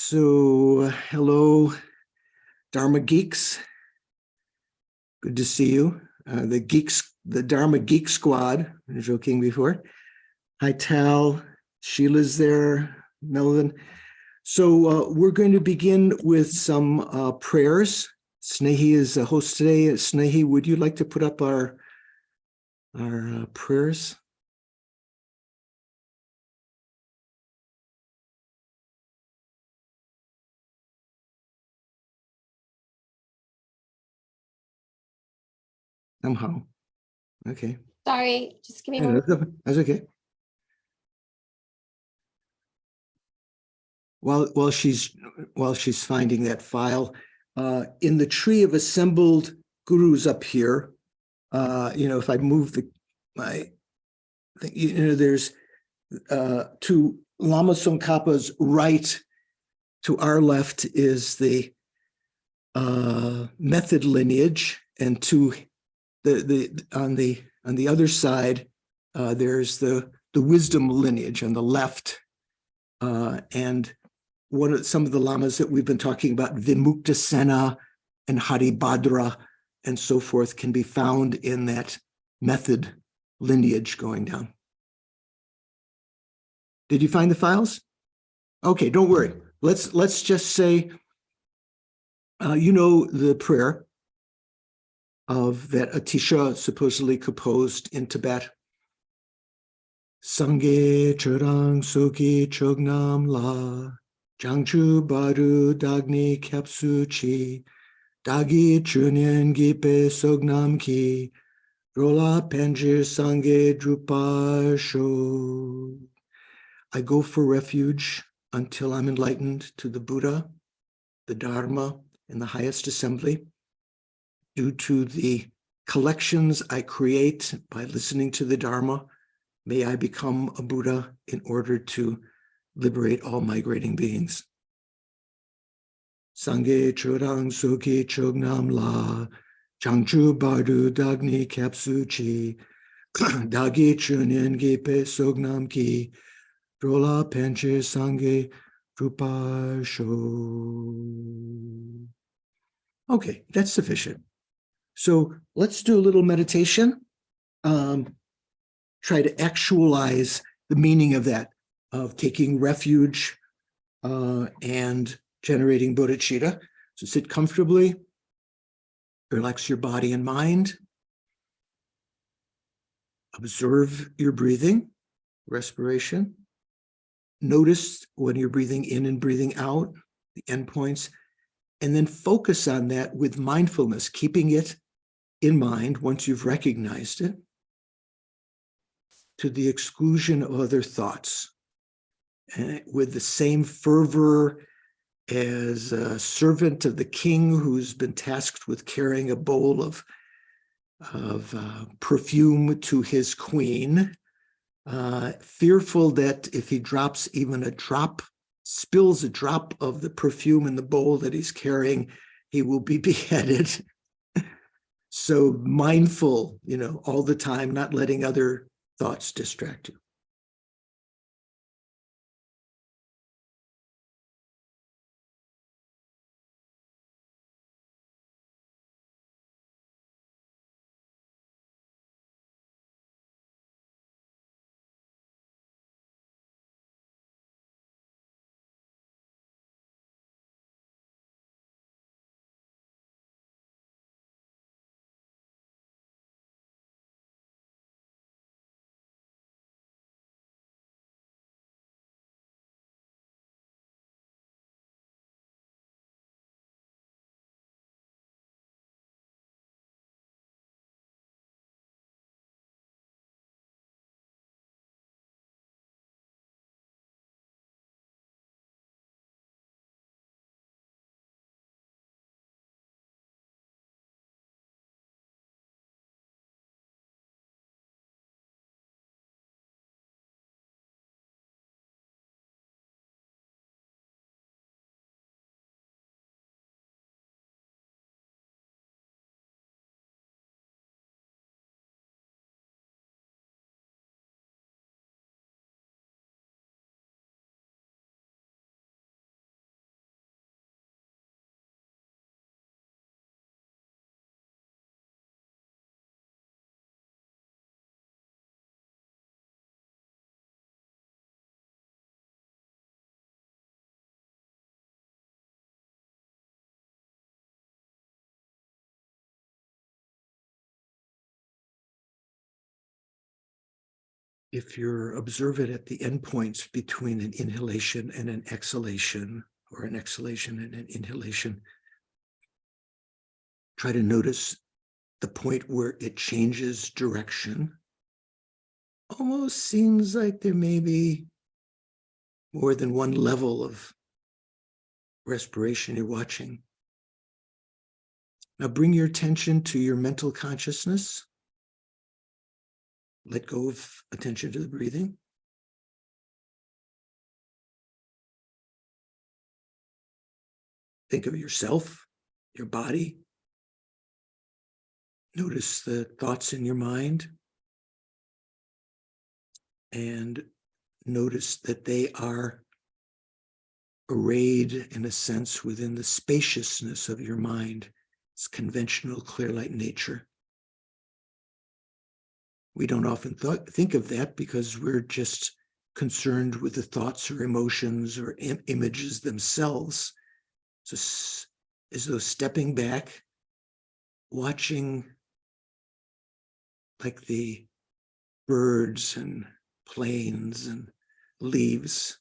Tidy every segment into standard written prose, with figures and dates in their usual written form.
So, hello, Dharma geeks. Good to see you. The Dharma Geek Squad. I was joking before. Hi, Tal. Sheila's there. Melvin. So we're going to begin with some prayers. Snehi is the host today. Snehi, would you like to put up our prayers? Somehow. Okay. Sorry, just give me one. That's okay. While she's finding that file, in the tree of assembled gurus up here, if I move my thing, there's to Lama Tsong Khapa's right, to our left is the method lineage, and to on the other side, there's the wisdom lineage on the left, and some of the lamas that we've been talking about, Vimukta Sena and Haribhadra and so forth, can be found in that method lineage going down. Did you find the files? Okay, don't worry. Let's just say, the prayer of that Atisha supposedly composed in Tibet. Sangye Churang Soki Chognam La Jangchu Baru Dagni Kapsu Chi Dagi Chunyan Gipe Sognam Ki Rola Panjir Sangye Drupa Sho. I go for refuge until I'm enlightened to the Buddha, the Dharma, and the highest assembly. Due to the collections I create by listening to the Dharma, may I become a Buddha in order to liberate all migrating beings. Sangye Chodang Suki Chognam La Changchu Bardu Dagni Kapsu Chi Dagi Chunyan Gipe Sognam Ki Drola Panche Sangye Drupa Sho. Okay, that's sufficient. So let's do a little meditation. Try to actualize the meaning of that, of taking refuge and generating bodhicitta. So sit comfortably, relax your body and mind, observe your breathing, respiration. Notice when you're breathing in and breathing out, the endpoints, and then focus on that with mindfulness, keeping it in mind once you've recognized it, to the exclusion of other thoughts, and with the same fervor as a servant of the king who's been tasked with carrying a bowl of perfume to his queen, fearful that if he drops even spills a drop of the perfume in the bowl that he's carrying, he will be beheaded. So mindful, all the time, not letting other thoughts distract you. if you're observant at the endpoints between an inhalation and an exhalation, or an exhalation and an inhalation, try to notice the point where it changes direction. Almost seems like there may be more than one level of respiration you're watching. Now bring your attention to your mental consciousness. Let go of attention to the breathing. Think of yourself, your body. Notice the thoughts in your mind. And notice that they are arrayed, in a sense, within the spaciousness of your mind. It's conventional, clear light nature. We don't often think of that because we're just concerned with the thoughts or emotions or images themselves. So as though stepping back, watching like the birds and planes and leaves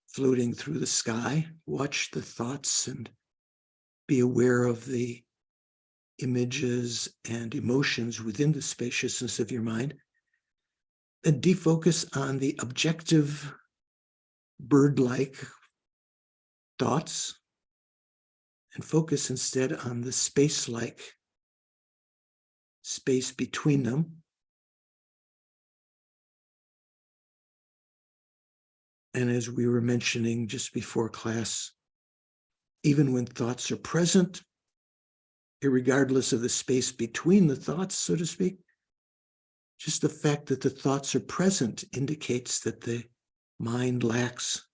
floating through the sky, watch the thoughts and be aware of the images and emotions within the spaciousness of your mind, and defocus on the objective bird-like thoughts and focus instead on the space-like space between them. And as we were mentioning just before class, even when thoughts are present, irregardless of the space between the thoughts, so to speak, just the fact that the thoughts are present indicates that the mind lacks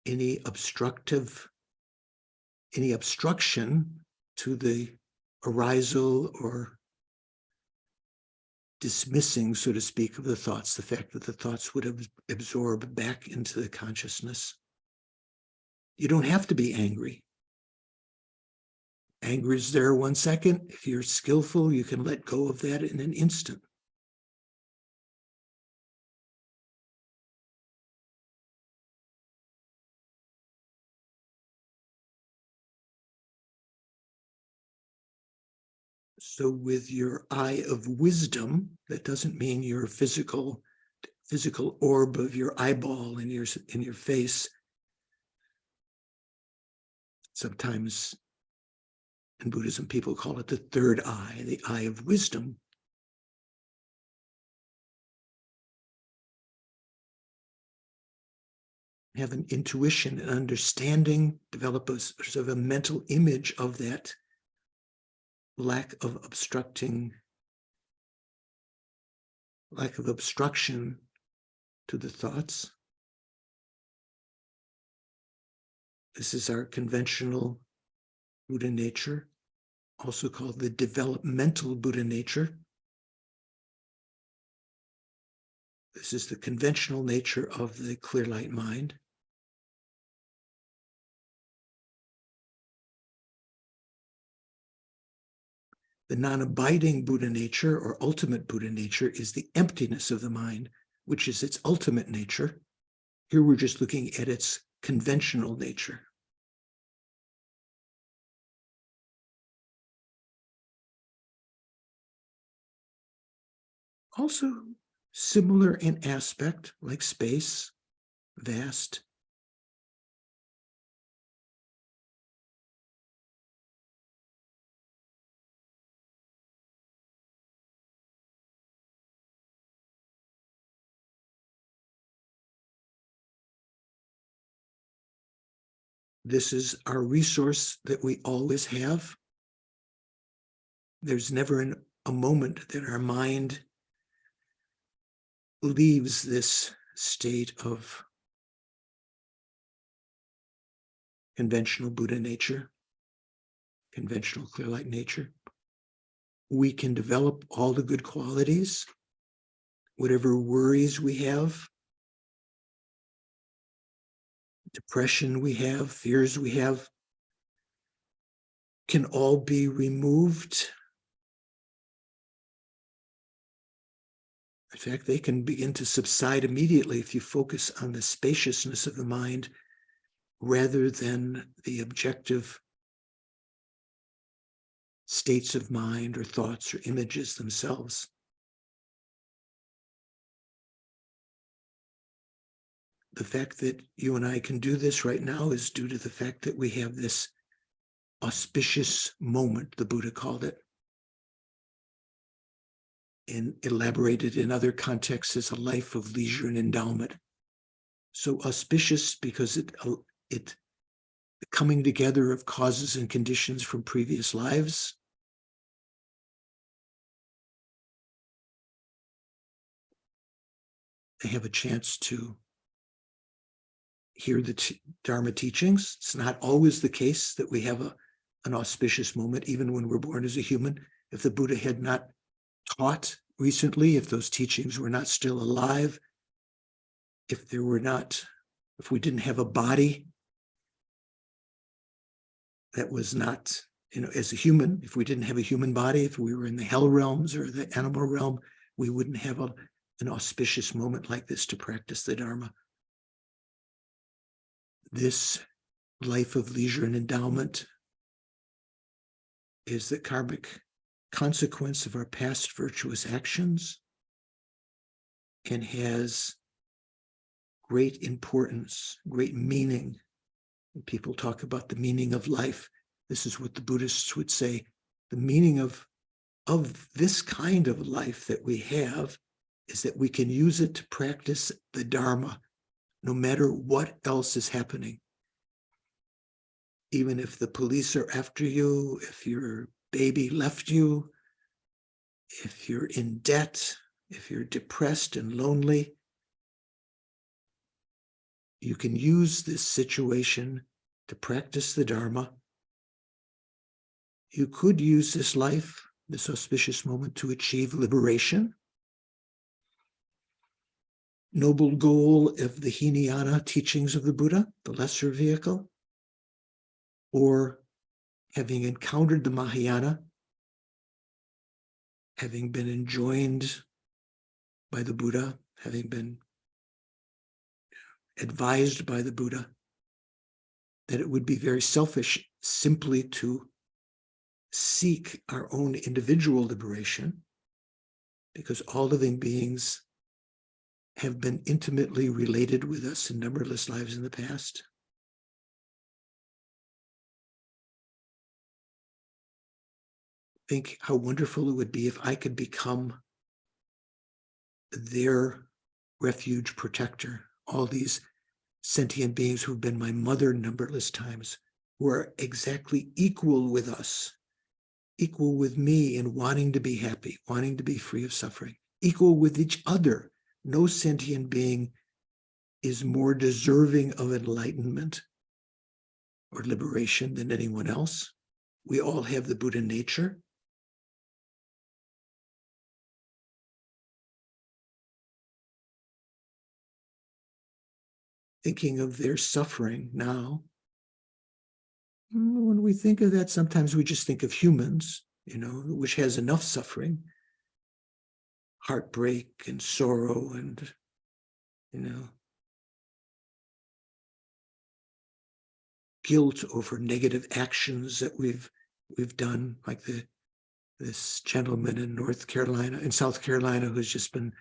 any obstruction to the arisal or dismissing, so to speak, of the thoughts, the fact that the thoughts would absorb back into the consciousness. You don't have to be angry. Anger is there 1 second. If you're skillful, you can let go of that in an instant. So with your eye of wisdom, that doesn't mean your physical orb of your eyeball in your face. Sometimes in Buddhism, people call it the third eye, the eye of wisdom. Have an intuition, an understanding, develop a sort of a mental image of that lack of obstruction to the thoughts. This is our conventional Buddha nature, also called the developmental Buddha nature. This is the conventional nature of the clear light mind. The non-abiding Buddha nature, or ultimate Buddha nature, is the emptiness of the mind, which is its ultimate nature. Here we're just looking at its conventional nature. Also similar in aspect, like space, vast. This is our resource that we always have. There's never a moment that our mind leaves this state of conventional Buddha nature, conventional clear light nature. We can develop all the good qualities, whatever worries we have, depression we have, fears we have, can all be removed In fact, they can begin to subside immediately if you focus on the spaciousness of the mind rather than the objective states of mind or thoughts or images themselves. The fact that you and I can do this right now is due to the fact that we have this auspicious moment, the Buddha called it, and elaborated in other contexts as a life of leisure and endowment. So auspicious because it the coming together of causes and conditions from previous lives. They have a chance to hear the Dharma teachings. It's not always the case that we have an auspicious moment, even when we're born as a human. If the Buddha had not taught recently, if those teachings were not still alive, if we didn't have a body that was not, as a human, if we didn't have a human body, if we were in the hell realms or the animal realm, we wouldn't have an auspicious moment like this to practice the Dharma. This life of leisure and endowment is the karmic consequence of our past virtuous actions and has great importance, great meaning. When people talk about the meaning of life, this is what the Buddhists would say. The meaning of this kind of life that we have is that we can use it to practice the Dharma, no matter what else is happening. Even if the police are after you, if your baby left you, if you're in debt, if you're depressed and lonely, you can use this situation to practice the Dharma. You could use this life, this auspicious moment, to achieve liberation. Noble goal of the Hinayana teachings of the Buddha, the lesser vehicle, or having encountered the Mahayana, having been enjoined by the Buddha, having been advised by the Buddha, that it would be very selfish simply to seek our own individual liberation, because all living beings have been intimately related with us in numberless lives in the past. Think how wonderful it would be if I could become their refuge protector. All these sentient beings who've been my mother numberless times, who are exactly equal with us, equal with me in wanting to be happy, wanting to be free of suffering, equal with each other. No sentient being is more deserving of enlightenment or liberation than anyone else. We all have the Buddha nature. Thinking of their suffering now, when we think of that, sometimes we just think of humans, which has enough suffering, heartbreak and sorrow and, guilt over negative actions that we've done, like this gentleman in South Carolina, who's just been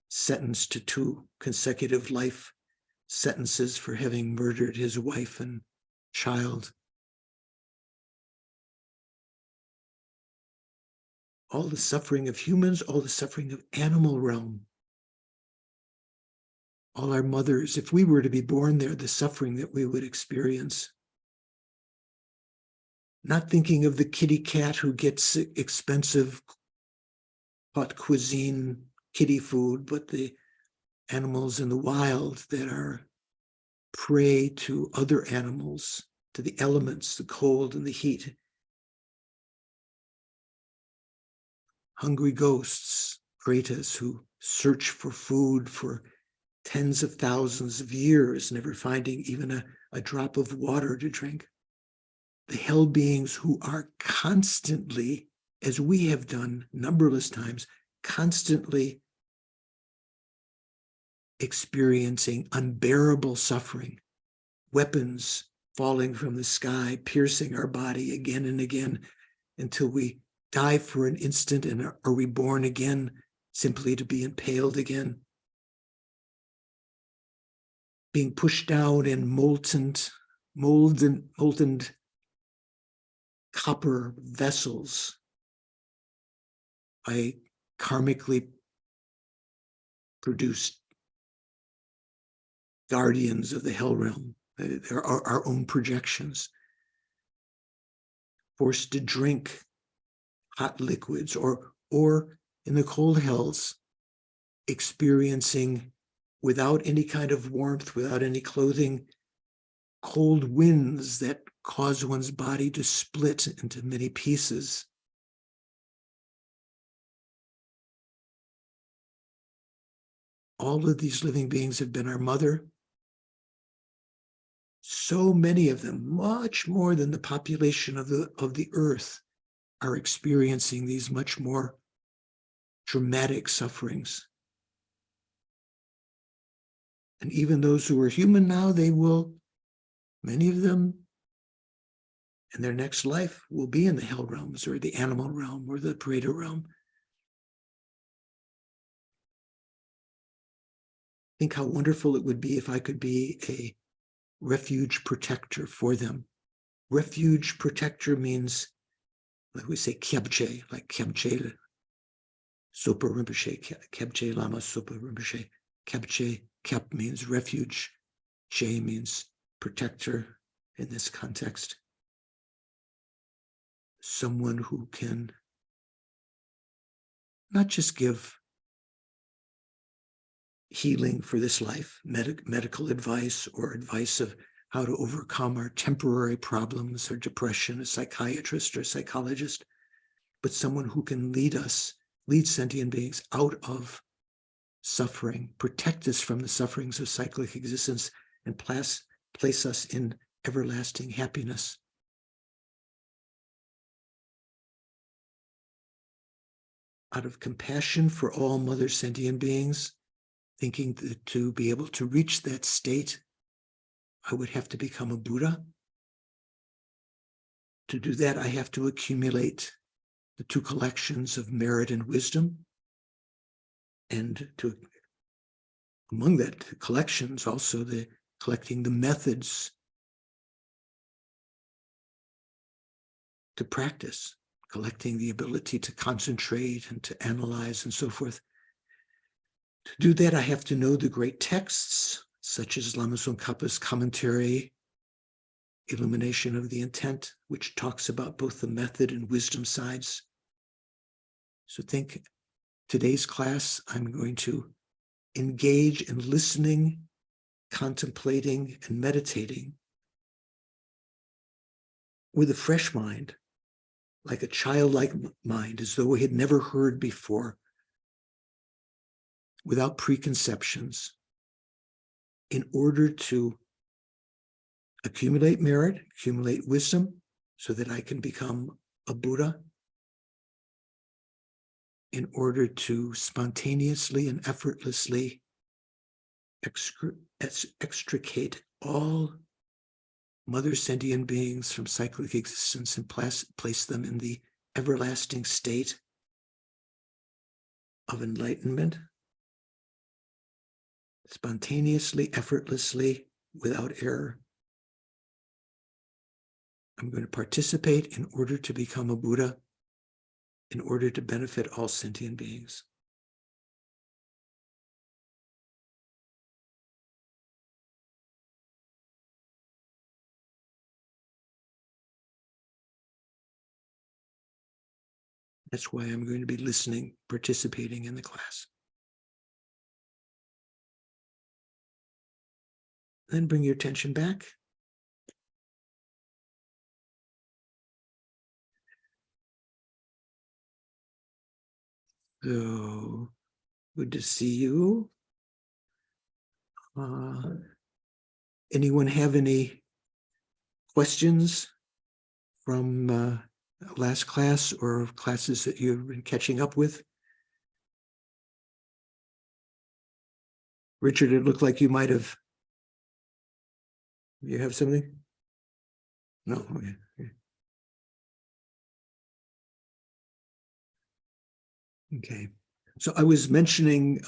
sentenced to 2 consecutive life sentences for having murdered his wife and child. All the suffering of humans, all the suffering of animal realm, all our mothers, if we were to be born there, the suffering that we would experience. Not thinking of the kitty cat who gets expensive hot cuisine, kitty food, but the animals in the wild that are prey to other animals, to the elements, the cold and the heat. Hungry ghosts, pretas, who search for food for tens of thousands of years, never finding even a drop of water to drink. The hell beings who are constantly, as we have done numberless times, constantly experiencing unbearable suffering, weapons falling from the sky, piercing our body again and again until we die for an instant and are reborn again, simply to be impaled again. Being pushed down in molten copper vessels by karmically produced guardians of the hell realm. There are our own projections. Forced to drink hot liquids, or in the cold hells, experiencing without any kind of warmth, without any clothing, cold winds that cause one's body to split into many pieces. All of these living beings have been our mother. So many of them, much more than the population of the earth, are experiencing these much more dramatic sufferings. And even those who are human now, many of them in their next life will be in the hell realms or the animal realm or the Pareto realm. Think how wonderful it would be if I could be a refuge protector for them. Refuge protector means, like we say, Kyabche, like Kyabche Sopa Rinpoche, Kyabche Lama Sopa Rinpoche. Kyabche, Kyab means refuge. Che means protector in this context. Someone who can not just give healing for this life, medical advice or advice of how to overcome our temporary problems or depression, a psychiatrist or psychologist, but someone who can lead sentient beings out of suffering, protect us from the sufferings of cyclic existence, and place us in everlasting happiness. Out of compassion for all mother sentient beings, thinking that to be able to reach that state, I would have to become a Buddha. To do that, I have to accumulate the two collections of merit and wisdom. And among that collections, also collecting the methods to practice, collecting the ability to concentrate and to analyze and so forth. To do that, I have to know the great texts, such as Lama Tsongkhapa's commentary, Illumination of the Intent, which talks about both the method and wisdom sides. So think, today's class, I'm going to engage in listening, contemplating, and meditating with a fresh mind, like a childlike mind, as though we had never heard before, without preconceptions, in order to accumulate merit, accumulate wisdom, so that I can become a Buddha, in order to spontaneously and effortlessly extricate all mother sentient beings from cyclic existence and place them in the everlasting state of enlightenment, spontaneously, effortlessly, without error. I'm going to participate in order to become a Buddha, in order to benefit all sentient beings. That's why I'm going to be listening, participating in the class. Then bring your attention back. So, good to see you. Anyone have any questions from last class or classes that you've been catching up with? Richard, it looked like you might have. You have something? No. Okay. Okay. So I was mentioning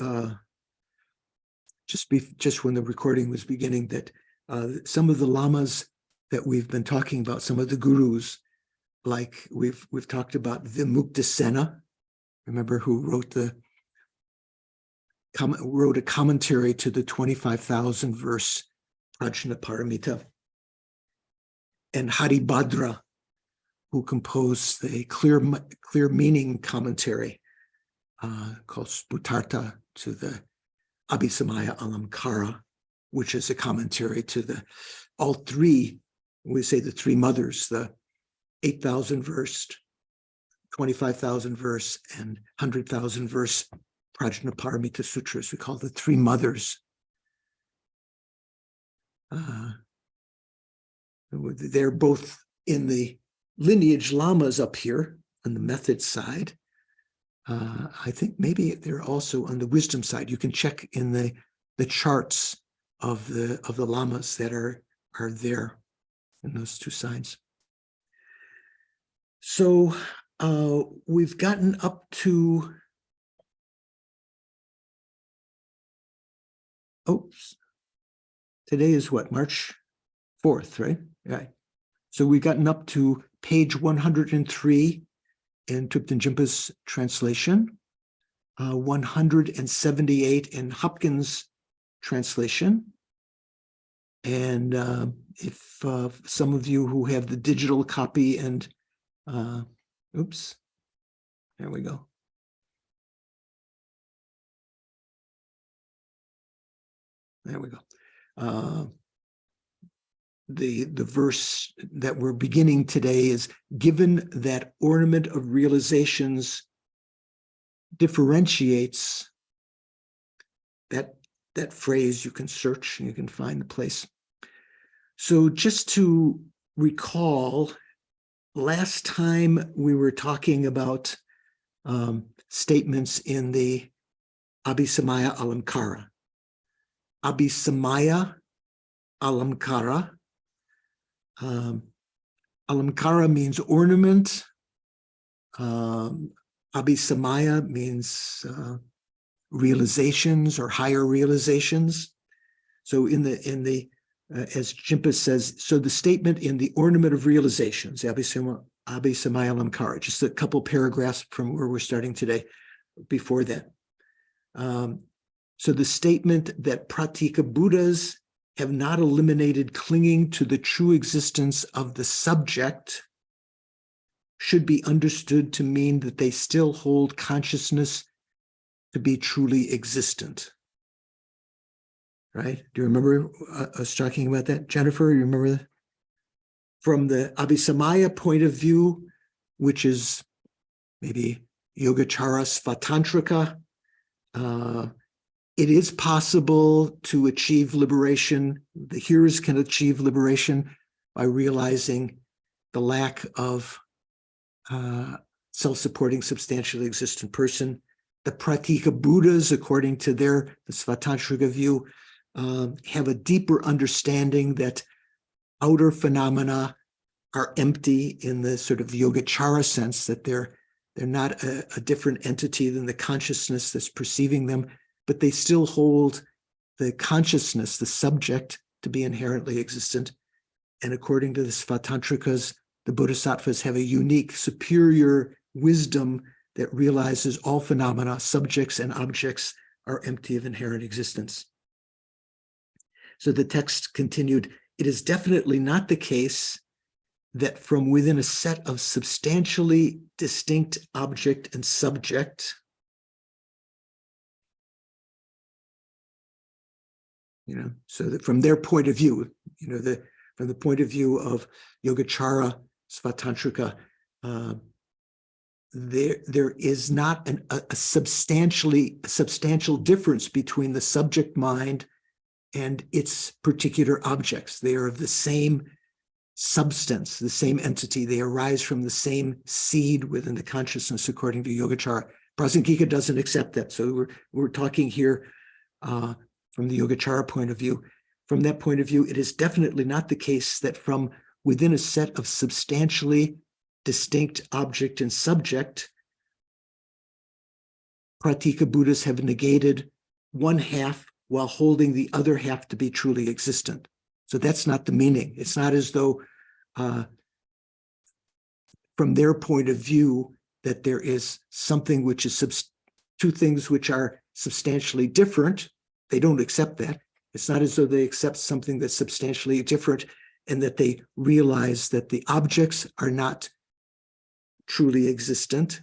just when the recording was beginning that some of the lamas that we've been talking about, some of the gurus, like we've talked about Vimuktasena, remember, who wrote a commentary to the 25,000 verse Prajna Paramita, and Haribhadra, who composed a clear meaning commentary called Sputarta to the Abhisamaya Alamkara, which is a commentary to all three, we say the three mothers, the 8,000 verse, 25,000 verse, and 100,000 verse Prajnaparamita Sutras. We call the three mothers. They're both in the lineage lamas up here on the method side. I think maybe they're also on the wisdom side. You can check in the charts of the lamas that are there in those two sides. So we've gotten up to, today is what, March 4th, right? Right. So we've gotten up to page 103 in Thupten Jinpa's translation, 178 in Hopkins' translation. And if some of you who have the digital copy and, there we go. There we go. The verse that we're beginning today is, given that ornament of realizations differentiates, that phrase you can search and you can find the place. So just to recall, last time we were talking about statements in the Abhisamaya Alamkara. Abhisamaya Alamkara. Alamkara means ornament. Abhisamaya means realizations or higher realizations. So in the as Jinpa says, so the statement in the ornament of realizations, Abhisamaya Alamkara, just a couple paragraphs from where we're starting today, before that. So the statement that Pratika Buddhas have not eliminated clinging to the true existence of the subject should be understood to mean that they still hold consciousness to be truly existent. Right? Do you remember us talking about that? Jennifer, you remember that? From the Abhisamaya point of view, which is maybe Yogacara Svatantrika, it is possible to achieve liberation. The hearers can achieve liberation by realizing the lack of self-supporting, substantially existent person. The Pratika Buddhas, according to the Svatantrika view, have a deeper understanding that outer phenomena are empty in the sort of Yogacara sense, that they're not a different entity than the consciousness that's perceiving them, but they still hold the consciousness, the subject, to be inherently existent. And according to the Svatantrikas, the Bodhisattvas have a unique, superior wisdom that realizes all phenomena, subjects and objects, are empty of inherent existence. So the text continued, it is definitely not the case that from within a set of substantially distinct object and subject, so that from their point of view, from the point of view of Yogacara Svatantrika, there is not a substantial difference between the subject mind and its particular objects. They are of the same substance, the same entity. They arise from the same seed within the consciousness, according to Yogacara. Prasangika doesn't accept that. So we're talking here from the Yogacara point of view. From that point of view, it is definitely not the case that from within a set of substantially distinct object and subject, Pratika Buddhas have negated one half while holding the other half to be truly existent. So that's not the meaning. It's not as though from their point of view that there is something which is two things which are substantially different. They don't accept that. It's not as though they accept something that's substantially different and that they realize that the objects are not truly existent,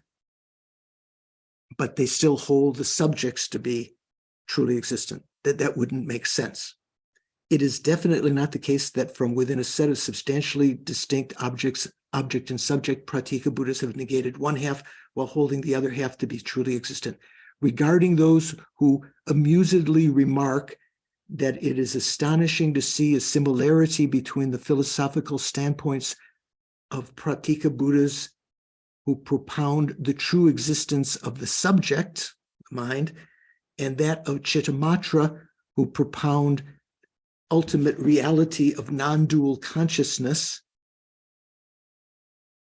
but they still hold the subjects to be truly existent. That wouldn't make sense. It is definitely not the case that from within a set of substantially distinct object and subject, Pratika Buddhas have negated one half while holding the other half to be truly existent. Regarding those who amusedly remark that it is astonishing to see a similarity between the philosophical standpoints of Pratika Buddhas who propound the true existence of the subject, mind, and that of Chittamatra, who propound ultimate reality of non-dual consciousness.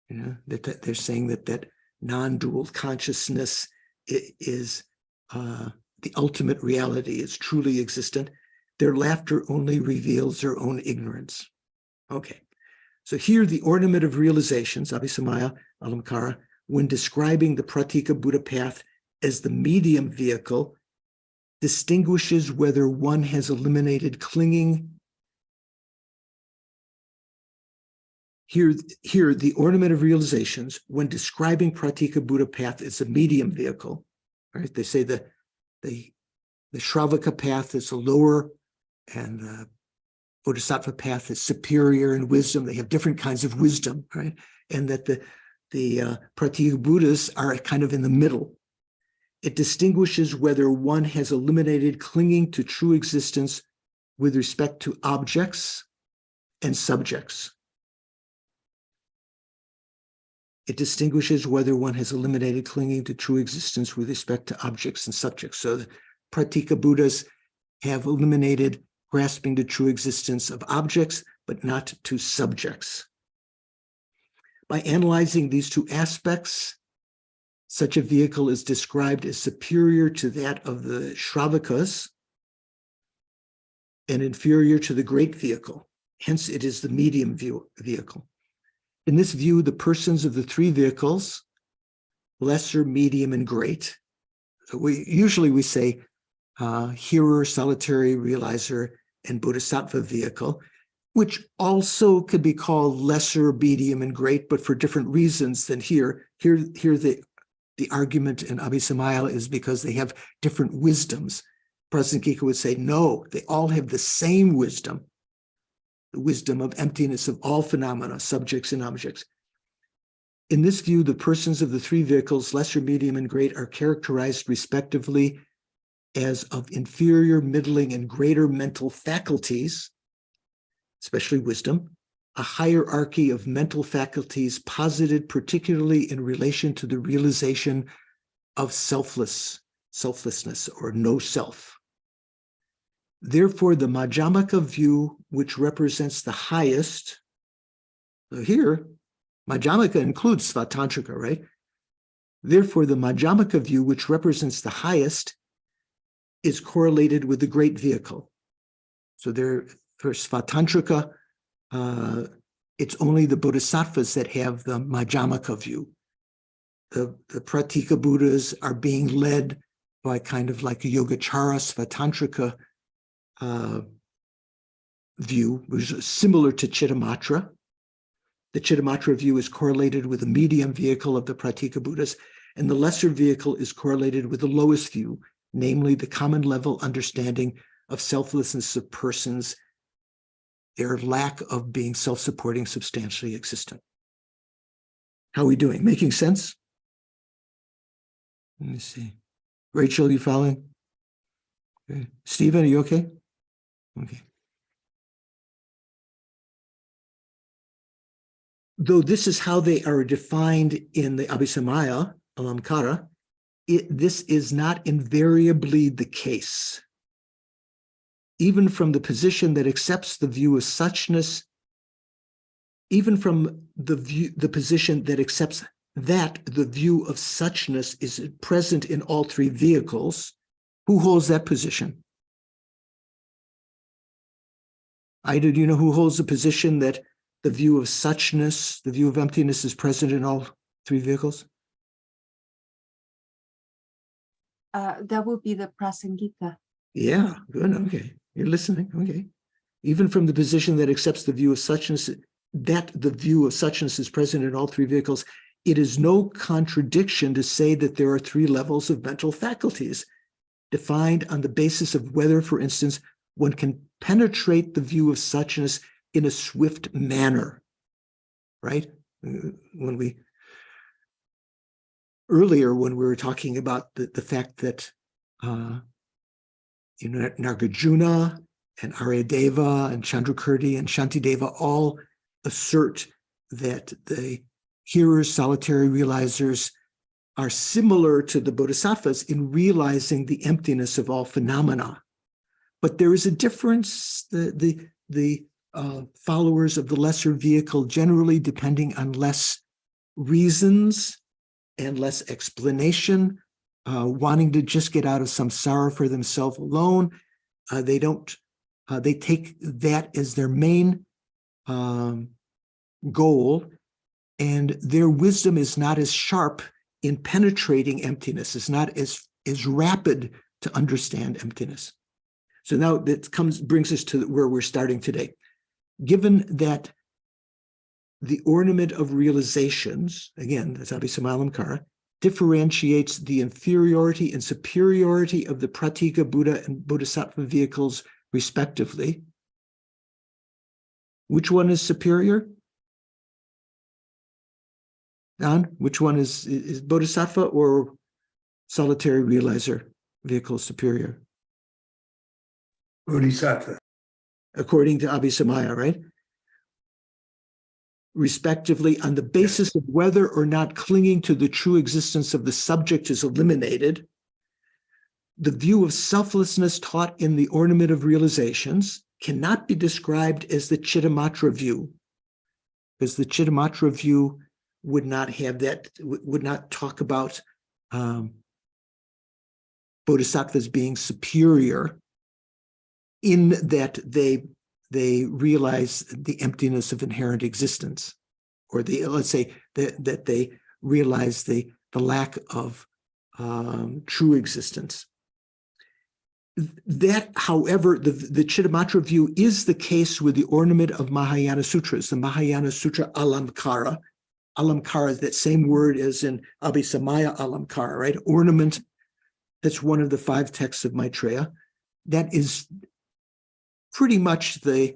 That they're saying that non-dual consciousness is the ultimate reality, is truly existent. Their laughter only reveals their own ignorance. Okay, so here the ornament of realizations, Abhisamaya, Alamkara, when describing the Pratika Buddha path as the medium vehicle, distinguishes whether one has eliminated clinging. Here, the ornament of realizations, when describing Pratika Buddha path as a medium vehicle, right? They say that the Shravaka path is a lower and the Bodhisattva path is superior in wisdom. They have different kinds of wisdom, right? And that the Pratika Buddhas are kind of in the middle. It distinguishes whether one has eliminated clinging to true existence with respect to objects and subjects. It distinguishes whether one has eliminated clinging to true existence with respect to objects and subjects. So the Pratika Buddhas have eliminated grasping to true existence of objects, but not to subjects. By analyzing these two aspects, such a vehicle is described as superior to that of the Shravakas and inferior to the great vehicle. Hence, it is the medium vehicle. In this view, the persons of the three vehicles, lesser, medium, and great. So we say hearer, solitary, realizer, and bodhisattva vehicle, which also could be called lesser, medium, and great, but for different reasons than here. Here the argument in Abhisamaya is because they have different wisdoms. Prasangika would say, no, they all have the same wisdom, the wisdom of emptiness of all phenomena, subjects and objects. In this view, the persons of the three vehicles, lesser, medium, and great, are characterized respectively as of inferior, middling, and greater mental faculties, especially wisdom, a hierarchy of mental faculties posited particularly in relation to the realization of selflessness, or no self. Therefore, the Madhyamaka view, which represents the highest, so here, Madhyamaka includes Svatantrika, right? Therefore, the Madhyamaka view, which represents the highest, is correlated with the great vehicle. So there, for Svatantrika, it's only the bodhisattvas that have the Madhyamaka view. The Pratika Buddhas are being led by kind of like a Yogacara Svatantrika view, which is similar to Chittamatra. The Chittamatra view is correlated with the medium vehicle of the Pratika Buddhas, and the lesser vehicle is correlated with the lowest view, namely the common level understanding of selflessness of persons, their lack of being self-supporting, substantially existent. How are we doing? Making sense? Let me see. Rachel, you following? Okay. Stephen, are you okay? Okay. Though this is how they are defined in the Abhisamaya, Alamkara, this is not invariably the case. even from the position that accepts the view of suchness, even from the position that accepts that the view of suchness is present in all three vehicles. Who holds that position? Ida, do you know who holds the position that the view of suchness, the view of emptiness, is present in all three vehicles? That would be the Prasangika. Yeah, good, okay. You're listening, okay. Even from the position that accepts the view of suchness, that the view of suchness is present in all three vehicles, it is no contradiction to say that there are three levels of mental faculties defined on the basis of whether, for instance, one can penetrate the view of suchness in a swift manner, right? Earlier, when we were talking about the fact that Nagarjuna and Arya and Chandrakirti and Shantideva all assert that the hearers, solitary realizers, are similar to the bodhisattvas in realizing the emptiness of all phenomena. But there is a difference. The followers of the lesser vehicle, generally depending on less reasons and less explanation, wanting to just get out of samsara for themselves alone, they take that as their main goal, and their wisdom is not as sharp in penetrating emptiness, is not as rapid to understand emptiness. So now that brings us to where we're starting today. Given that the ornament of realizations, again, that's Abhisamaya differentiates the inferiority and superiority of the Pratika, Buddha, and Bodhisattva vehicles, respectively. Which one is superior? Don, which one is Bodhisattva or solitary realizer vehicle superior? Bodhisattva. According to Abhisamaya, right? Respectively, on the basis of whether or not clinging to the true existence of the subject is eliminated, the view of selflessness taught in the ornament of realizations cannot be described as the Chittamatra view, because the Chittamatra view would not have that, would not talk about bodhisattvas being superior in that they realize the emptiness of inherent existence, or let's say that they realize the lack of true existence. That, however, the Chittamatra view is the case with the ornament of Mahayana Sutras, the Mahayana Sutra Alamkara. Alamkara is that same word as in Abhisamaya Alamkara, right? Ornament. That's one of the 5 texts of Maitreya. That is pretty much the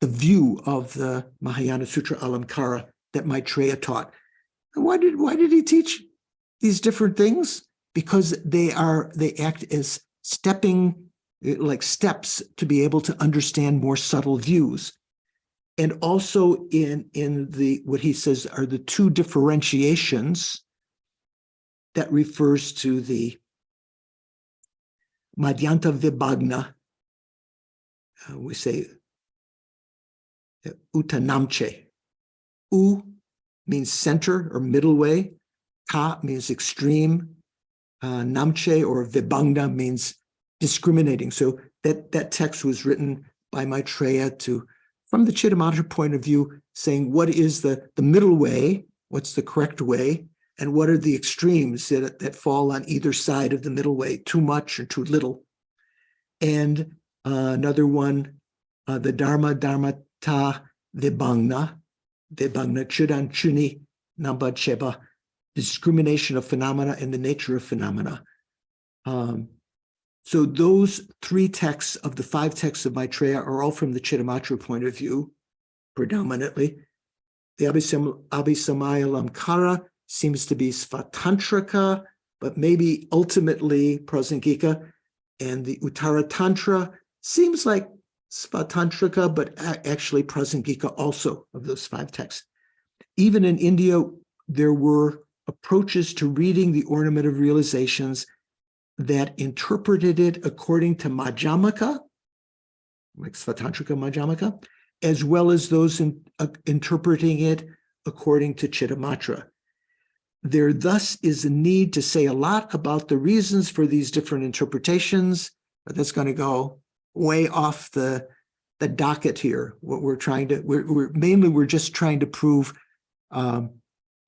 view of the Mahayana Sutra Alamkara that Maitreya taught. And why did he teach these different things? Because they act as like steps to be able to understand more subtle views. And also in the what he says are the 2 differentiations that refers to the Madhyanta Vibhagna. We say utanamche. U means center or middle way. Ka means extreme. Namche or Vibhagna means discriminating. So that text was written by Maitreya from the Chittamatra point of view, saying what is the middle way, what's the correct way, and what are the extremes that fall on either side of the middle way, too much or too little. And another one, the Dharmata Vibhagna Chudan Chuni Namba Cheba, discrimination of phenomena and the nature of phenomena. So those 3 texts of the 5 texts of Maitreya are all from the Chittamatra point of view, predominantly. The Abhisamaya Lamkara seems to be Svatantrika, but maybe ultimately Prasangika, and the Uttara Tantra seems like Svatantrika, but actually Prasangika also of those 5 texts. Even in India, there were approaches to reading the ornament of realizations that interpreted it according to Madhyamaka, like Svatantrika Madhyamaka, as well as those interpreting it according to Chittamatra. There thus is a need to say a lot about the reasons for these different interpretations, but that's going to go way off the docket here. What we're trying to, we're just trying to prove, Lama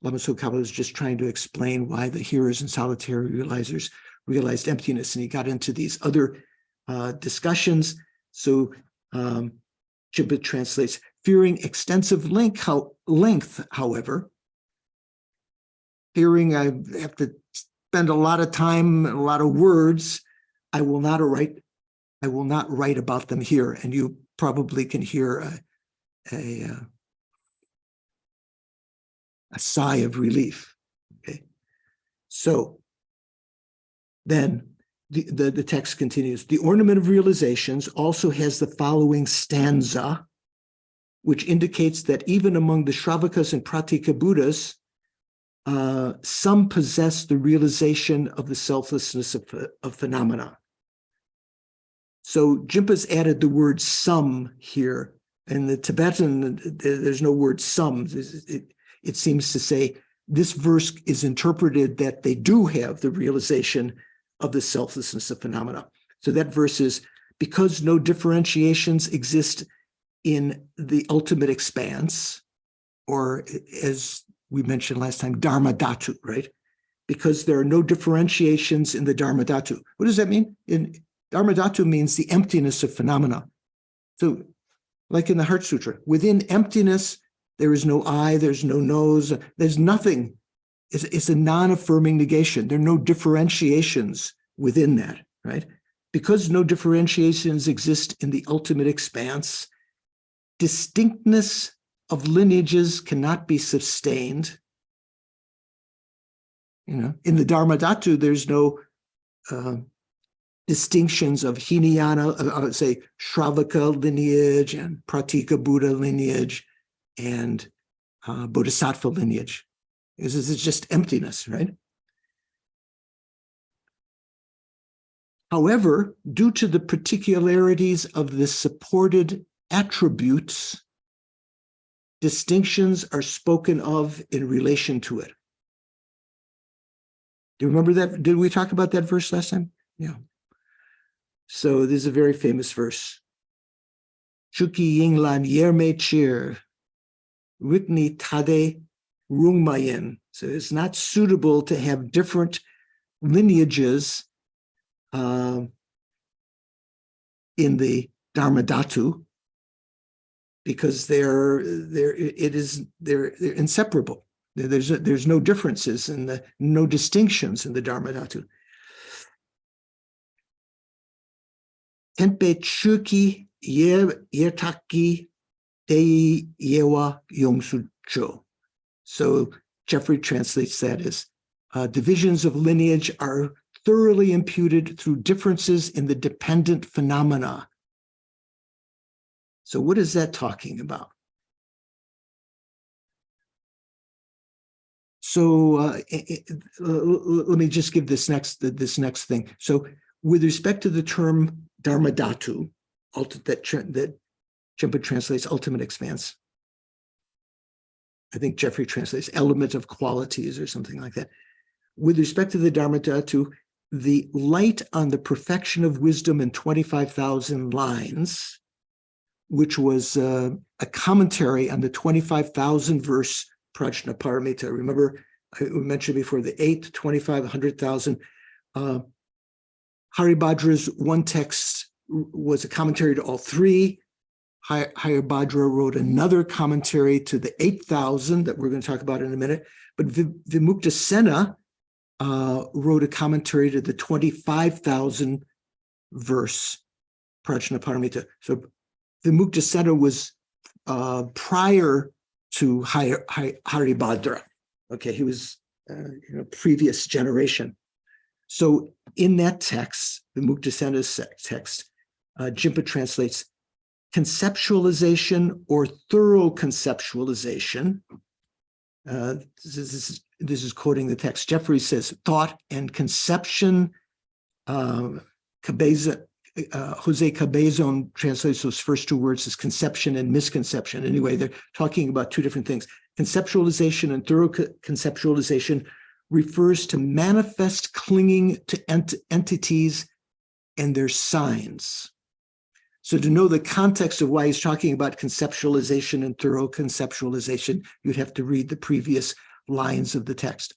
Tsongkhapa was just trying to explain why the hearers and solitary realizers realized emptiness, and he got into these other discussions. So Chimpa translates, fearing extensive length, however, fearing I have to spend a lot of time, a lot of words, I will not write about them here. And you probably can hear a sigh of relief. Okay, so then the text continues. The Ornament of Realizations also has the following stanza, which indicates that even among the Shravakas and Pratika Buddhas, some possess the realization of the selflessness of phenomena. So Jimpa's added the word some here. In the Tibetan, there's no word some. It seems to say this verse is interpreted that they do have the realization of the selflessness of phenomena. So that verse is, because no differentiations exist in the ultimate expanse, or as we mentioned last time, Dharma Dhatu, right? Because there are no differentiations in the Dharma Dhatu. What does that mean? Dharma Dhatu means the emptiness of phenomena. So like in the Heart Sutra, within emptiness, there is no I, there's no nose, there's nothing. It's a non-affirming negation. There are no differentiations within that, right? Because no differentiations exist in the ultimate expanse, distinctness of lineages cannot be sustained. In the Dharma-dhatu, there's no distinctions of Hinayana, say Shravaka lineage and Pratika Buddha lineage and Bodhisattva lineage. This is just emptiness, right? However, due to the particularities of the supported attributes, distinctions are spoken of in relation to it. Do you remember that? Did we talk about that verse last time? Yeah. So this is a very famous verse. Chuki yinglan yerme chir, rikni tade rungmayen. So it's not suitable to have different lineages in the Dharma-dhatu, because they're inseparable. There's no differences and no distinctions in the Dharma-dhatu. Tenpe chuki yertaki dei yewa yongsucho. So Jeffrey translates that as divisions of lineage are thoroughly imputed through differences in the dependent phenomena. So what is that talking about? So let me just give this next thing. So with respect to the term Dharma-dhatu, that Chimpa translates ultimate expanse. I think Jeffrey translates element of qualities or something like that. With respect to the Dharma-dhatu, the light on the perfection of wisdom in 25,000 lines, which was a commentary on the 25,000 verse Prajna Paramita. Remember, I mentioned before the 8, 25, 100,000. Haribhadra's one text was a commentary to all three. Haribhadra wrote another commentary to the 8,000 that we're going to talk about in a minute. But Vimuktasena wrote a commentary to the 25,000 verse Prajna Paramita. So Vimuktasena was prior to Haribhadra. Okay, he was previous generation. So in that text, Vimuktasena's text, Jimpa translates conceptualization or thorough conceptualization. This is quoting the text. Jeffrey says, thought and conception Jose Cabezon translates those first two words as conception and misconception. Anyway, they're talking about two different things. Conceptualization and thorough conceptualization refers to manifest clinging to entities and their signs. So to know the context of why he's talking about conceptualization and thorough conceptualization, you'd have to read the previous lines of the text.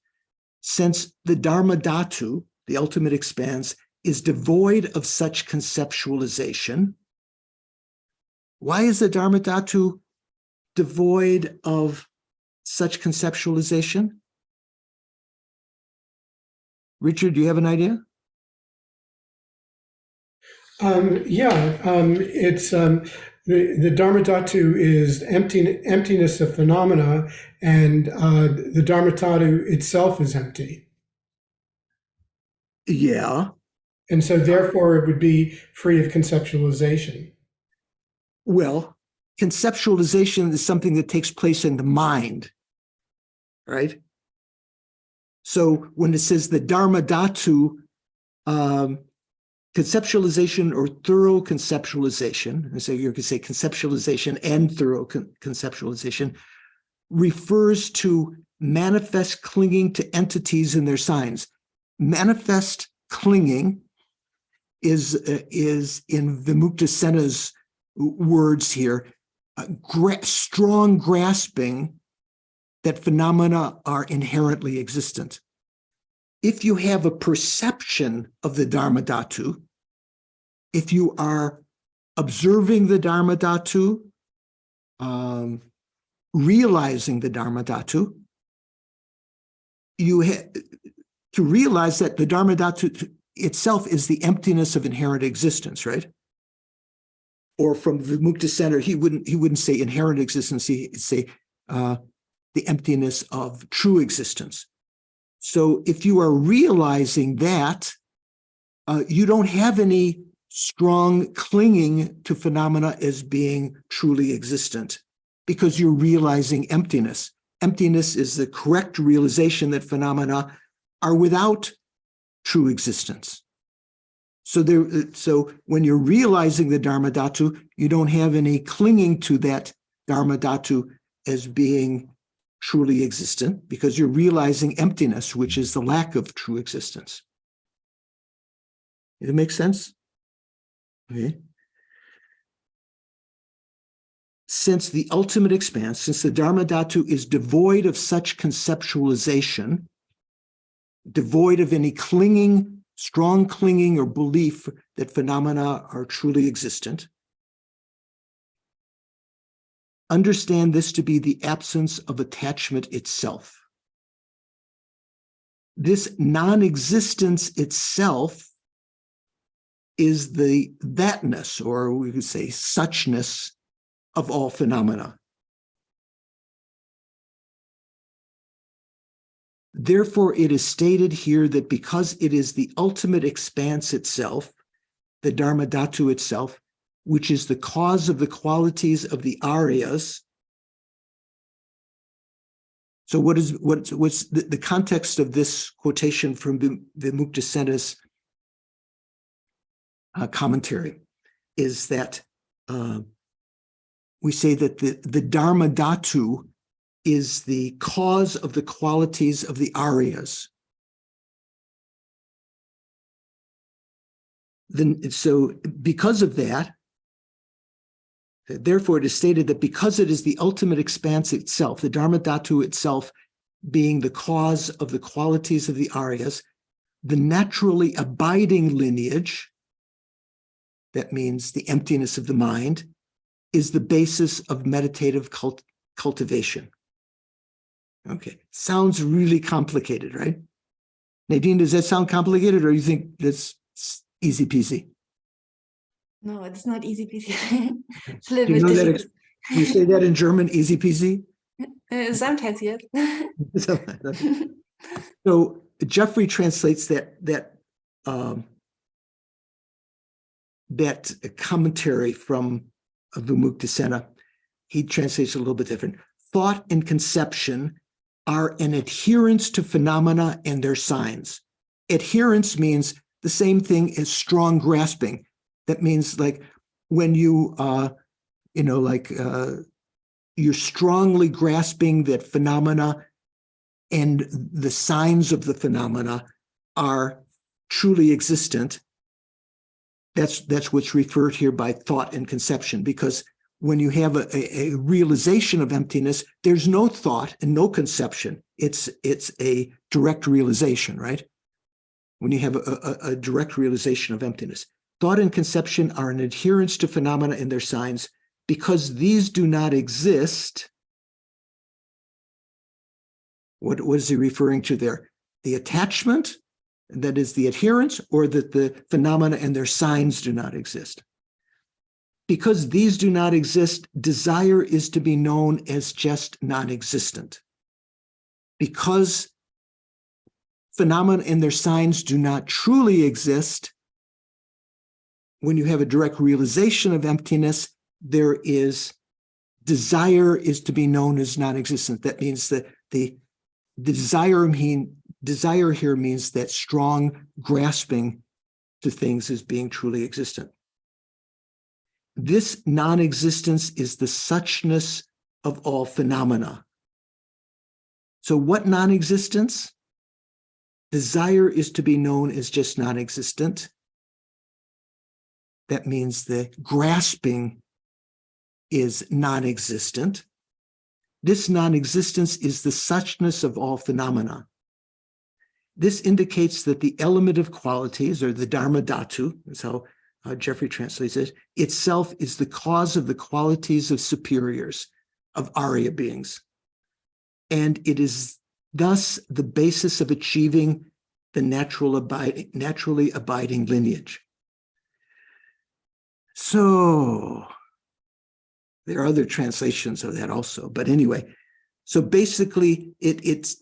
Since the Dharma Dhatu, the ultimate expanse, is devoid of such conceptualization. Why is the Dharma Dhatu devoid of such conceptualization? Richard, do you have an idea? It's the Dharma Dhatu is emptiness of phenomena, and the Dharma Dhatu itself is empty. Yeah. And so therefore it would be free of conceptualization. Well, conceptualization is something that takes place in the mind, right? So when it says the Dharma Dhatu, conceptualization or thorough conceptualization, and so you could say conceptualization and thorough conceptualization, refers to manifest clinging to entities and their signs. Manifest clinging is in Vimuktasena's words here, strong grasping that phenomena are inherently existent. If you have a perception of the Dharma Dhatu, if you are observing the Dharma Dhatu, realizing the Dharma Dhatu, you have to realize that the Dharma Dhatu itself is the emptiness of inherent existence, right? Or from Vimuktasena, he wouldn't say inherent existence, he'd say the emptiness of true existence. So if you are realizing that, you don't have any strong clinging to phenomena as being truly existent because you're realizing emptiness. Emptiness is the correct realization that phenomena are without true existence. So when you're realizing the Dharma Dhatu, you don't have any clinging to that Dharma Dhatu as being truly existent because you're realizing emptiness, which is the lack of true existence. Does it make sense? Okay. Since the ultimate expanse, since the Dharma Dhatu is devoid of such conceptualization, devoid of any clinging, strong clinging or belief that phenomena are truly existent, understand this to be the absence of attachment itself. This non-existence itself is the thatness, or we could say suchness, of all phenomena. Therefore, it is stated here that because it is the ultimate expanse itself, the Dharma Dhatu itself, which is the cause of the qualities of the Aryas. So what's the context of this quotation from Vimuktasena's commentary is that we say that the Dharma Dhatu is the cause of the qualities of the Aryas. So because of that, therefore it is stated that because it is the ultimate expanse itself, the Dharma Dhatu itself being the cause of the qualities of the Aryas, the naturally abiding lineage, that means the emptiness of the mind, is the basis of meditative cultivation. Okay, sounds really complicated, right? Nadine, does that sound complicated, or you think that's easy peasy? No, it's not easy peasy. It's a little Do you bit know that difficult. you say that in German, easy peasy? Sometimes, yes. So Jeffrey translates that commentary from Vimuktasena. He translates it a little bit different. Thought and conception are an adherence to phenomena and their signs. Adherence means the same thing as strong grasping. That means like when you, you're strongly grasping that phenomena and the signs of the phenomena are truly existent. That's what's referred here by thought and conception, because when you have a realization of emptiness, there's no thought and no conception. It's a direct realization, right? When you have a direct realization of emptiness. Thought and conception are an adherence to phenomena and their signs. Because these do not exist, what is he referring to there? The attachment, that is the adherence, or that the phenomena and their signs do not exist? Because these do not exist, desire is to be known as just non-existent. Because phenomena and their signs do not truly exist, when you have a direct realization of emptiness, there is desire is to be known as non-existent. That means that the desire here means that strong grasping to things as being truly existent. This non-existence is the suchness of all phenomena. So what non-existence? Desire is to be known as just non-existent. That means the grasping is non-existent. This non-existence is the suchness of all phenomena. This indicates that the elemental qualities, or the Dharma Dhatu, is how Jeffrey translates it, itself is the cause of the qualities of superiors, of Arya beings. And it is thus the basis of achieving the naturally abiding lineage. So, there are other translations of that also, but anyway, so basically it's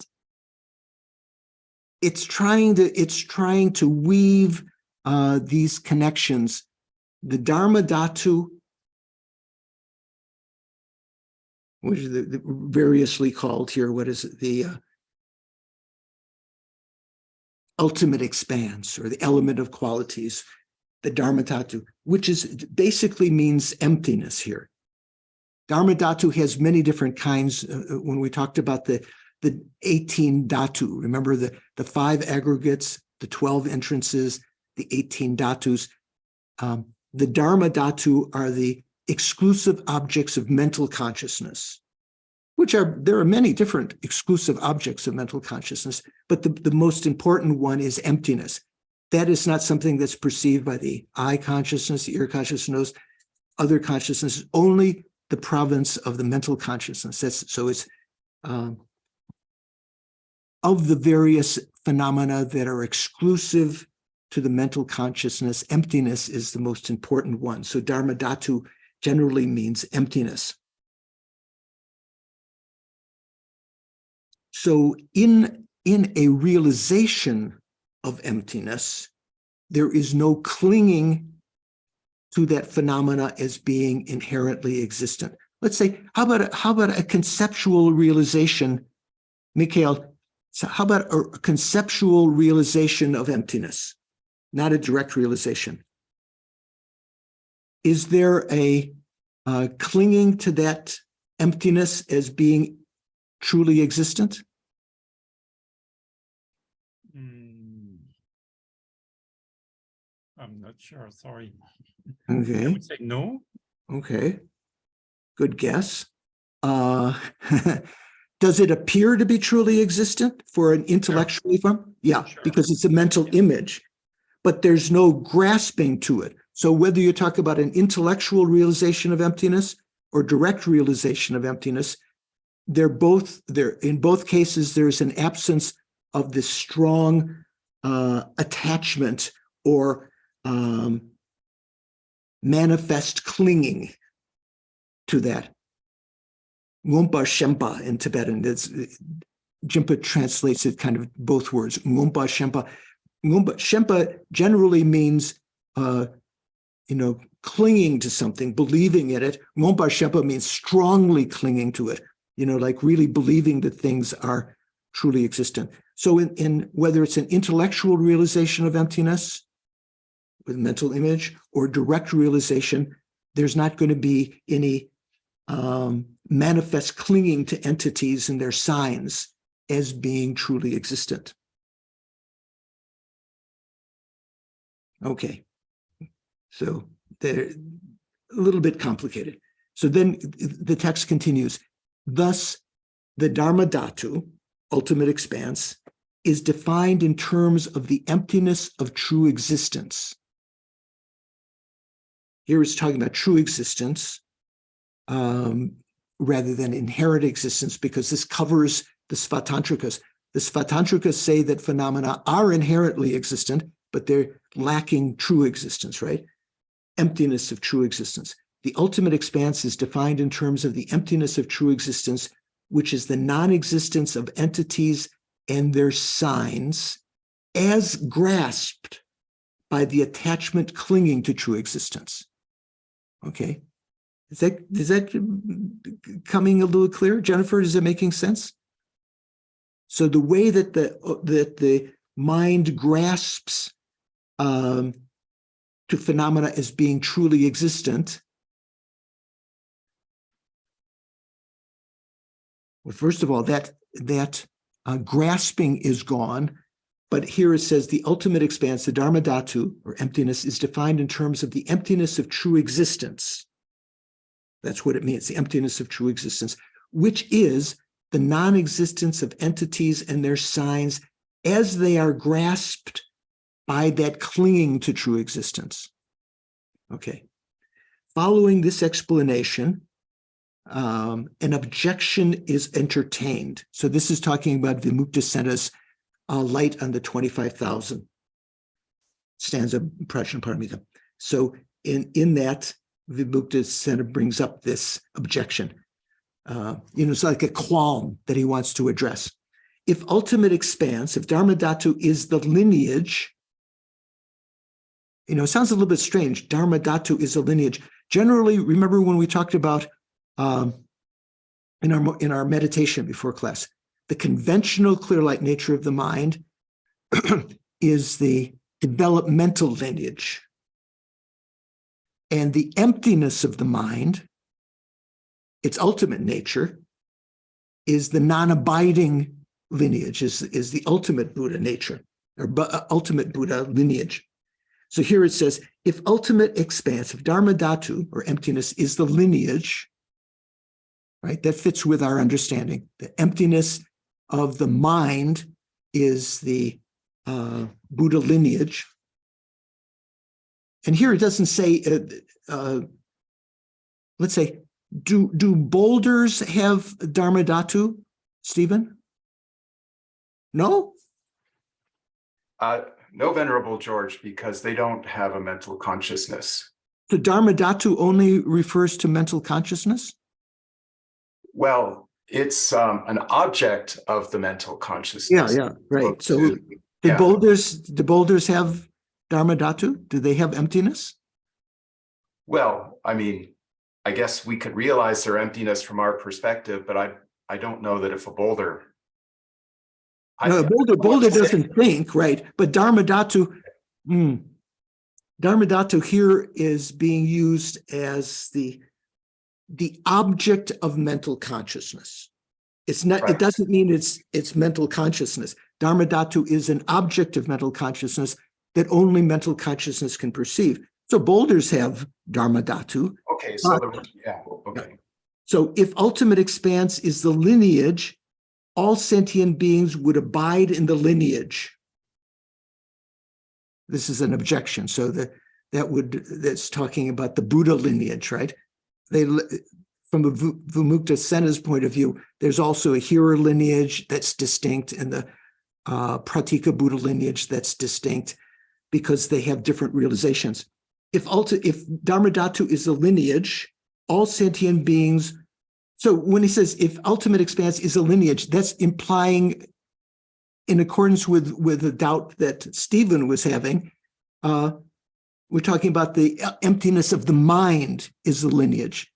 trying to weave these connections. The Dharma Dhatu, which is the variously called here, what is it? The ultimate expanse, or the element of qualities, the Dharma Dhatu, which is basically means emptiness here. Dharma Dhatu has many different kinds. When we talked about the 18 Dhatu, remember the 5 aggregates, the 12 entrances, the 18 Dhatus. The Dharma Dhatu are the exclusive objects of mental consciousness, there are many different exclusive objects of mental consciousness, but the most important one is emptiness. That is not something that's perceived by the eye consciousness, the ear consciousness, other consciousness, only the province of the mental consciousness. So it's of the various phenomena that are exclusive to the mental consciousness, emptiness is the most important one. So Dharma Dhatu generally means emptiness. So in a realization of emptiness, there is no clinging to that phenomena as being inherently existent. Let's say, how about a conceptual realization, Mikhail? So how about a conceptual realization of emptiness, not a direct realization? Is there a clinging to that emptiness as being truly existent? I'm not sure, sorry. Okay. I would say no. Okay. Good guess. Does it appear to be truly existent for an intellectually form? Yeah, Sure. because it's a mental image, but there's no grasping to it. So whether you talk about an intellectual realization of emptiness or direct realization of emptiness, in both cases, there's an absence of this strong attachment or manifest clinging to that. Ngompa Shempa in Tibetan, Jimpa translates it kind of both words, Ngompa Shempa. Ngompa Shempa generally means, clinging to something, believing in it. Ngompa Shempa means strongly clinging to it, like really believing that things are truly existent. So in whether it's an intellectual realization of emptiness with mental image or direct realization, there's not going to be any manifest clinging to entities and their signs as being truly existent. Okay, so they're a little bit complicated. So then the text continues. Thus, the Dharma Dhatu, ultimate expanse, is defined in terms of the emptiness of true existence. Here it's talking about true existence rather than inherent existence, because this covers the Svatantrikas. The Svatantrikas say that phenomena are inherently existent, but they're lacking true existence, right? Emptiness of true existence. The ultimate expanse is defined in terms of the emptiness of true existence, which is the non-existence of entities and their signs as grasped by the attachment clinging to true existence. Okay. Is that coming a little clear? Jennifer, is it making sense? So the way that the mind grasps to phenomena as being truly existent, well, first of all, that grasping is gone, but here it says the ultimate expanse, the Dharma Dhatu, or emptiness, is defined in terms of the emptiness of true existence. That's what it means, the emptiness of true existence, which is the non-existence of entities and their signs as they are grasped by that clinging to true existence. Okay. Following this explanation, an objection is entertained. So this is talking about Vimukta light on the 25,000 stanza Prajnaparamita. So in that, Vimukta brings up this objection. It's like a qualm that he wants to address. If ultimate expanse, if Dharma Dhatu is the lineage, it sounds a little bit strange. Dharma Dhatu is a lineage. Generally, remember when we talked about in our meditation before class, the conventional clear light nature of the mind is the developmental lineage. And the emptiness of the mind, its ultimate nature, is the non-abiding lineage, is the ultimate Buddha nature, or ultimate Buddha lineage. So here it says, if ultimate expanse, if Dharma Dhatu, or emptiness, is the lineage, right, that fits with our understanding. The emptiness of the mind is the Buddha lineage. And here it doesn't say, let's say, do boulders have Dharma Dhatu, Stephen? No? No, Venerable George, because they don't have a mental consciousness. The Dharma Dhatu only refers to mental consciousness? Well, it's an object of the mental consciousness. Yeah, right. So Yeah. the boulders have Dharma Dhatu? Do they have emptiness? Well, I mean, I guess we could realize their emptiness from our perspective, but I don't know that if a boulder. No, boulder doesn't think, right? But Dharma Dhatu here is being used as the object of mental consciousness. It's not. Right. It doesn't mean it's mental consciousness. Dharma Dhatu is an object of mental consciousness that only mental consciousness can perceive. So boulders have Dharma Dhatu. Okay, so okay. So if ultimate expanse is the lineage, all sentient beings would abide in the lineage. This is an objection. So that's talking about the Buddha lineage, right? From a Vimukta Sena's point of view, there's also a hearer lineage that's distinct and the Pratika Buddha lineage that's distinct because they have different realizations. If Dharma Dhatu is the lineage, all sentient beings. So when he says if ultimate expanse is a lineage, that's implying, in accordance with the doubt that Stephen was having, we're talking about the emptiness of the mind is the lineage.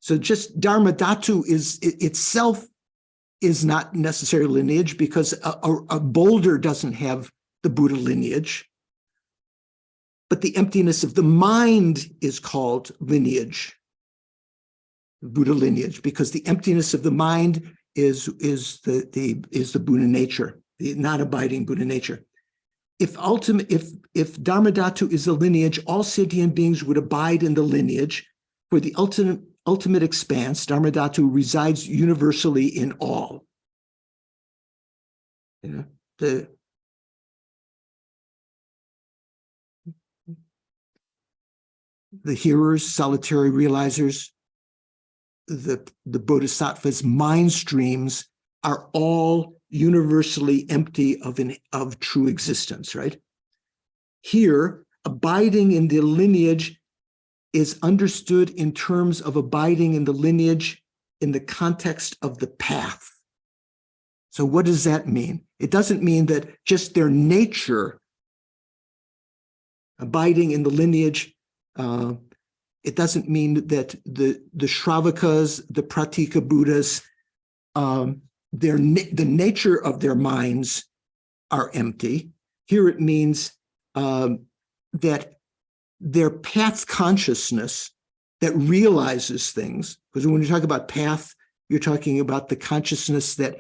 So just Dharma Dhatu itself is not necessarily lineage because a boulder doesn't have the Buddha lineage. but the emptiness of the mind is called lineage, Buddha lineage, because the emptiness of the mind is the Buddha nature, the non-abiding Buddha nature. If Dharmadhatu is a lineage, all sentient beings would abide in the lineage. For the ultimate expanse, Dharmadhatu resides universally in all. You know, the hearers, solitary realizers, the bodhisattvas' mind streams are all universally empty of true existence, right? Here, abiding in the lineage is understood in terms of abiding in the lineage in the context of the path. So what does that mean? It doesn't mean that just their nature, abiding in the lineage, it doesn't mean that the Shravakas, the Pratika Buddhas, the nature of their minds are empty. Here it means that their path consciousness that realizes things, because when you talk about path, you're talking about the consciousness that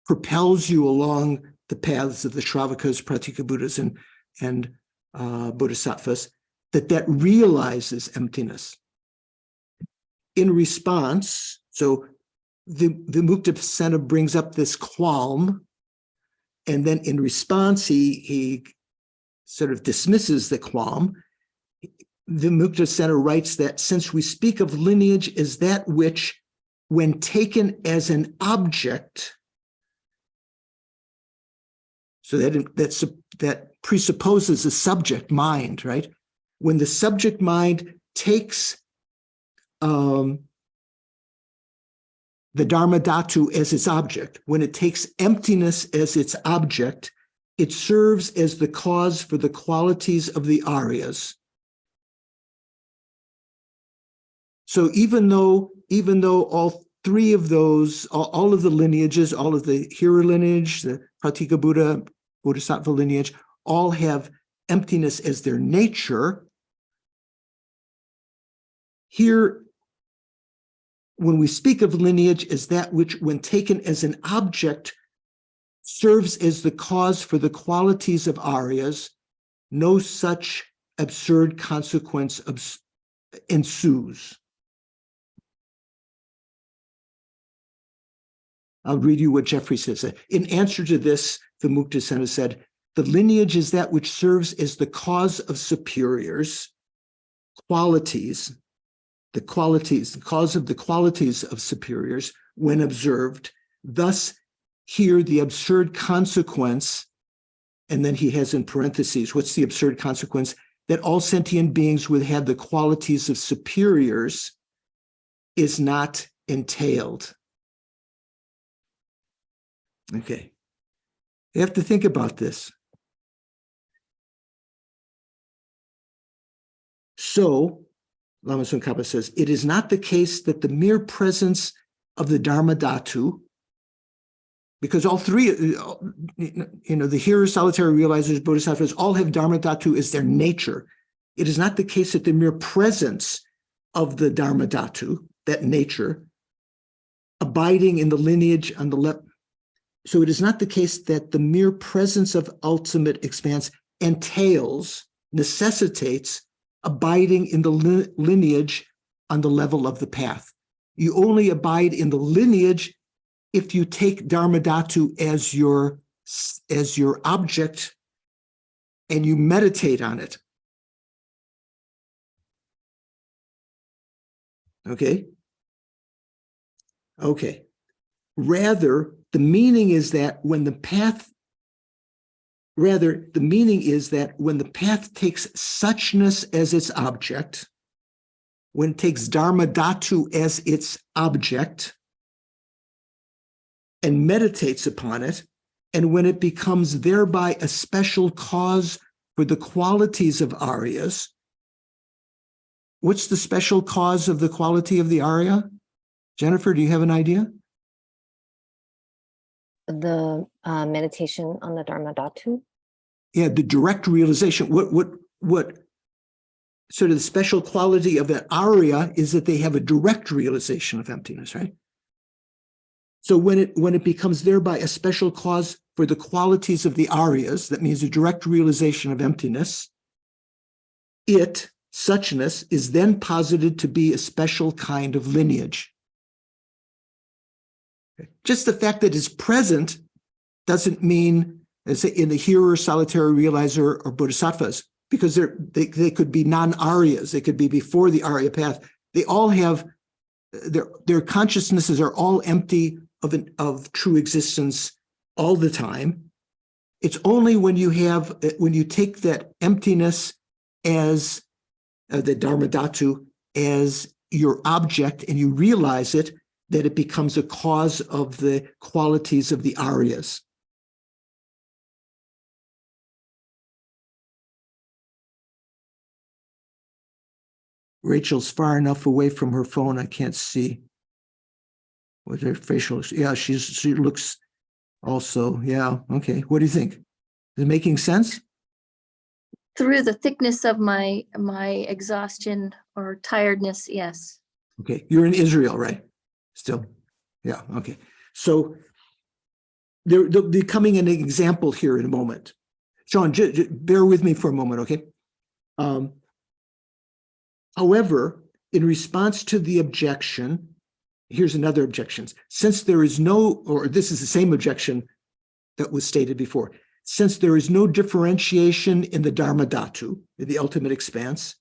propels you along the paths of the Shravakas, Pratika Buddhas, and Bodhisattvas, that realizes emptiness. In response, so the Muktasena brings up this qualm, and then in response, he sort of dismisses the qualm. The Muktasena writes that since we speak of lineage as that which, when taken as an object, so that presupposes a subject mind, right? When the subject mind takes the Dharmadhatu as its object, when it takes emptiness as its object, it serves as the cause for the qualities of the Aryas. So even though all three of those, all of the lineages, all of the Hira lineage, the Pratika Buddha, Bodhisattva lineage, all have emptiness as their nature, here, when we speak of lineage as that which, when taken as an object, serves as the cause for the qualities of Aryas, no such absurd consequence ensues. I'll read you what Jeffrey says. In answer to this, the Muktasena said, the lineage is that which serves as the cause of superiors, qualities, the cause of the qualities of superiors when observed. Thus, here the absurd consequence, and then he has in parentheses, what's the absurd consequence? That all sentient beings would have the qualities of superiors is not entailed. Okay. You have to think about this. So, Lama Tsongkhapa says, it is not the case that the mere presence of the Dharmadhatu, because all three, the hearers, solitary realizers, bodhisattvas, all have Dharmadhatu as their nature. It is not the case that the mere presence of the Dharmadhatu, that nature, abiding in the lineage on the left. So it is not the case that the mere presence of ultimate expanse entails, necessitates abiding in the lineage on the level of the path. You only abide in the lineage if you take Dharmadhatu as your object and you meditate on it. Okay? Okay. Rather, the meaning is that when the path takes suchness as its object, when it takes Dharmadhatu as its object and meditates upon it, and when it becomes thereby a special cause for the qualities of Aryas, what's the special cause of the quality of the Arya? Jennifer, do you have an idea? The meditation on the Dharmadhatu. Yeah, the direct realization. what sort of the special quality of an Arya is that they have a direct realization of emptiness, right? So when it becomes thereby a special cause for the qualities of the Aryas, that means a direct realization of emptiness, suchness, is then posited to be a special kind of lineage. Just the fact that it's present doesn't mean, as in the hearer, solitary realizer, or bodhisattvas, because they could be non-Aryas, they could be before the Arya path. They all have, their consciousnesses are all empty of true existence all the time. It's only when you take that emptiness as the Dharmadhatu as your object and you realize it, that it becomes a cause of the qualities of the Aryas. Rachel's far enough away from her phone, I can't see with her facial. Yeah, she looks also, yeah, okay. What do you think? Is it making sense? Through the thickness of my exhaustion or tiredness, yes. Okay, you're in Israel, right? Still, yeah, okay. So they're becoming an example here in a moment. Sean, bear with me for a moment, okay? However, in response to the objection, here's another objection. Since there is no, or this is the same objection that was stated before, since there is no differentiation in the Dharmadhatu, the ultimate expanse,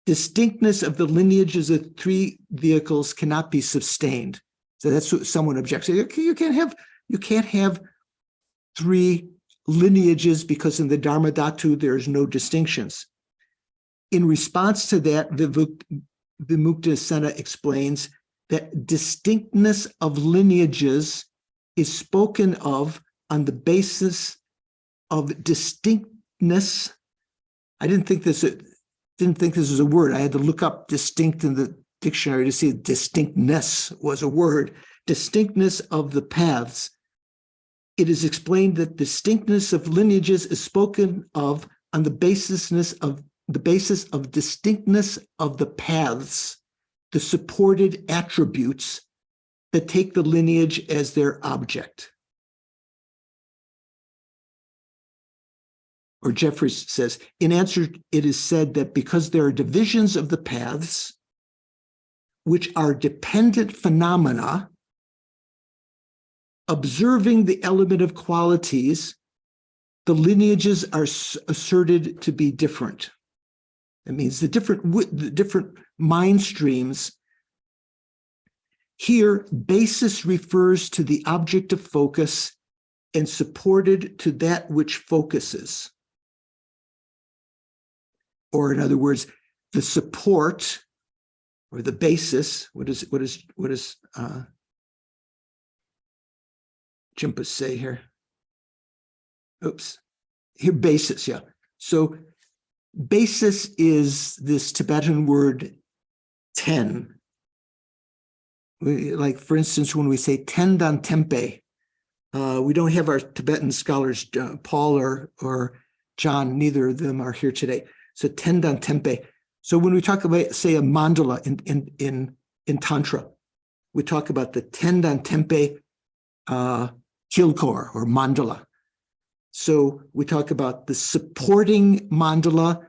distinctness of the lineages of three vehicles cannot be sustained. So that's what someone objects. You can't have three lineages because in the Dharmadhatu there's no distinctions. In response to that, Vimuktasena explains that distinctness of lineages is spoken of on the basis of distinctness. I didn't think this was a word. I had to look up distinct in the dictionary to see distinctness was a word. Distinctness of the paths. It is explained that distinctness of lineages is spoken of on the basis of distinctness of the paths, the supported attributes that take the lineage as their object. Or Jeffries says, in answer, it is said that because there are divisions of the paths, which are dependent phenomena, observing the element of qualities, the lineages are asserted to be different. That means the different mind streams. Here, basis refers to the object of focus and supported to that which focuses. Or in other words, the support or the basis, what does Jimpa say here? Oops, here basis, yeah. So basis is this Tibetan word ten. Like, for instance, when we say tendan tempe, we don't have our Tibetan scholars, Paul or John, neither of them are here today. So tendan tempe. So when we talk about, say, a mandala in Tantra, we talk about the tendan tempe kilkor or mandala. So we talk about the supporting mandala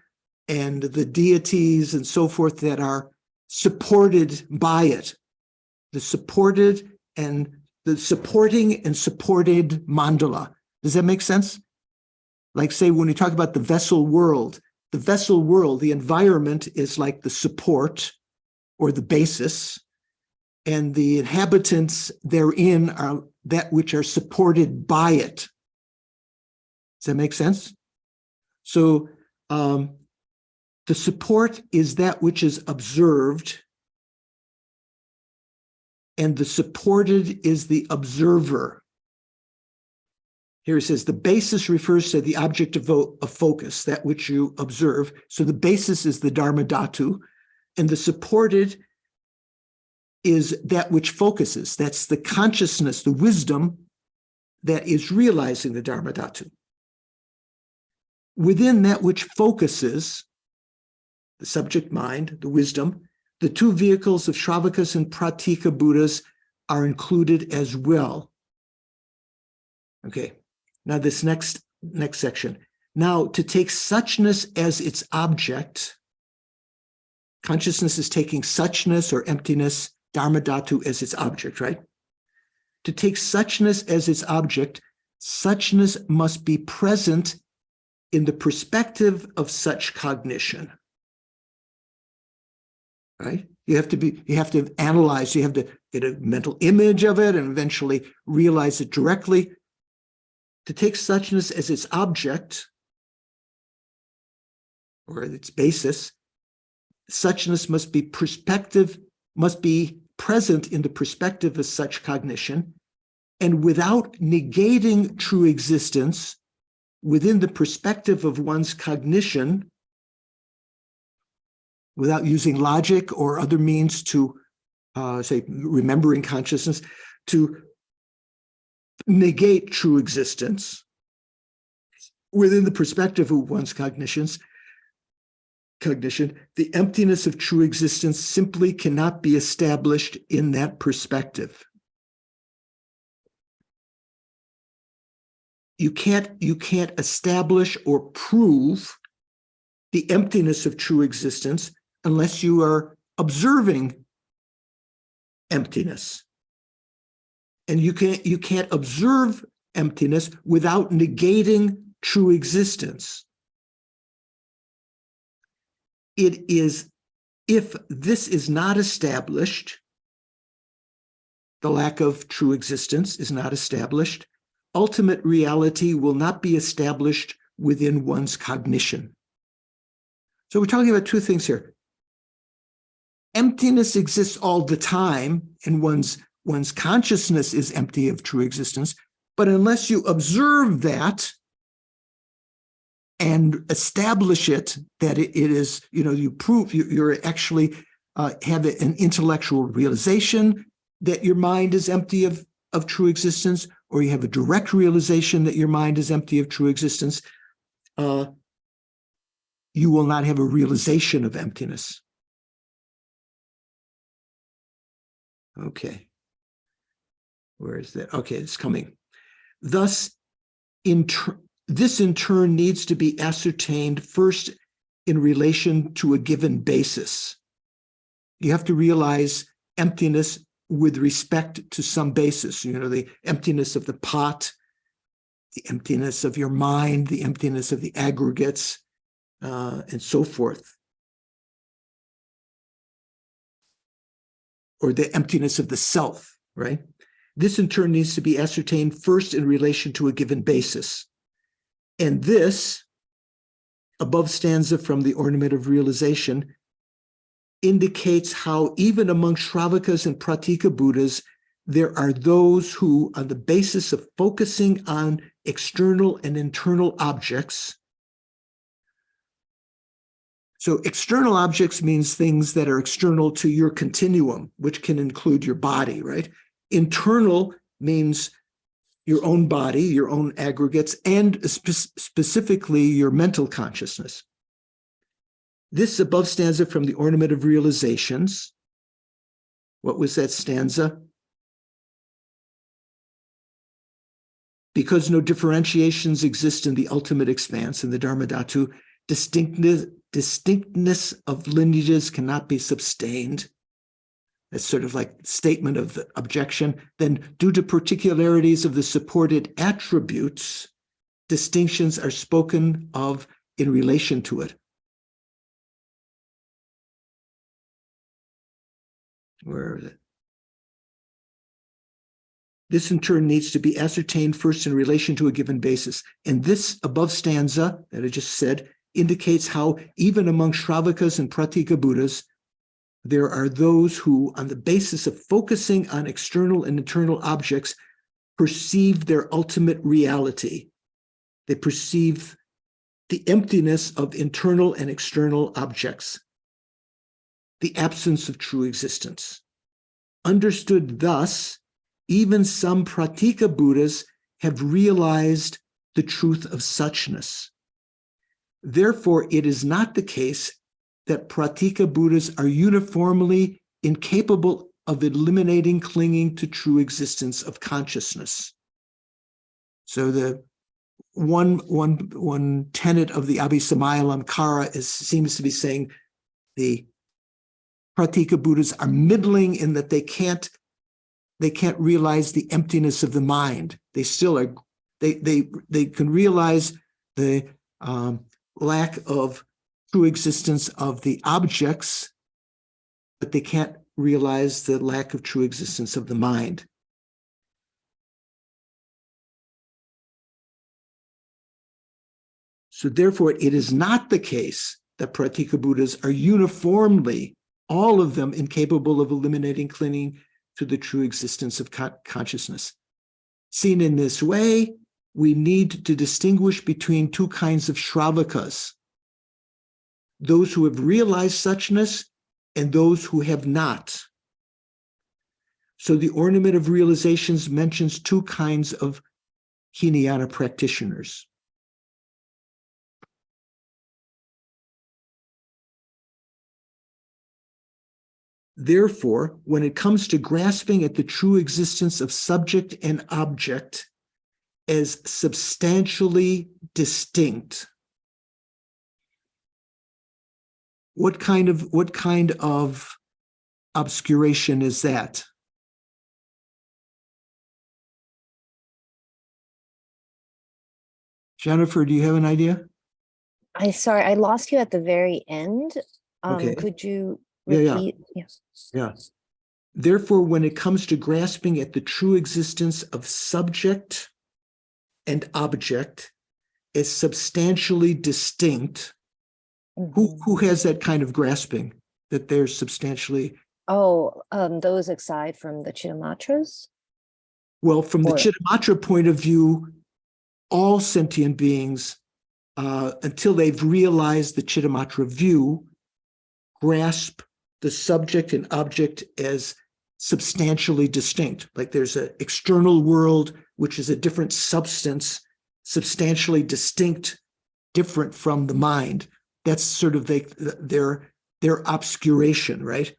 and the deities and so forth that are supported by it. The supporting and supported mandala. Does that make sense? Like, say, when we talk about the vessel world, the environment is like the support or the basis, and the inhabitants therein are that which are supported by it. Does that make sense? So the support is that which is observed, and the supported is the observer. Here it says the basis refers to the object of focus, that which you observe. So the basis is the Dharmadhatu, and the supported is that which focuses. That's the consciousness, the wisdom that is realizing the Dharmadhatu. within that which focuses, the subject mind, the wisdom, the two vehicles of Shravakas and Pratika Buddhas are included as well. Okay, now this next section. Now, to take suchness as its object, consciousness is taking suchness or emptiness, dharma dhatu, as its object, right? To take suchness as its object, suchness must be present in the perspective of such cognition. Right? You have to analyze, you have to get a mental image of it and eventually realize it directly. To take suchness as its object, or its basis, suchness must be present in the perspective of such cognition, and without negating true existence within the perspective of one's cognition, without using logic or other means to, say, remembering consciousness, to negate true existence within the perspective of one's cognition, the emptiness of true existence simply cannot be established in that perspective. You can't establish or prove the emptiness of true existence unless you are observing emptiness. And you can't observe emptiness without negating true existence. It is, if this is not established, the lack of true existence is not established, ultimate reality will not be established within one's cognition. So we're talking about two things here. Emptiness exists all the time, and one's consciousness is empty of true existence, but unless you observe that and establish it, that it is, you prove you're actually have an intellectual realization that your mind is empty of true existence, or you have a direct realization that your mind is empty of true existence, you will not have a realization of emptiness. Okay. Where is that? Okay, it's coming. Thus, this in turn needs to be ascertained first in relation to a given basis. You have to realize emptiness with respect to some basis, the emptiness of the pot, the emptiness of your mind, the emptiness of the aggregates, and so forth. Or the emptiness of the self, right? This in turn needs to be ascertained first in relation to a given basis. And this, above stanza from the Ornament of Realization, indicates how even among Shravakas and Pratika Buddhas, there are those who, on the basis of focusing on external and internal objects, so external objects means things that are external to your continuum, which can include your body, right? Internal means your own body, your own aggregates, and specifically your mental consciousness. This above stanza from the Ornament of Realizations. What was that stanza? Because no differentiations exist in the ultimate expanse, in the Dharma Dhatu, distinctness of lineages cannot be sustained. That's sort of like statement of the objection. Then, due to particularities of the supported attributes, distinctions are spoken of in relation to it. Where is it? This in turn needs to be ascertained first in relation to a given basis. And this above stanza that I just said indicates how even among Shravakas and Pratika Buddhas, there are those who, on the basis of focusing on external and internal objects, perceive their ultimate reality. They perceive the emptiness of internal and external objects, the absence of true existence. Understood thus, even some Pratika Buddhas have realized the truth of suchness. Therefore, it is not the case that Pratika Buddhas are uniformly incapable of eliminating clinging to true existence of consciousness. So the one tenet of the Abhisamayalankara seems to be saying the Pratika Buddhas are middling in that they can't realize the emptiness of the mind. They still are, they can realize the lack of true existence of the objects, but they can't realize the lack of true existence of the mind. So therefore, it is not the case that Pratika Buddhas are uniformly, all of them, incapable of eliminating clinging to the true existence of consciousness. Seen in this way, we need to distinguish between two kinds of Shravakas, those who have realized suchness and those who have not. So the Ornament of Realizations mentions two kinds of Hinayana practitioners. Therefore, when it comes to grasping at the true existence of subject and object as substantially distinct, what kind of obscuration is that? Jennifer, do you have an idea? Sorry, I lost you at the very end. Okay. Could you Yeah. repeat? Yeah. Therefore, when it comes to grasping at the true existence of subject and object as substantially distinct, who has that kind of grasping, that they're substantially? Oh, those aside from the Chittamatras? Well, from the Chittamatra point of view, all sentient beings, until they've realized the Chittamatra view, grasp the subject and object as substantially distinct. Like there's an external world, which is a different substance, substantially distinct, different from the mind. That's sort of their obscuration, right?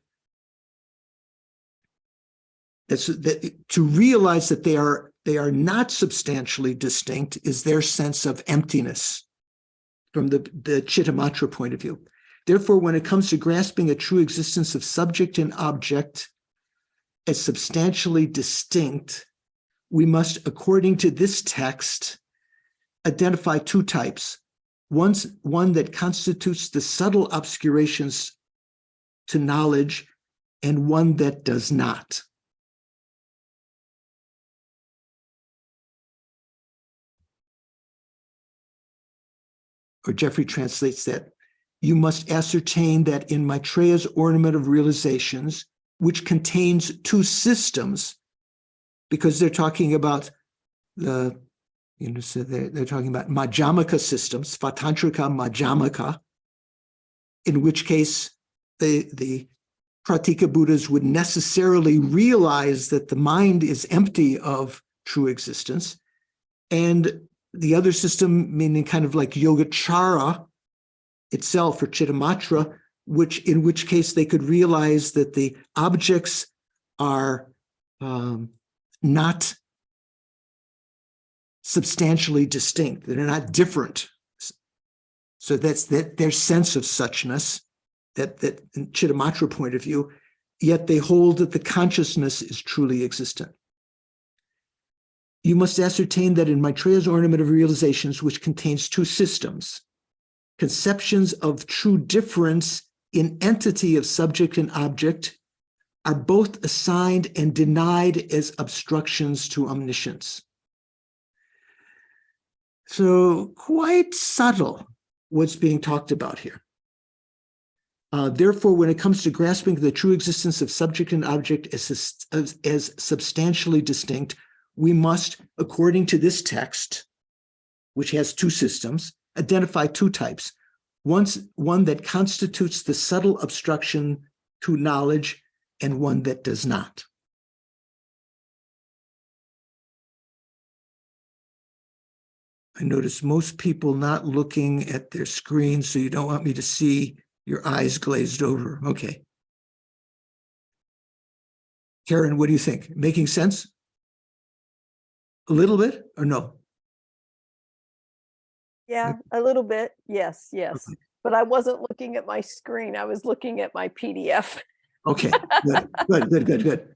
To realize that they are not substantially distinct is their sense of emptiness from the Chittamatra point of view. Therefore, when it comes to grasping a true existence of subject and object as substantially distinct, we must, according to this text, identify two types. One that constitutes the subtle obscurations to knowledge, and one that does not. Or Jeffrey translates that, you must ascertain that in Maitreya's Ornament of Realizations, which contains two systems, because they're talking about so they're talking about Madhyamaka systems, Svatantrika Madhyamaka, in which case the Pratika Buddhas would necessarily realize that the mind is empty of true existence. And the other system, meaning kind of like Yogacara itself, or Chittamatra, in which case they could realize that the objects are not substantially distinct, they're not different. So that's their sense of suchness, that in Chittamatra point of view, yet they hold that the consciousness is truly existent. You must ascertain that in Maitreya's Ornament of Realizations, which contains two systems, conceptions of true difference in entity of subject and object are both assigned and denied as obstructions to omniscience. So quite subtle what's being talked about here. Therefore, when it comes to grasping the true existence of subject and object as substantially distinct, we must, according to this text, which has two systems, identify two types. One that constitutes the subtle obstruction to knowledge, and one that does not. I notice most people not looking at their screen, so you don't want me to see your eyes glazed over. Okay. Karen, what do you think? Making sense? A little bit or no? Yeah, a little bit. Yes, yes. Okay. But I wasn't looking at my screen. I was looking at my PDF. Okay, good.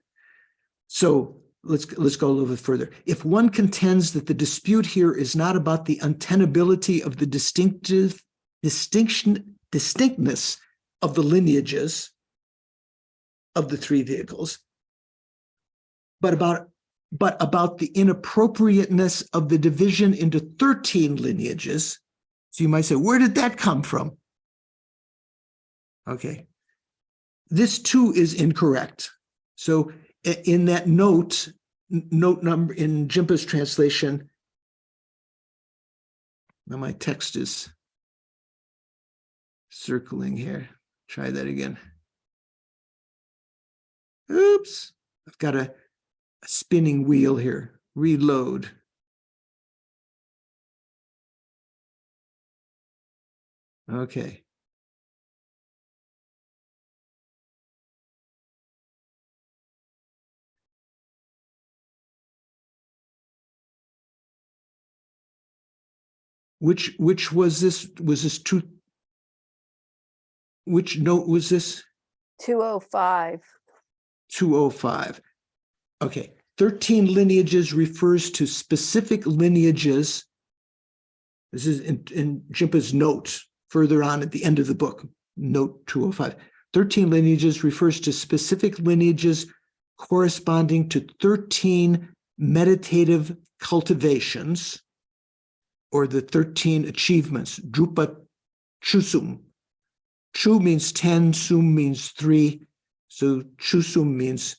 So let's go a little bit further. If one contends that the dispute here is not about the untenability of the distinctness of the lineages of the three vehicles, but about the inappropriateness of the division into 13 lineages. So you might say, where did that come from? Okay. This too is incorrect. So in that note number in Jimpa's translation, now my text is circling here. Try that again. Oops, I've got a spinning wheel here. Reload. Okay. Which was this? Was this two? Which note was this? 205. 205. Okay. 13 lineages refers to specific lineages. This is in Jimpa's note further on at the end of the book, note 205. 13 lineages refers to specific lineages corresponding to 13 meditative cultivations, or the 13 achievements, Drupa Chusum. Chu means 10, Sum means 3, so Chusum means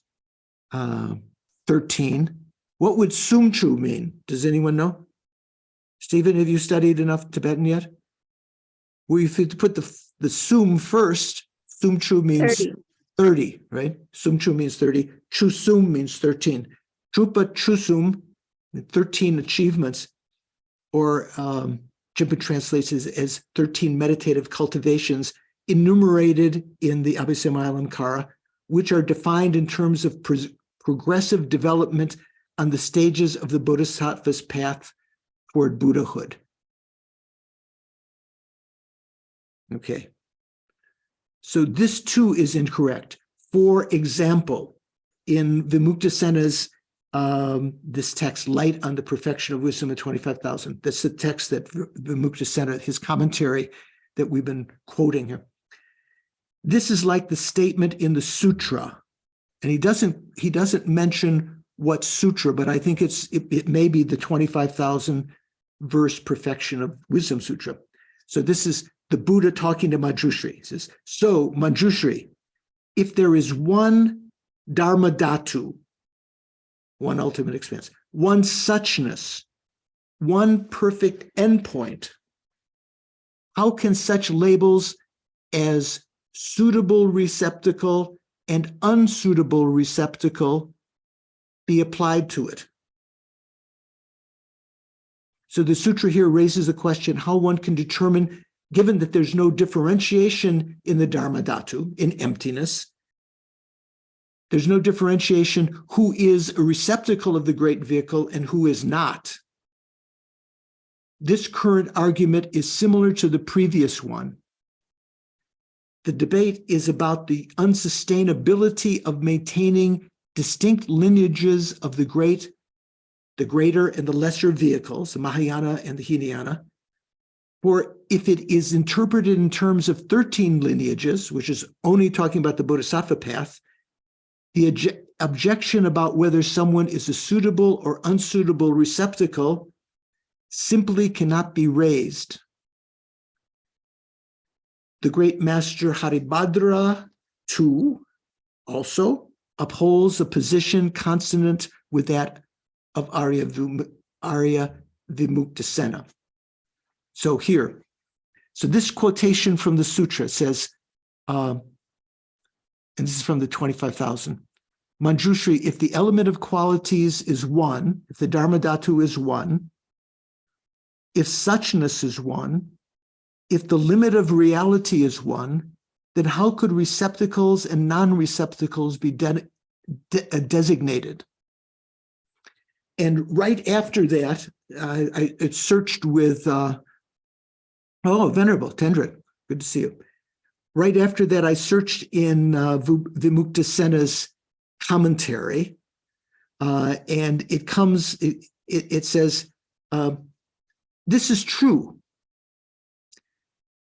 13. What would Sum Chu mean? Does anyone know? Stephen, have you studied enough Tibetan yet? Well, if you put the Sum first, Sum Chu means 30, right? Sum Chu means 30. Chusum means 13. Drupa Chusum, 13 achievements, or Jimpa translates as 13 meditative cultivations enumerated in the Abhisamayalankara, which are defined in terms of progressive development on the stages of the Bodhisattva's path toward Buddhahood. Okay. So this too is incorrect. For example, in Vimuktasena's this text, Light on the Perfection of Wisdom of 25,000. That's the text that Vimuktasena, his commentary that we've been quoting here. This is like the statement in the sutra, and he doesn't mention what sutra, but I think it may be the 25,000 verse Perfection of Wisdom Sutra. So this is the Buddha talking to Manjushri. He says, so Manjushri, if there is one Dharma Dhatu, one ultimate expanse, one suchness, one perfect endpoint, how can such labels as suitable receptacle and unsuitable receptacle be applied to it? So the sutra here raises the question how one can determine, given that there's no differentiation in the Dharma Dhatu, in emptiness, there's no differentiation who is a receptacle of the great vehicle and who is not. This current argument is similar to the previous one. The debate is about the unsustainability of maintaining distinct lineages of the greater and the lesser vehicles, the Mahayana and the Hinayana. For if it is interpreted in terms of 13 lineages, which is only talking about the Bodhisattva path, the objection about whether someone is a suitable or unsuitable receptacle simply cannot be raised. The great master Haribhadra, too, also upholds a position consonant with that of Arya Vimuktasena. So here, so this quotation from the sutra says, and this is from the 25,000. Manjushri, if the element of qualities is one, if the Dharma Dhatu is one, if suchness is one, if the limit of reality is one, then how could receptacles and non-receptacles be designated? And right after that, I searched with, Venerable Tendrit, good to see you. Right after that, I searched in Vimuktasena's commentary, and it says, this is true.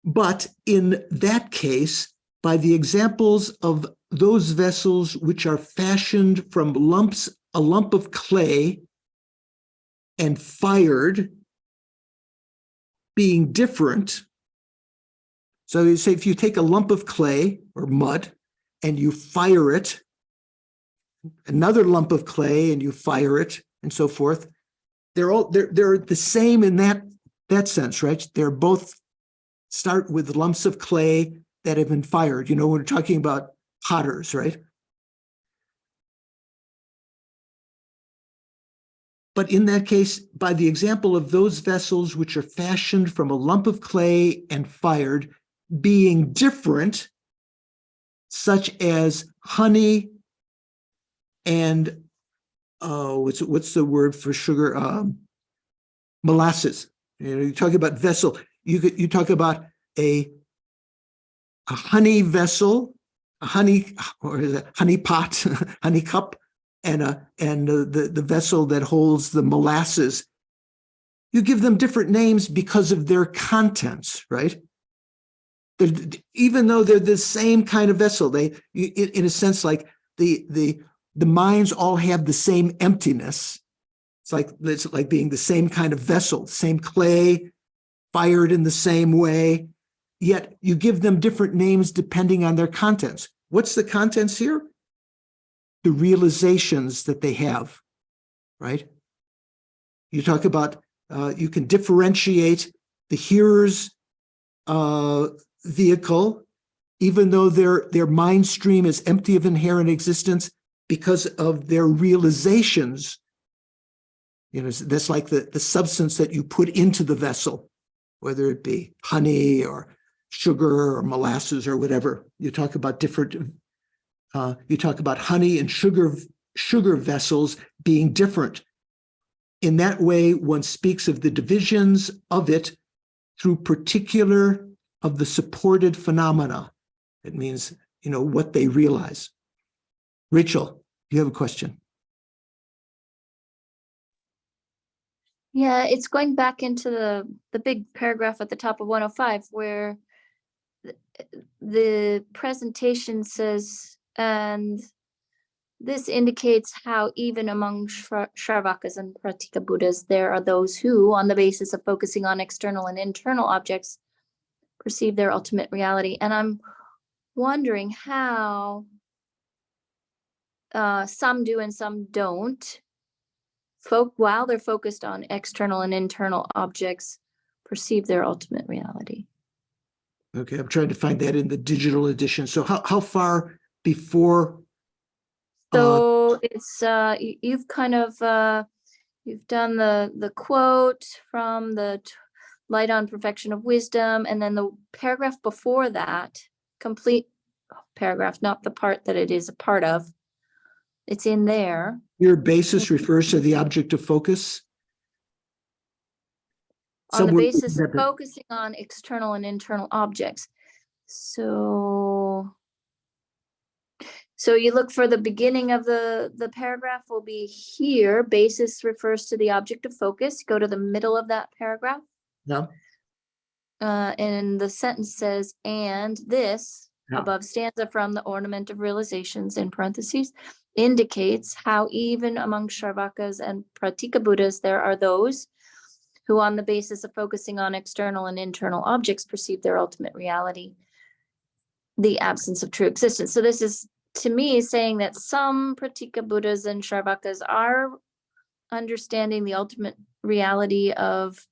But in that case, by the examples of those vessels which are fashioned from a lump of clay and fired, being different. So you say, if you take a lump of clay or mud and you fire it, another lump of clay and you fire it, and so forth, they're the same in that sense, right? They're both start with lumps of clay that have been fired. You know, we're talking about potters, right? But in that case, by the example of those vessels which are fashioned from a lump of clay and fired, being different, such as honey and what's the word for sugar? Molasses. You know, you talk about vessel. You talk about a honey vessel, a honey, or is it honey pot, honey cup, and the vessel that holds the molasses. You give them different names because of their contents, right? Even though they're the same kind of vessel, in a sense, like the minds all have the same emptiness. It's like being the same kind of vessel, same clay, fired in the same way, yet you give them different names depending on their contents. What's the contents here? The realizations that they have, right? You talk about, you can differentiate the hearer's vehicle, even though their mind stream is empty of inherent existence, because of their realizations. You know, that's like the substance that you put into the vessel, whether it be honey or sugar or molasses or whatever. You talk about different, you talk about honey and sugar vessels being different. In that way, one speaks of the divisions of it through particular of the supported phenomena. It means, you know, what they realize. Rachel, you have a question? Yeah, it's going back into the big paragraph at the top of 105, where the presentation says, and this indicates how even among Shravakas and Pratika Buddhas, there are those who, on the basis of focusing on external and internal objects, perceive their ultimate reality. And I'm wondering how some do and some don't, while they're focused on external and internal objects, perceive their ultimate reality. Okay, I'm trying to find that in the digital edition. So how far before? So it's you've kind of you've done the quote from the Light on Perfection of Wisdom, and then the paragraph before that, complete paragraph, not the part that it is a part of. It's in there. Your basis refers to the object of focus? On the Somewhere basis of focusing on external and internal objects. So you look for the beginning of the paragraph will be here. Basis refers to the object of focus. Go to the middle of that paragraph. No. And the sentence says, and this Yeah. above stanza from the ornament of realizations in parentheses indicates how even among Shravakas and Pratika Buddhas, there are those who on the basis of focusing on external and internal objects perceive their ultimate reality, the absence of true existence. So this is, to me, saying that some Pratika Buddhas and Shravakas are understanding the ultimate reality of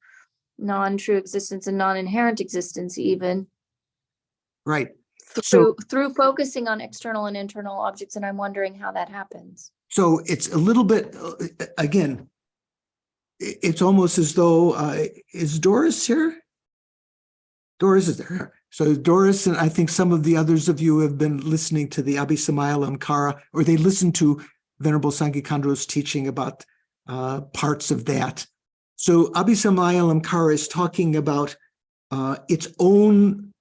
non-true existence and non-inherent existence even. Right. Through focusing on external and internal objects, and I'm wondering how that happens. So it's a little bit, again, it's almost as though, is Doris here? Doris is there. So Doris and I think some of the others of you have been listening to the Abhisamaya Alamkara, or they listened to Venerable Sangikandro's teaching about parts of that. So Abhisamaya Alamkara is talking about its own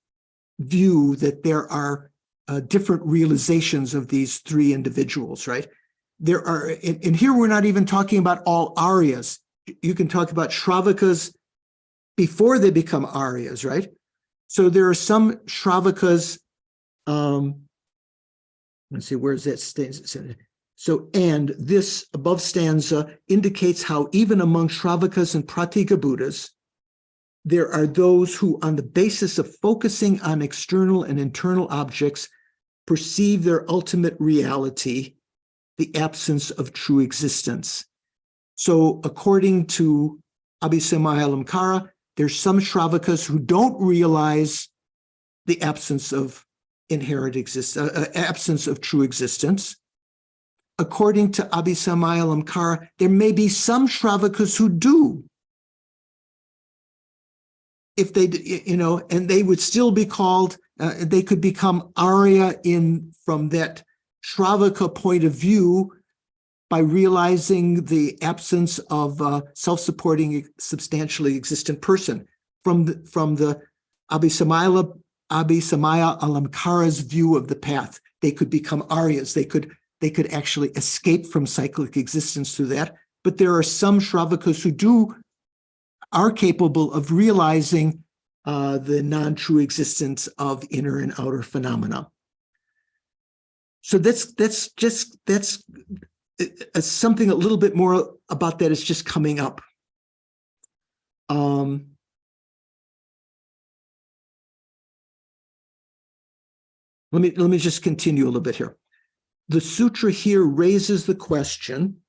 view that there are different realizations of these three individuals, right? There are, and here we're not even talking about all Aryas. You can talk about Shravakas before they become Aryas, right? So there are some Shravakas, let's see, where's that stanza? So, and this above stanza indicates how even among Shravakas and Pratika Buddhas, there are those who, on the basis of focusing on external and internal objects, perceive their ultimate reality, the absence of true existence. So according to Abhisamaya Alamkara, there's some Shravakas who don't realize the absence of inherent existence, absence of true existence. According to Abhisamaya Alamkara, there may be some Shravakas who do. If they, and they would still be called, they could become Arya from that Shravaka point of view by realizing the absence of self-supporting, substantially existent person. From the Abhisamaya Alamkara's view of the path, they could become Aryas. They could actually escape from cyclic existence through that. But there are some Shravakas who are capable of realizing the non-true existence of inner and outer phenomena. So that's something a little bit more about that is just coming up. Let me just continue a little bit here. The sutra here raises the question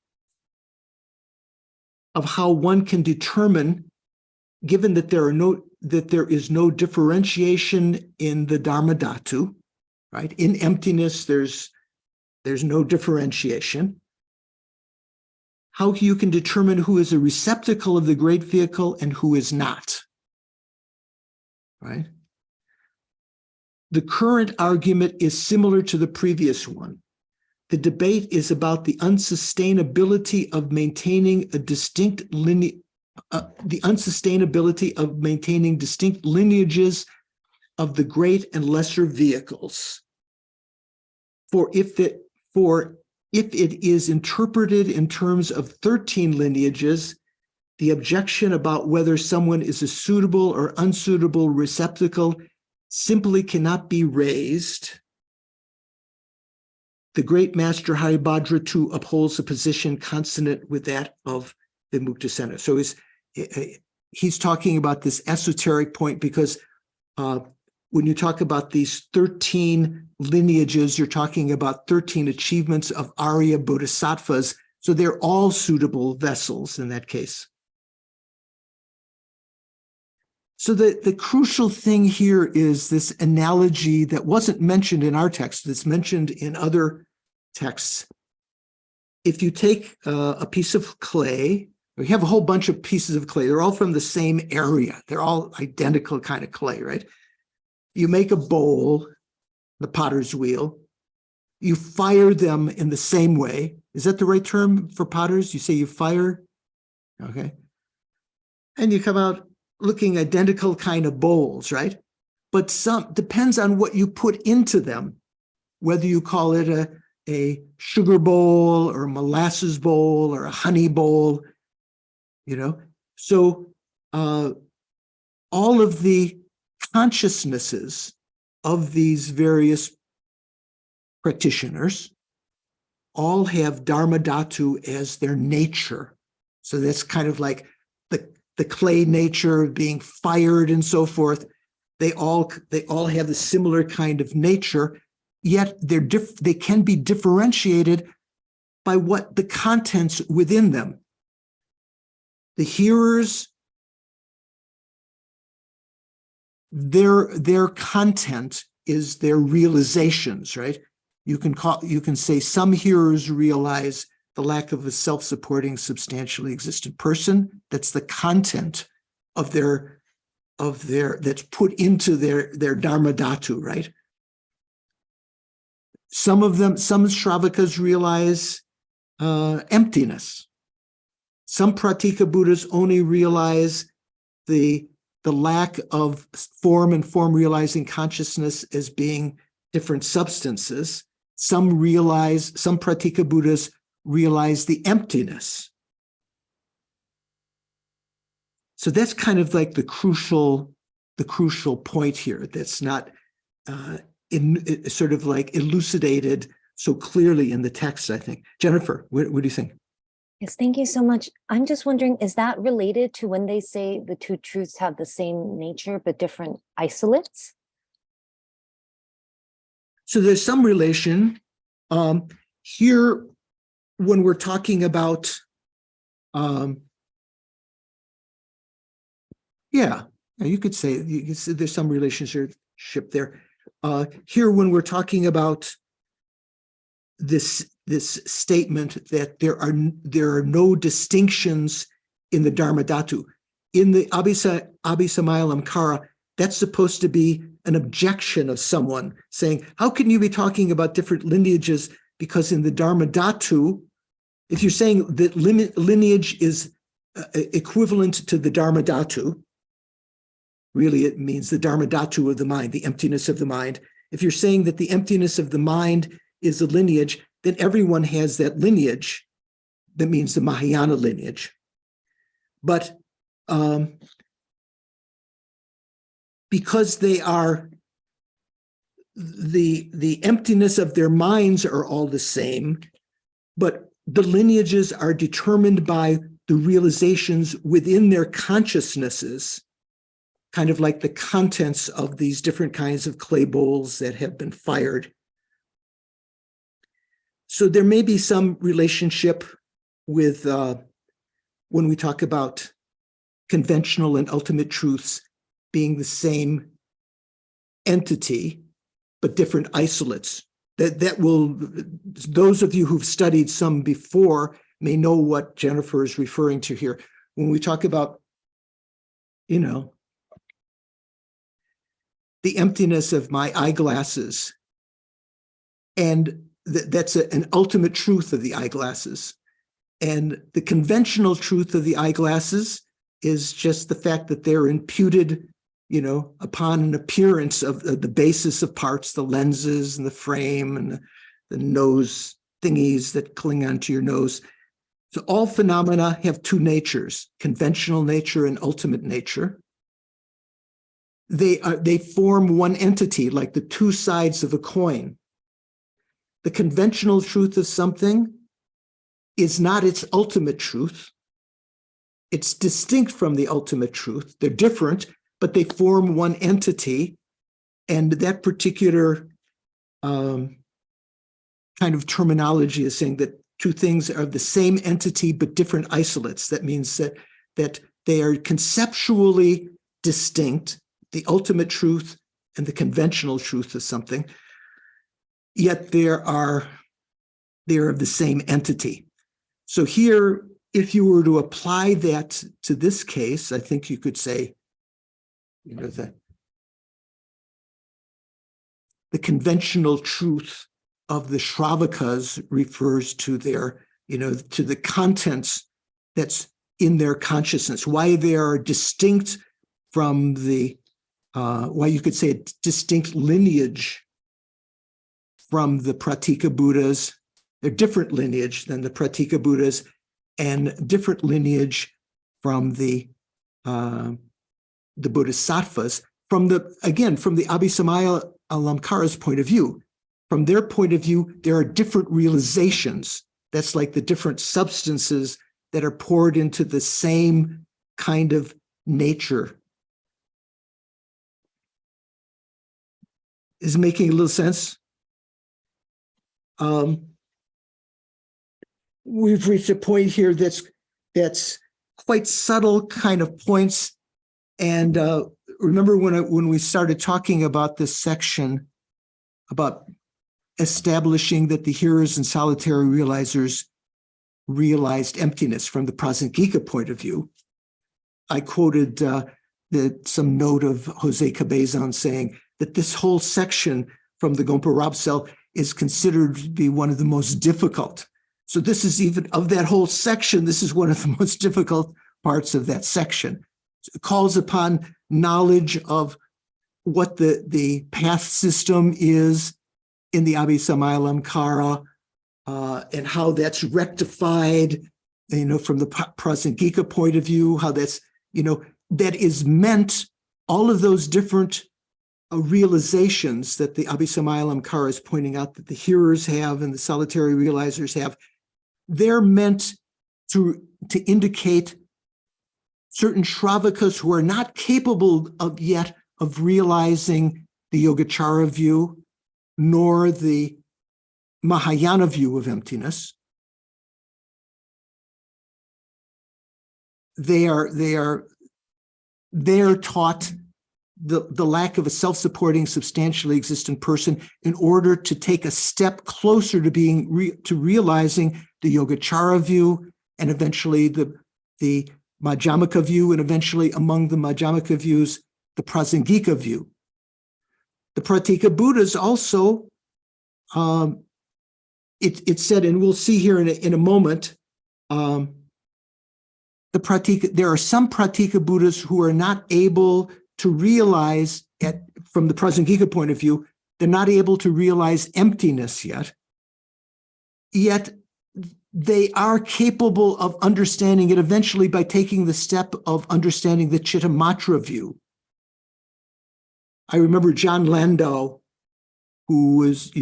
of how one can determine, given that there is no differentiation in the Dharma Dhatu, right? In emptiness, there's no differentiation. How you can determine who is a receptacle of the great vehicle and who is not, right? The current argument is similar to the previous one. The debate is about the unsustainability of maintaining a distinct lineages of the great and lesser vehicles. For if it is interpreted in terms of 13 lineages, the objection about whether someone is a suitable or unsuitable receptacle simply cannot be raised. The great master Haribhadra too upholds a position consonant with that of the Muktasena. So he's talking about this esoteric point because when you talk about these 13 lineages, you're talking about 13 achievements of Arya Bodhisattvas. So they're all suitable vessels in that case. So the crucial thing here is this analogy that wasn't mentioned in our text, that's mentioned in other texts. If you take a piece of clay, we have a whole bunch of pieces of clay. They're all from the same area. They're all identical kind of clay, right? You make a bowl, the potter's wheel. You fire them in the same way. Is that the right term for potters? You say you fire? Okay. And you come out looking identical kind of bowls, right? But some depends on what you put into them, whether you call it a sugar bowl or a molasses bowl or a honey bowl, So all of the consciousnesses of these various practitioners all have Dharma Dhatu as their nature. So that's kind of like the clay nature being fired and so forth. They all have the similar kind of nature, yet they can be differentiated by what the contents within them. The hearers, their content is their realizations, right? You can say some hearers realize the lack of a self-supporting, substantially existent person. That's the content of their that's put into their dharma dhatu, right? Some Shravakas realize emptiness. Some Pratika Buddhas only realize the lack of form and form realizing consciousness as being different substances. Some Pratika Buddhas realize the emptiness. So that's kind of like the crucial point here. That's not sort of like elucidated so clearly in the text, I think. Jennifer, what do you think? Yes, thank you so much. I'm just wondering, is that related to when they say the two truths have the same nature but different isolates? So there's some relation. Here, when we're talking about, you could say there's some relationship there. Here, when we're talking about this statement that there are no distinctions in the Dharma Dhatu, in the Abhisamayalamkara, that's supposed to be an objection of someone saying, how can you be talking about different lineages? Because in the Dharma Dhatu, if you're saying that lineage is equivalent to the Dharma Dhatu, really it means the Dharma Dhatu of the mind, the emptiness of the mind. If you're saying that the emptiness of the mind is a lineage, then everyone has that lineage. That means the Mahayana lineage. But because they are, the emptiness of their minds are all the same, but the lineages are determined by the realizations within their consciousnesses, kind of like the contents of these different kinds of clay bowls that have been fired. So there may be some relationship with when we talk about conventional and ultimate truths being the same entity, but different isolates. That will, those of you who've studied some before may know what Jennifer is referring to here. When we talk about, the emptiness of my eyeglasses, and that's an ultimate truth of the eyeglasses. And the conventional truth of the eyeglasses is just the fact that they're imputed, upon an appearance of the basis of parts, the lenses and the frame and the nose thingies that cling onto your nose. So all phenomena have two natures, conventional nature and ultimate nature. They form one entity, like the two sides of a coin. The conventional truth of something is not its ultimate truth. It's distinct from the ultimate truth. They're different, but they form one entity. And that particular kind of terminology is saying that two things are the same entity, but different isolates. That means that they are conceptually distinct, the ultimate truth and the conventional truth of something, yet they are of the same entity. So here, if you were to apply that to this case, I think you could say, that the conventional truth of the Shravakas refers to their, to the contents that's in their consciousness, why they are distinct from the, why you could say a distinct lineage from the Pratika Buddhas. They're different lineage than the Pratika Buddhas, and different lineage from the Bodhisattvas, from the Abhisamaya Alamkara's point of view. From their point of view, there are different realizations. That's like the different substances that are poured into the same kind of nature. Is it making a little sense? We've reached a point here that's quite subtle kind of points. And remember when we started talking about this section about establishing that the hearers and solitary realizers realized emptiness from the Prasangika point of view. I quoted some note of Jose Cabezon saying that this whole section from the Gompa Robsel is considered to be one of the most difficult. So this is even, of that whole section, this is one of the most difficult parts of that section. It calls upon knowledge of what the path system is in the Abhisamayalankara, and how that's rectified, from the Prasangika point of view, how that's, that is meant, all of those different realizations that the Abhisamayalankara is pointing out that the hearers have and the solitary realizers have, they're meant to indicate certain Shravakas who are not capable of yet of realizing the Yogacara view, nor the Mahayana view of emptiness. They are taught the lack of a self-supporting, substantially existent person in order to take a step closer to realizing the Yogacara view, and eventually the Madhyamaka view, and eventually among the Madhyamaka views, the Prasangika view. The Pratika Buddhas also, it said, and we'll see here in a moment, there are some Pratika Buddhas who are not able to realize, from the Prasangika point of view, they're not able to realize emptiness yet they are capable of understanding it eventually by taking the step of understanding the Chittamatra view. I remember John Landau, who was,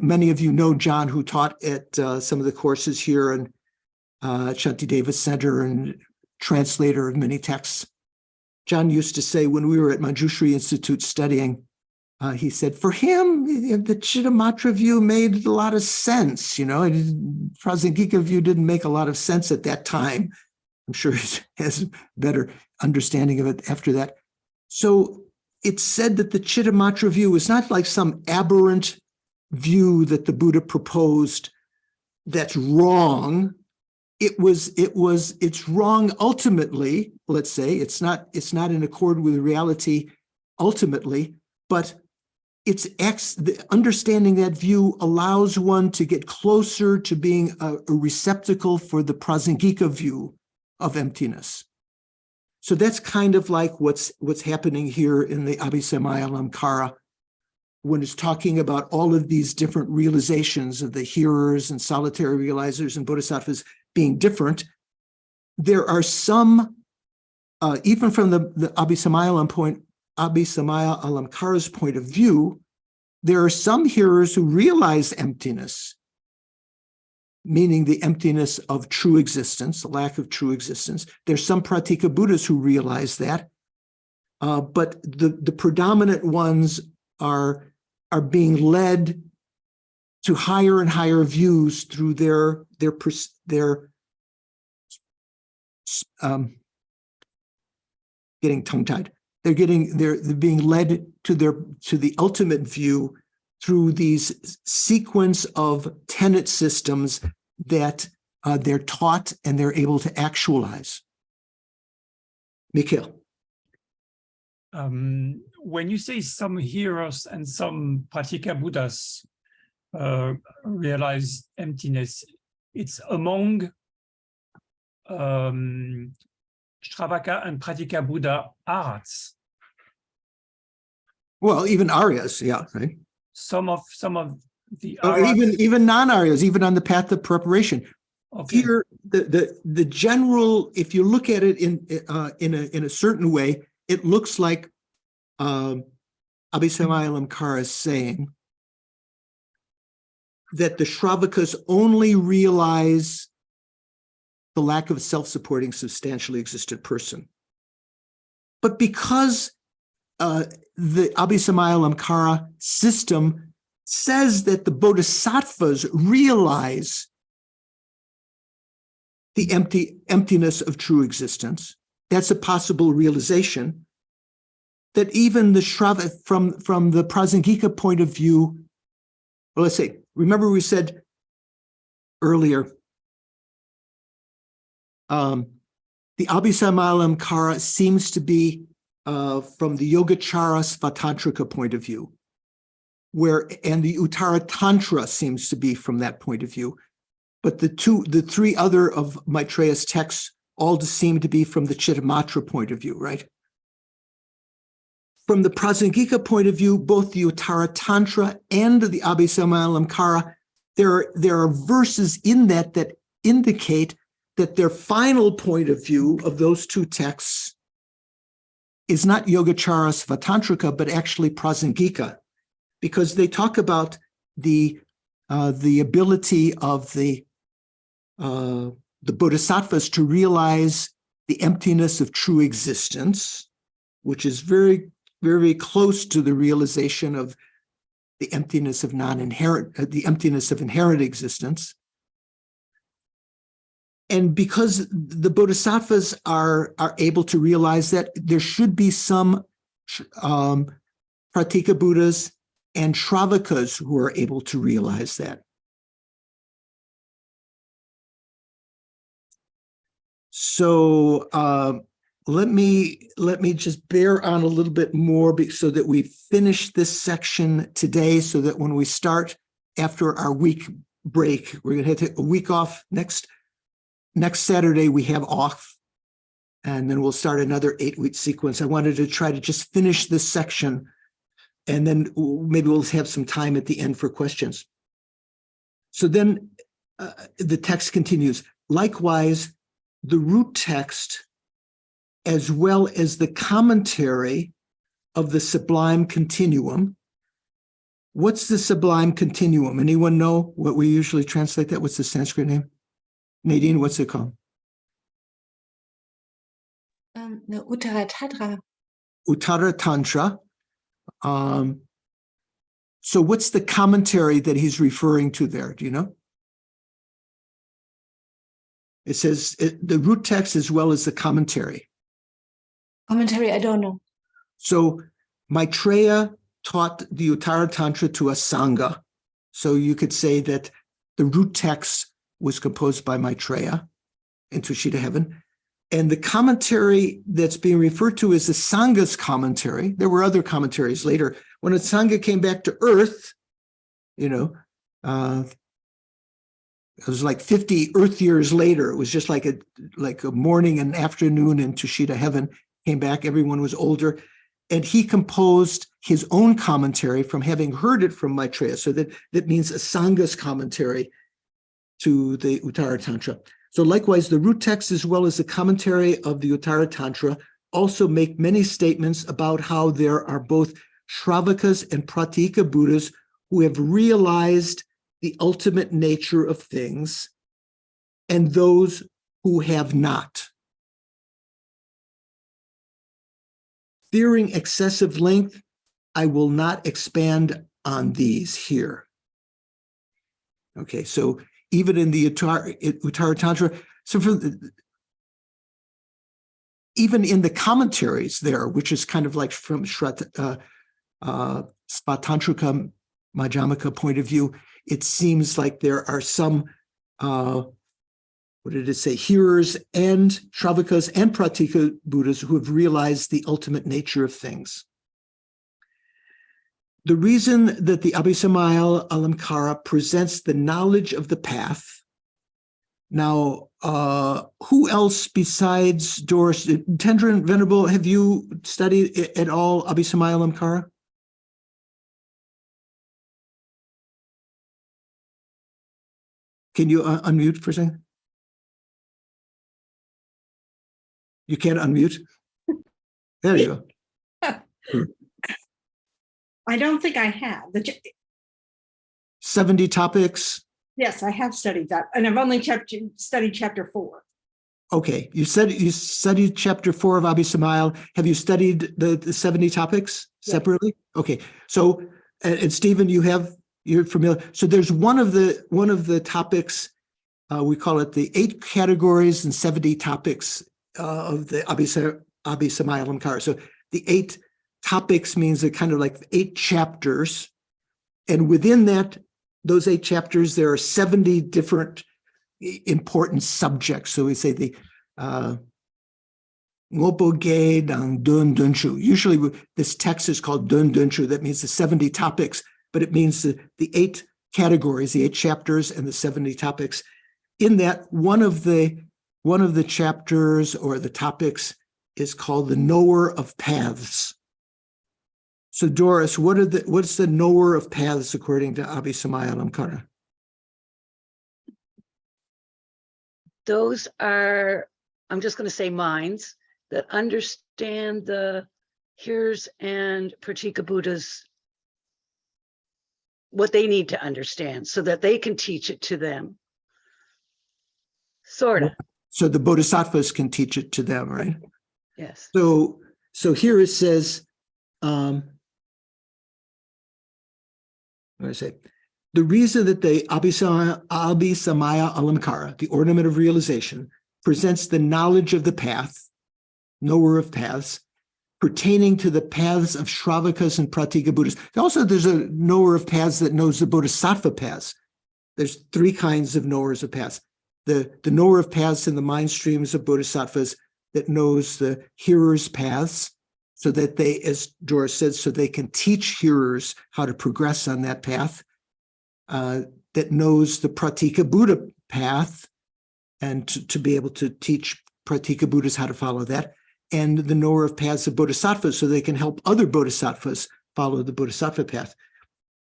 many of you know John, who taught at some of the courses here and Shantideva Center and translator of many texts. John used to say when we were at Manjushri Institute studying, he said, for him, the Chittamatra view made a lot of sense. Prasangika view didn't make a lot of sense at that time. I'm sure he has better understanding of it after that. So it's said that the Chittamatra view is not like some aberrant view that the Buddha proposed that's wrong. It's wrong ultimately, let's say. It's not in accord with reality ultimately, but understanding that view allows one to get closer to being a receptacle for the Prasangika view of emptiness. So that's kind of like what's happening here in the Abhisamayalankara when it's talking about all of these different realizations of the hearers and solitary realizers and bodhisattvas being different. There are some, even from the Abhisamayalankara's point of view, there are some hearers who realize emptiness, meaning the emptiness of true existence, the lack of true existence. There's some Pratika Buddhas who realize that, but the predominant ones are being led to higher and higher views through their getting tongue-tied. They're being led to the ultimate view through these sequence of tenet systems that they're taught and they're able to actualize. Mikhail. When you say some hearers and some Pratika Buddhas realize emptiness, it's among Shravaka and Pratika Buddha arhats. Well, even Aryas, yeah, right. Some of the arhats, even non-Aryas, even on the path of preparation. Okay. Here, the general, if you look at it in a certain way, it looks like Abhisamayalankara is saying that the Shravakas only realize the lack of a self-supporting, substantially existent person. But because the Abhisamayalankara system says that the bodhisattvas realize the emptiness of true existence, that's a possible realization, that even the Shrava, from the Prasangika point of view, well, let's say, remember we said earlier the Abhisamayalankara seems to be from the Yogacara Svatantrika point of view, and the Uttara Tantra seems to be from that point of view. But the three other of Maitreya's texts all seem to be from the Chittamatra point of view, right? From the Prasangika point of view, both the Uttara Tantra and the Abhisamayalankara, there are verses in that indicate that their final point of view of those two texts is not Yogacara Svatantrika, but actually Prasangika, because they talk about the ability of the bodhisattvas to realize the emptiness of true existence, which is very, very close to the realization of the emptiness of the emptiness of inherent existence. And because the bodhisattvas are able to realize that, there should be some Pratika Buddhas and Shravakas who are able to realize that. So let me just bear on a little bit more so that we finish this section today, so that when we start after our week break, we're going to take a week off. Next Saturday we have off, and then we'll start another 8-week sequence. I wanted to try to just finish this section, and then maybe we'll have some time at the end for questions. So then the text continues. Likewise, the root text, as well as the commentary of the Sublime Continuum. What's the Sublime Continuum? Anyone know what we usually translate that? What's the Sanskrit name? Nadine, what's it called? The Uttara Tantra. Uttara Tantra. So what's the commentary that he's referring to there? Do you know? It says the root text as well as the commentary. Commentary, I don't know. So Maitreya taught the Uttara Tantra to a Sangha. So you could say that the root text was composed by Maitreya in Tushita Heaven. And the commentary that's being referred to is the Sangha's commentary. There were other commentaries later. When a Sangha came back to Earth, it was like 50 Earth years later. It was just like a morning and afternoon in Tushita Heaven. Came back, everyone was older. And he composed his own commentary from having heard it from Maitreya. So that means a Sangha's commentary to the Uttara Tantra. So likewise, the root text as well as the commentary of the Uttara Tantra also make many statements about how there are both Shravakas and Pratika Buddhas who have realized the ultimate nature of things, and those who have not. Fearing excessive length, I will not expand on these here. Okay, so even in the Uttara Tantra, even in the commentaries there, which is kind of like from Svatantrika, Madhyamaka point of view, it seems like there are some, what did it say, hearers and Shravakas and Pratika Buddhas who have realized the ultimate nature of things. The reason that the Abhisamayalankara presents the knowledge of the path. Now, who else besides Doris? Tendran, Venerable, have you studied at all Abhisamayalankara? Can you unmute for a second? You can't unmute? There you go. I don't think I have. 70 topics? Yes, I have studied that. And I've only studied chapter 4. Okay, you studied chapter 4 of Abhisamayal. Have you studied the 70 topics separately? Yes. Okay, so, and Stephen, you're familiar. So there's one of the topics, we call it the 8 categories and 70 topics of the Abhisamayalankara. So the 8 topics means they're kind of like 8 chapters. And within those 8 chapters, there are 70 different important subjects. So we say the Ngopo ge dang dun dunshu. Usually this text is called dun dunshu. That means the 70 topics, but it means the 8 categories, the 8 chapters and the 70 topics. In that, one of the chapters or the topics is called the knower of paths. So Doris, what's the knower of paths according to Abhisamaya Alamkara? Those are, I'm just going to say minds that understand the hearers and Pratika Buddhas, what they need to understand so that they can teach it to them. Sort of. So the bodhisattvas can teach it to them, right? Yes. So here it says, what do I say? The reason that the Abhisamaya Alamkara, the ornament of realization, presents the knowledge of the path, knower of paths, pertaining to the paths of Shravakas and Pratika Buddhas. Also, there's a knower of paths that knows the bodhisattva paths. There's 3 kinds of knowers of paths. The knower of paths in the mind streams of bodhisattvas that knows the hearers' paths, so that they, as Doris said, so they can teach hearers how to progress on that path. That knows the Pratika Buddha path, and to be able to teach Pratika Buddhas how to follow that, and the knower of paths of bodhisattvas, so they can help other bodhisattvas follow the bodhisattva path.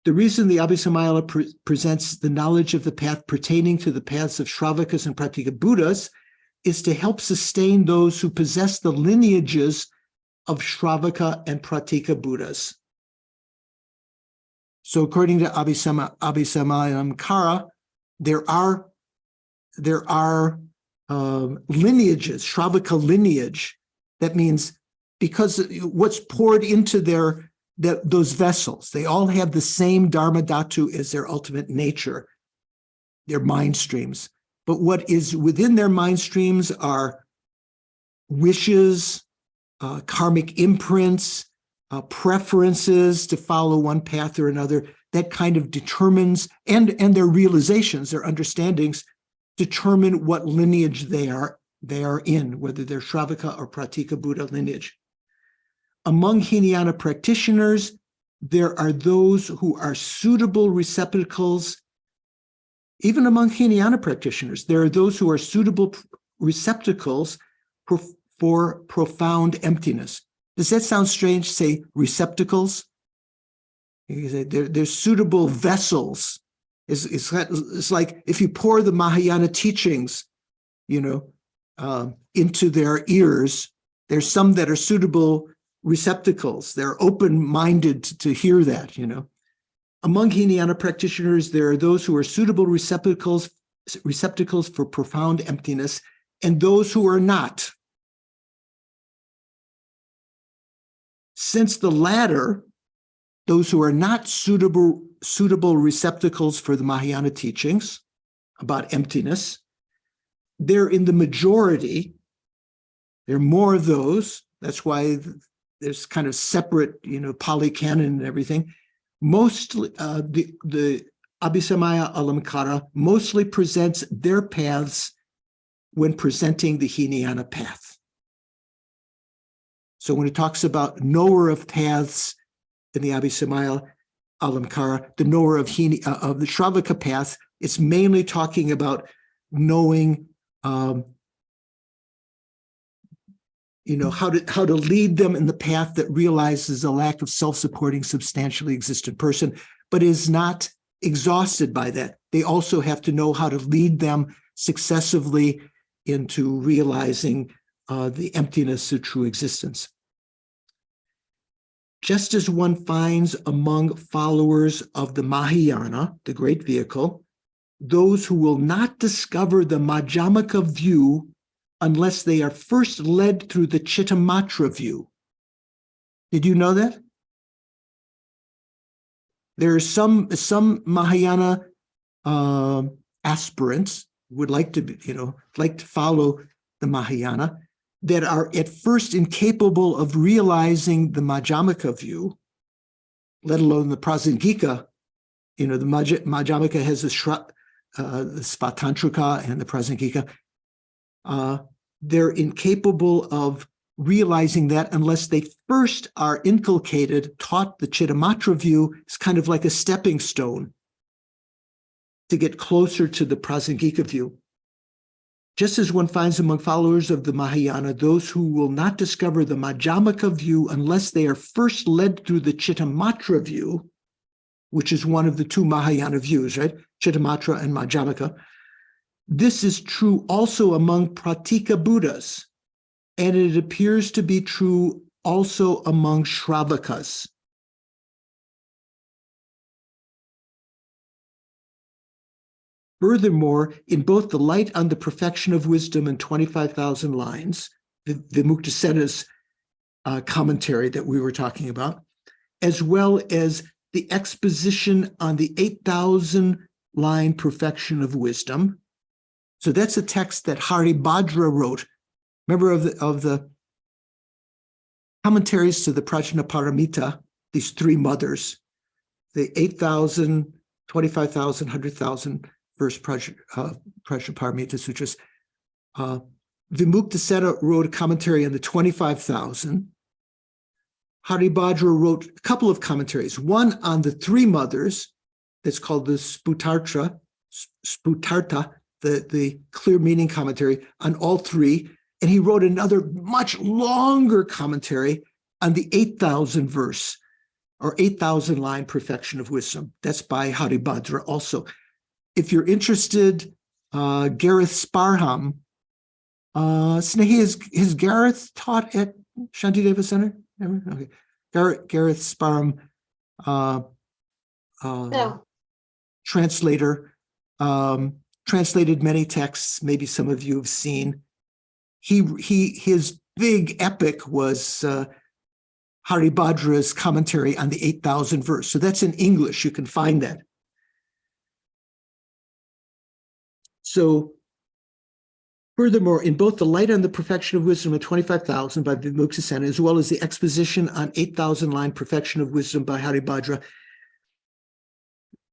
The reason the Abhisamaya presents the knowledge of the path pertaining to the paths of Shravakas and Pratika Buddhas is to help sustain those who possess the lineages of Shravaka and Pratika Buddhas. So according to Abhisamaya Alamkara, there are lineages, Shravaka lineage. That means because what's poured into those vessels, they all have the same Dharma Dhatu as their ultimate nature, their mind streams. But what is within their mind streams are wishes, karmic imprints, preferences to follow one path or another. That kind of determines, and their realizations, their understandings, determine what lineage they are in, whether they're Shravaka or Pratika Buddha lineage. Among Hinayana practitioners, there are those who are suitable receptacles. Even among Hinayana practitioners, there are those who are suitable receptacles for profound emptiness. Does that sound strange? Say receptacles. You say they're suitable vessels. It's like if you pour the Mahayana teachings, into their ears. There's some that are suitable receptacles. They're open-minded to hear that. Among Hinayana practitioners, there are those who are suitable receptacles for profound emptiness, and those who are not. Since the latter, those who are not suitable receptacles for the Mahayana teachings about emptiness, they're in the majority. There are more of those. That's why there's kind of separate, polycanon and everything. Mostly, the Abhisamaya Alamkara mostly presents their paths when presenting the Hinayana path. So when it talks about knower of paths in the Abhisamaya Alamkara, the knower of the Shravaka path, it's mainly talking about knowing, how to lead them in the path that realizes a lack of self-supporting, substantially existent person, but is not exhausted by that. They also have to know how to lead them successively into realizing the emptiness of true existence. Just as one finds among followers of the Mahayana, the great vehicle, those who will not discover the Madhyamaka view unless they are first led through the Chittamatra view. Did you know that? There are some Mahayana aspirants who would like to, follow the Mahayana, that are at first incapable of realizing the Madhyamaka view, let alone the Prasangika. The Madhyamaka has the Svatantrika and the Prasangika. they're incapable of realizing that unless they first are inculcated, taught the Chittamatra view. It's kind of like a stepping stone to get closer to the Prasangika view. Just as one finds among followers of the Mahayana those who will not discover the Madhyamaka view unless they are first led through the Chittamatra view, which is one of the two Mahayana views, right? Chittamatra and Madhyamaka. This is true also among Pratika Buddhas, and it appears to be true also among Shravakas. Furthermore, in both the Light on the Perfection of Wisdom and 25,000 Lines, the Muktasetta's commentary that we were talking about, as well as the exposition on the 8,000 line Perfection of Wisdom. So that's a text that Haribhadra wrote. Remember of the commentaries to the Prajnaparamita, these three mothers, the 8,000, 25,000, 100,000 verse Prajnaparamita Sutras. Vimuktasetta wrote a commentary on the 25,000. Haribhadra wrote a couple of commentaries, one on the three mothers, that's called the Sputarta, the clear meaning commentary on all three. And he wrote another much longer commentary on the 8,000 verse or 8,000 line Perfection of Wisdom. That's by Haribhadra also. If you're interested, Gareth Sparham, Snehi, is Gareth taught at Shantideva Center? Okay. Gareth Sparham, No. translator, translated many texts, maybe some of you have seen. His big epic was Haribhadra's commentary on the 8,000 verse. So that's in English, you can find that. So furthermore, in both the Light on the Perfection of Wisdom and 25,000 by Vimuktasena, as well as the exposition on 8,000 line Perfection of Wisdom by Haribhadra,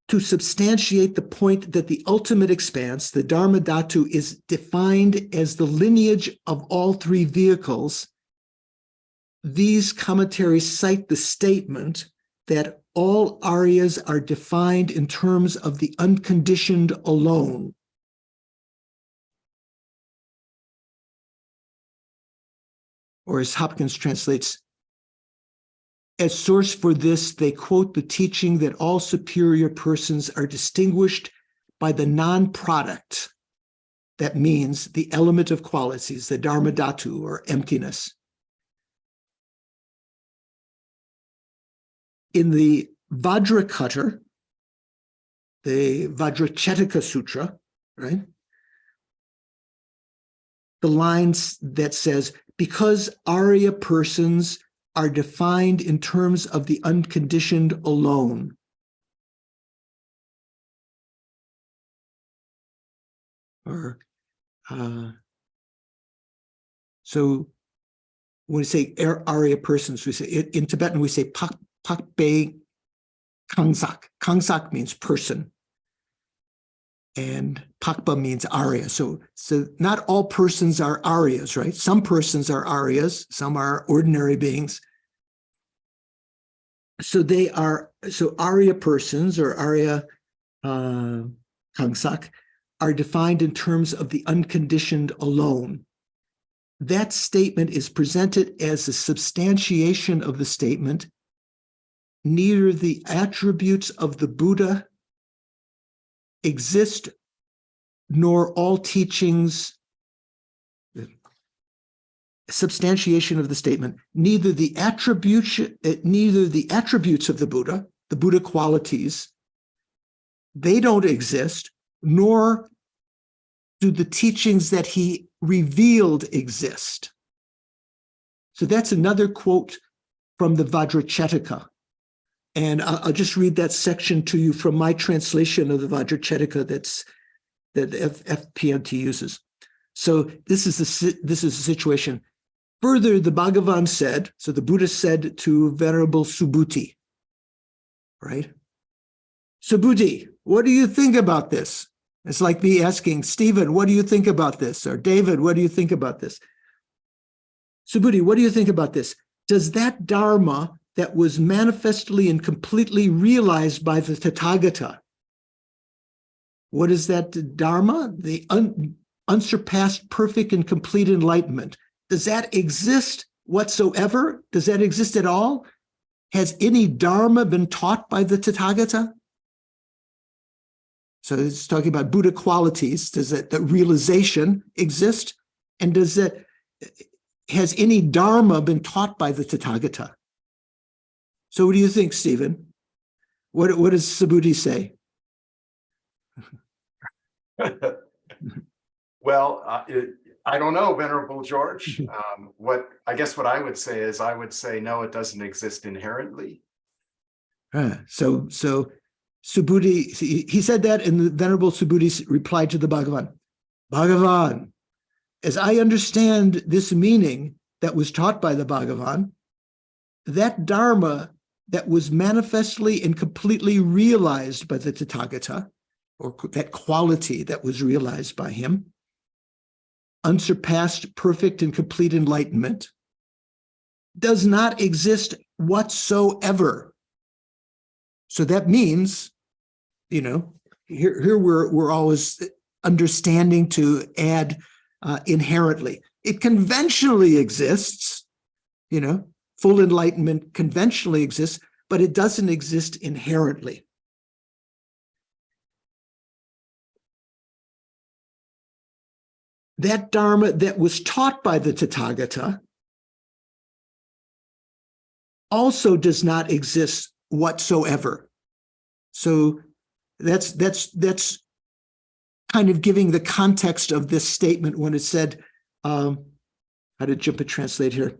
to substantiate the point that the ultimate expanse, the Dharma Dhatu, is defined as the lineage of all three vehicles, these commentaries cite the statement that all Aryas are defined in terms of the unconditioned alone. Or as Hopkins translates, as source for this, they quote the teaching that all superior persons are distinguished by the non-product. That means the element of qualities, the Dharma Dhatu, or emptiness. In the Vajracchedika, the Vajracchedika Sutra, right? The lines that says, because Arya persons are defined in terms of the unconditioned alone. Or, so when we say Arya persons, we say, in Tibetan, we say Pakbe Kangsak. Kangsak means person. And Pakpa means Arya. So not all persons are Aryas, right? Some persons are Aryas, some are ordinary beings. So Arya persons or Arya Kangsak are defined in terms of the unconditioned alone. That statement is presented as a substantiation of the statement, neither the attributes of the Buddha exist, nor all teachings, substantiation of the statement, neither the attributes of the Buddha qualities, they don't exist, nor do the teachings that he revealed exist. So that's another quote from the Vajracchedika. And I'll just read that section to you from my translation of the Vajracchedika that FPMT uses. So this is the situation. Further, the Bhagavan said, so the Buddha said to Venerable Subhuti, right? Subhuti, what do you think about this? It's like me asking, Stephen, what do you think about this? Or David, what do you think about this? Subhuti, what do you think about this? Does that Dharma that was manifestly and completely realized by the Tathagata, what is that Dharma? The unsurpassed, perfect, and complete enlightenment. Does that exist whatsoever? Does that exist at all? Has any Dharma been taught by the Tathagata? So it's talking about Buddha qualities. Does that realization exist? And has any Dharma been taught by the Tathagata? So what do you think, Stephen? What does Subhuti say? Well, I don't know, Venerable George. What I would say is, I would say no, it doesn't exist inherently. So Subhuti, he said that, and the Venerable Subhuti replied to the Bhagavan, Bhagavan, as I understand this meaning that was taught by the Bhagavan, that Dharma that was manifestly and completely realized by the Tathagata, or that quality that was realized by him, unsurpassed, perfect, and complete enlightenment, does not exist whatsoever. So that means, here we're always understanding to add inherently. It conventionally exists, full enlightenment conventionally exists, but it doesn't exist inherently. That Dharma that was taught by the Tathagata also does not exist whatsoever. So that's kind of giving the context of this statement when it said, how did Jimpa translate here?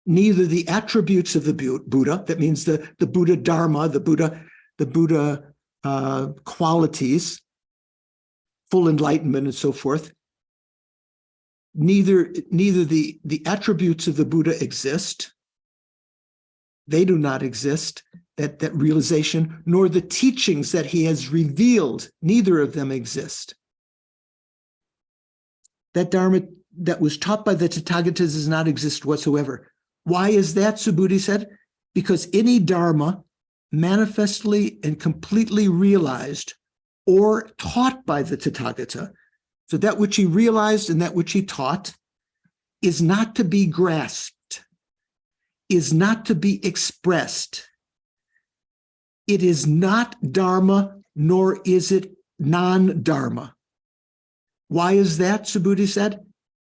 Neither the attributes of the Buddha, that means the Buddha Dharma, the Buddha qualities, full enlightenment and so forth, neither the attributes of the Buddha exist. They do not exist, that realization, nor the teachings that he has revealed, neither of them exist. That Dharma that was taught by the Tathagatas does not exist whatsoever. Why is that, Subhuti said? Because any Dharma manifestly and completely realized or taught by the Tathagata, so that which he realized and that which he taught, is not to be grasped, is not to be expressed. It is not Dharma, nor is it non-Dharma. Why is that, Subhuti said?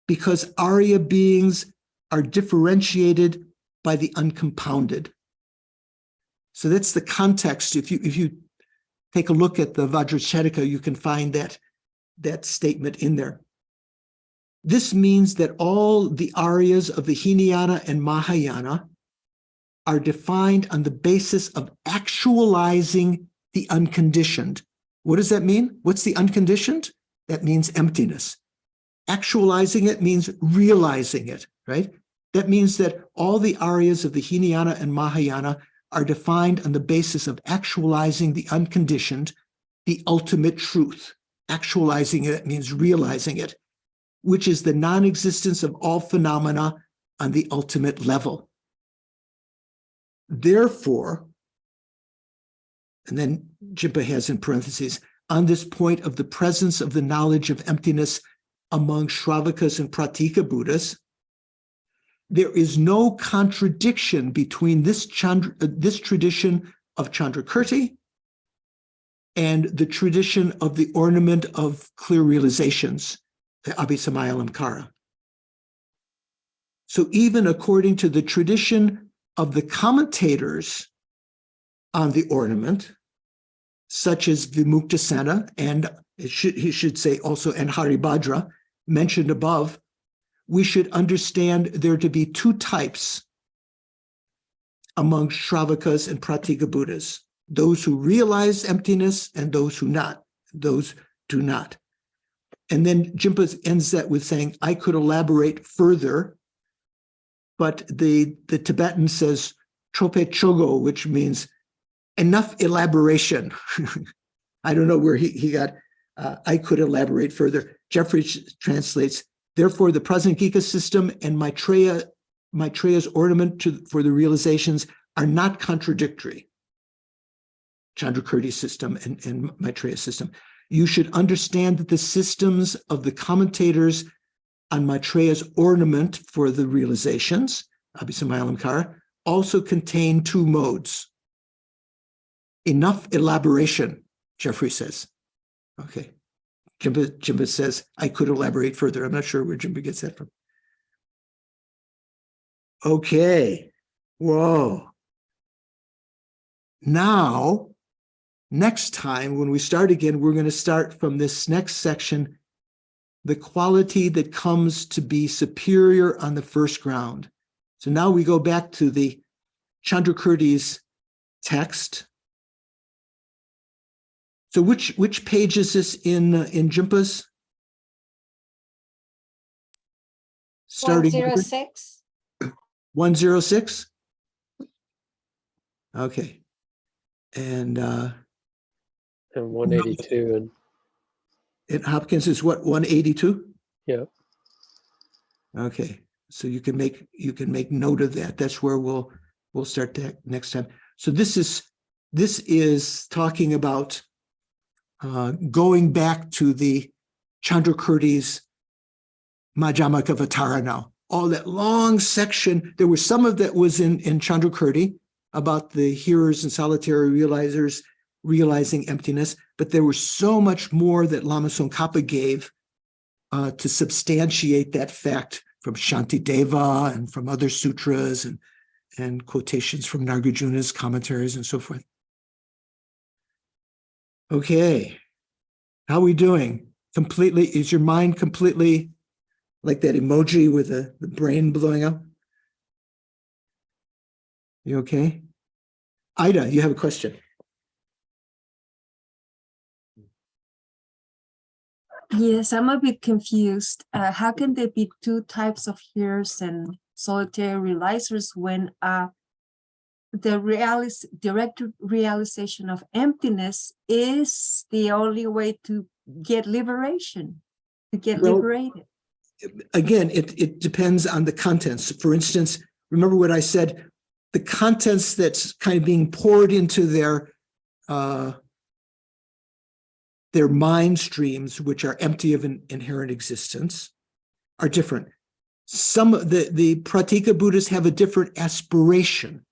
Because Arya beings are differentiated by the uncompounded. So that's the context. If you take a look at the Vajracchedika, you can find that statement in there. This means that all the Aryas of the Hinayana and Mahayana are defined on the basis of actualizing the unconditioned. What does that mean? What's the unconditioned? That means emptiness. Actualizing it means realizing it, right? That means that all the Aryas of the Hinayana and Mahayana are defined on the basis of actualizing the unconditioned, the ultimate truth. Actualizing it means realizing it, which is the non-existence of all phenomena on the ultimate level. Therefore, and then Jimpa has in parentheses, on this point of the presence of the knowledge of emptiness among Shravakas and Pratika Buddhas, there is no contradiction between this tradition of Chandrakirti and the tradition of the ornament of clear realizations, the Abhisamayalankara. So even according to the tradition of the commentators on the ornament, such as Vimuktasena and he should say also and Haribhadra, mentioned above, we should understand there to be two types among Shravakas and Pratika Buddhas, those who realize emptiness and those who do not. And then Jimpa ends that with saying, I could elaborate further, but the Tibetan says trope chogo, which means enough elaboration. I don't know where he got, I could elaborate further. Jeffrey translates, therefore the Prasangika system and Maitreya's ornament for the realizations are not contradictory. Chandrakirti's system and Maitreya's system. You should understand that the systems of the commentators on Maitreya's ornament for the realizations, Abhisamayalamkara, also contain two modes. Enough elaboration, Jeffrey says. Okay. Jimba says, I could elaborate further. I'm not sure where Jimba gets that from. Okay. Whoa. Now, next time when we start again, we're going to start from this next section, the quality that comes to be superior on the first ground. So now we go back to the Chandrakirti's text. So which page is this in Jimpa's? Starting 106. 106? Okay. And 182 and Hopkins is what, 182? yeah. Okay. So you can make note of that. That's where we'll start that next time. So this is talking about going back to the Chandrakirti's Madhyamaka Vatara now. All that long section, there was some of that was in Chandrakirti about the hearers and solitary realizers realizing emptiness, but there was so much more that Lama Tsongkhapa gave to substantiate that fact from Shantideva and from other sutras and quotations from Nagarjuna's commentaries and so forth. Okay, how are we doing? Completely, is your mind completely like that emoji with the brain blowing up? You okay? Ida, you have a question. Yes, I'm a bit confused. How can there be two types of hearers and solitary realizers when the direct realization of emptiness is the only way to get liberation, to get liberated? Again, it depends on the contents. For instance, remember what I said, the contents that's kind of being poured into their mind streams, which are empty of an inherent existence, are different. Some of the Pratika Buddhists have a different aspiration.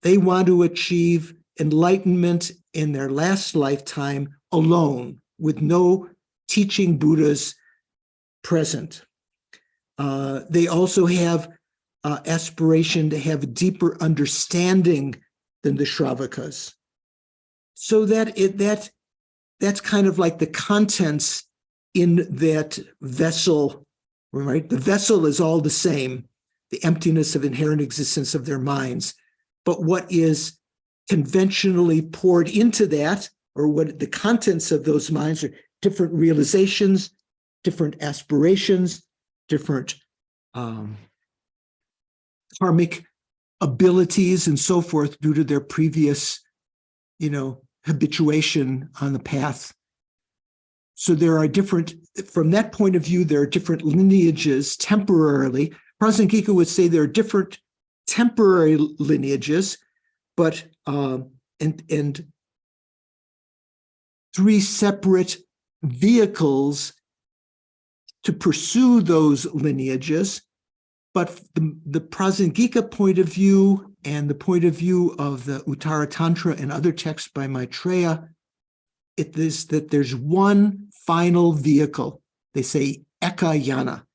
They want to achieve enlightenment in their last lifetime alone, with no teaching Buddhas present. They also have aspiration to have a deeper understanding than the Shravakas. So that's kind of like the contents in that vessel, right? The vessel is all the same, the emptiness of inherent existence of their minds. But what is conventionally poured into that, or what the contents of those minds are, different realizations, different aspirations, different karmic abilities and so forth due to their previous, habituation on the path. So there are different, from that point of view, there are different lineages temporarily. Prasangika would say there are different temporary lineages, but and three separate vehicles to pursue those lineages. But the Prasangika point of view and the point of view of the Uttara Tantra and other texts by Maitreya, it is that there's one final vehicle. They say Eka Yana.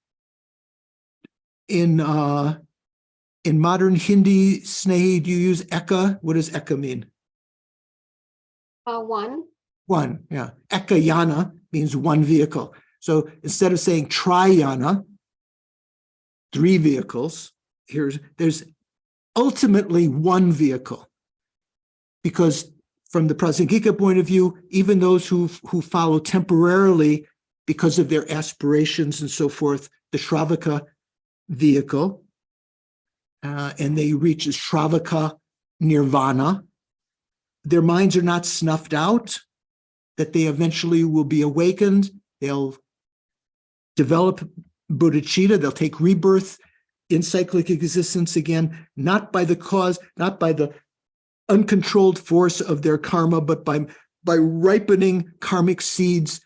In modern Hindi, Snehi, do you use Eka? What does Eka mean? One. One, yeah. Eka Yana means one vehicle. So instead of saying Triyana, three vehicles, there's ultimately one vehicle. Because from the Prasangika point of view, even those who follow temporarily because of their aspirations and so forth, the Shravaka vehicle, and they reach the Shravaka nirvana, their minds are not snuffed out, that they eventually will be awakened. They'll develop bodhicitta. They'll take rebirth in cyclic existence again, not by the cause, not by the uncontrolled force of their karma, but by ripening karmic seeds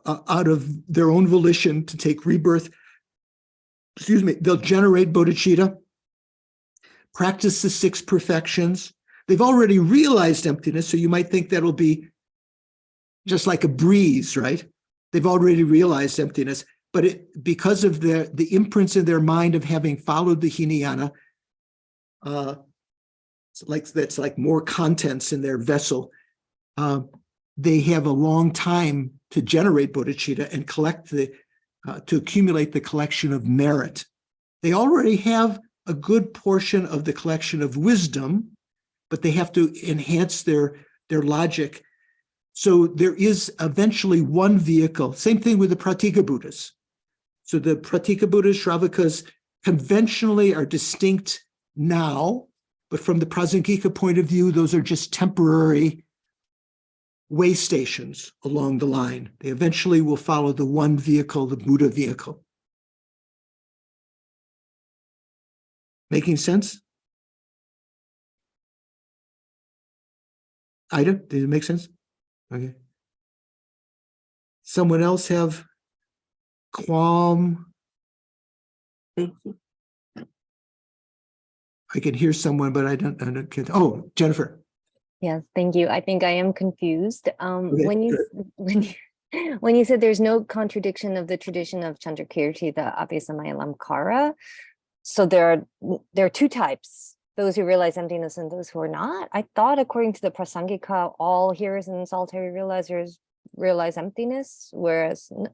out of their own volition to take rebirth. Excuse me, they'll generate bodhicitta, practice the 6 perfections. They've already realized emptiness, so you might think that'll be just like a breeze, right? They've already realized emptiness, but because of the imprints in their mind of having followed the Hinayana, that's like more contents in their vessel. They have a long time to generate bodhicitta and to accumulate the collection of merit. They already have a good portion of the collection of wisdom, but they have to enhance their logic. So there is eventually one vehicle. Same thing with the Pratika Buddhas. So the Pratika Buddhas, Shravakas, conventionally are distinct now, but from the Prasangika point of view, those are just temporary way stations along the line. They eventually will follow the one vehicle, the Buddha vehicle. Making sense? Ida, did it make sense? Okay. Someone else have qualm? Thank you. I can hear someone, but I don't oh, Jennifer. Yes, thank you. I think I am confused. Okay, When you said there's no contradiction of the tradition of Chandrakirti, the Abhisamaya Lamkara, so there are 2 types, those who realize emptiness and those who are not. I thought according to the Prasangika, all hearers and solitary realizers realize emptiness, whereas no.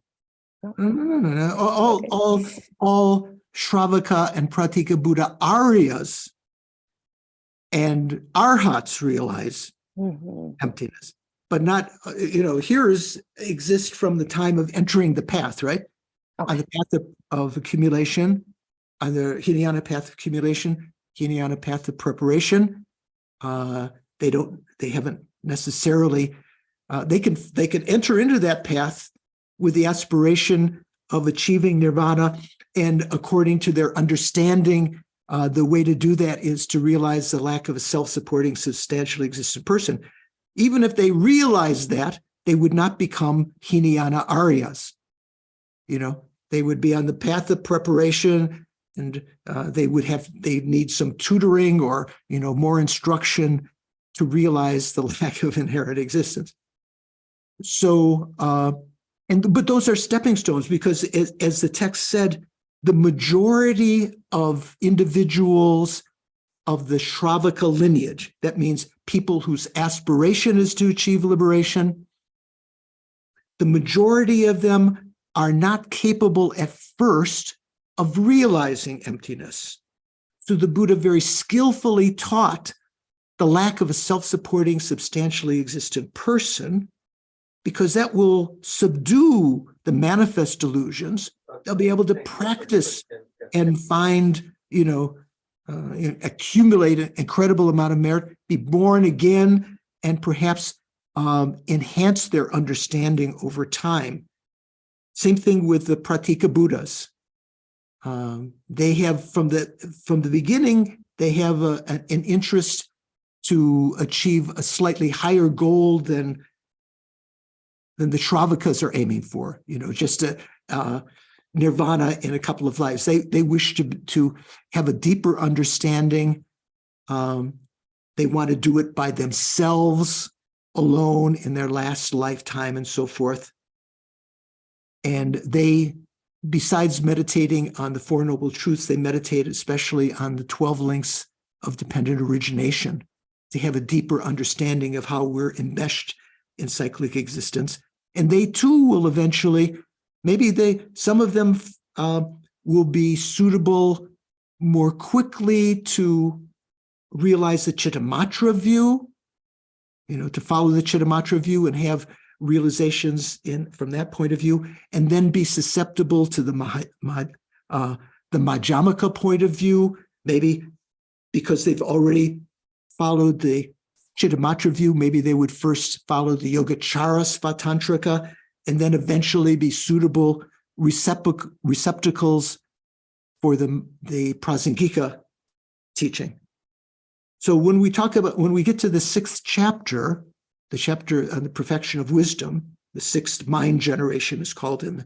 All Shravaka and Pratika Buddha Aryas and Arhats realize emptiness, but not, hearers exist from the time of entering the path, right? Okay. On the path of accumulation, on the Hinayana path of accumulation, Hinayana path of preparation. They haven't necessarily, they can enter into that path with the aspiration of achieving nirvana, and according to their understanding, the way to do that is to realize the lack of a self-supporting, substantially existent person. Even if they realize that, they would not become Hinayana Aryas. They would be on the path of preparation, and they need some tutoring or more instruction to realize the lack of inherent existence. So, but those are stepping stones, because as the text said, the majority of individuals of the Shravaka lineage, that means people whose aspiration is to achieve liberation, the majority of them are not capable at first of realizing emptiness. So the Buddha very skillfully taught the lack of a self-supporting, substantially existent person, because that will subdue the manifest delusions. They'll be able to practice and find, accumulate an incredible amount of merit, be born again, and perhaps enhance their understanding over time. Same thing with the Pratika Buddhas. They have, from the beginning, they have an interest to achieve a slightly higher goal than the Shravakas are aiming for, just nirvana in a couple of lives. They wish to have a deeper understanding. They want to do it by themselves, alone in their last lifetime, and so forth. And they, besides meditating on the Four Noble Truths, they meditate especially on the 12 links of dependent origination, to have a deeper understanding of how we're enmeshed in cyclic existence. And they too will eventually, some of them will be suitable more quickly to realize the Chittamatra view, to follow the Chittamatra view and have realizations from that point of view, and then be susceptible to the Madhyamaka point of view, maybe because they've already followed the Chittamatra view, maybe they would first follow the Yogacara Svatantrika and then eventually be suitable receptacles for the Prasangika teaching. So when we get to the 6th chapter, the chapter on the perfection of wisdom, the 6th mind generation is called in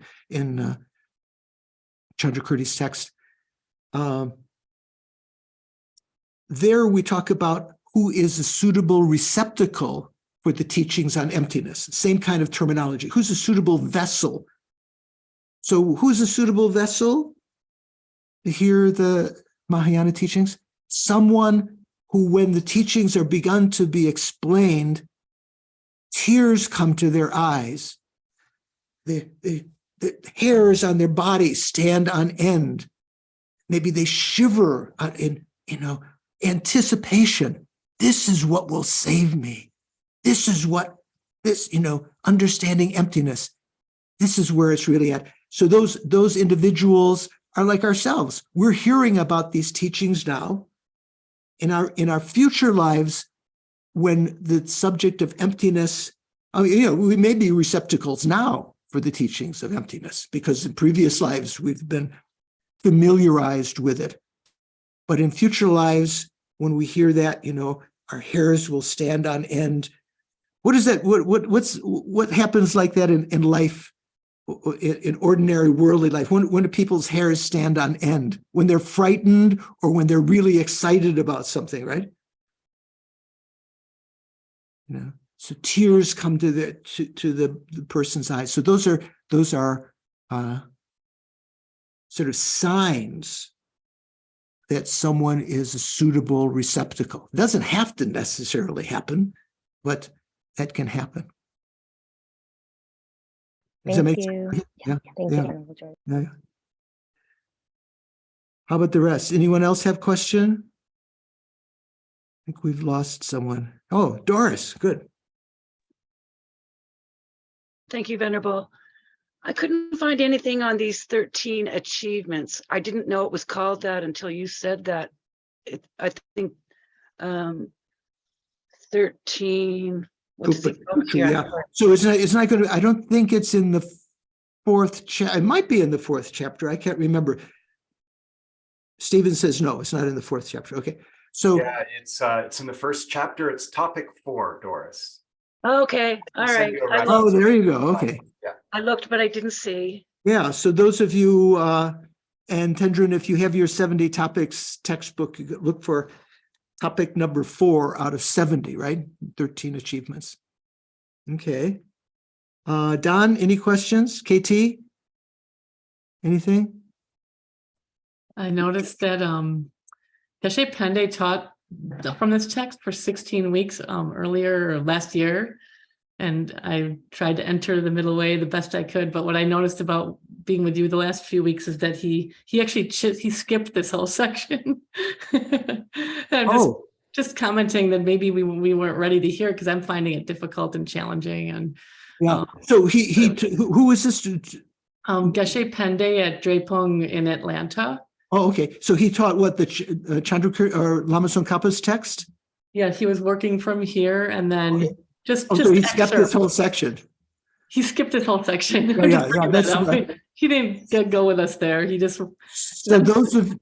Chandrakirti's text. There we talk about who is a suitable receptacle for the teachings on emptiness. Same kind of terminology. Who's a suitable vessel? So who's a suitable vessel to hear the Mahayana teachings? Someone who, when the teachings are begun to be explained, tears come to their eyes. The hairs on their body stand on end. Maybe they shiver in anticipation. This is what will save me. This is what understanding emptiness. This is where it's really at. So those individuals are like ourselves. We're hearing about these teachings now. In our future lives, when the subject of emptiness, we may be receptacles now for the teachings of emptiness, because in previous lives we've been familiarized with it. But in future lives, when we hear that, our hairs will stand on end. What is that? What happens like that in life, in ordinary worldly life? When do people's hairs stand on end? When they're frightened or when they're really excited about something, right? So tears come to the person's eyes. So those are sort of signs that someone is a suitable receptacle. It doesn't have to necessarily happen, but that can happen. Thank you. Yeah. Thank you, Venerable George. Yeah. How about the rest? Anyone else have question? I think we've lost someone. Oh, Doris, good. Thank you, Venerable. I couldn't find anything on these 13 achievements. I didn't know it was called that until you said that. I think 13. What does it call? Yeah. So it's not going to. I don't think it's in the 4th chapter. It might be in the 4th chapter. I can't remember. Stephen says no, it's not in the 4th chapter. Okay. So yeah, it's in the 1st chapter. It's topic 4, Doris. Okay. All right. Oh, there you go. Okay. Yeah. I looked, but I didn't see. Yeah. So those of you, and Tendrin, if you have your 70 topics textbook, you look for topic number 4 out of 70, right? 13 achievements. Okay. Don, any questions? KT? Anything? I noticed that Geshe Pende taught from this text for 16 weeks earlier or last year. And I tried to enter the middle way the best I could. But what I noticed about being with you the last few weeks is that he actually he skipped this whole section. I'm just commenting that maybe we weren't ready to hear, because I'm finding it difficult and challenging. And yeah. So who is this? Geshe Pende at Drepung in Atlanta. Oh, okay. So he taught what, the Chandrakirti or Lama Tsongkhapa's text? Yeah, he was working from here, and then just so he skipped this whole section. He skipped this whole section. Yeah, that's right. He didn't go with us there. He just. So those of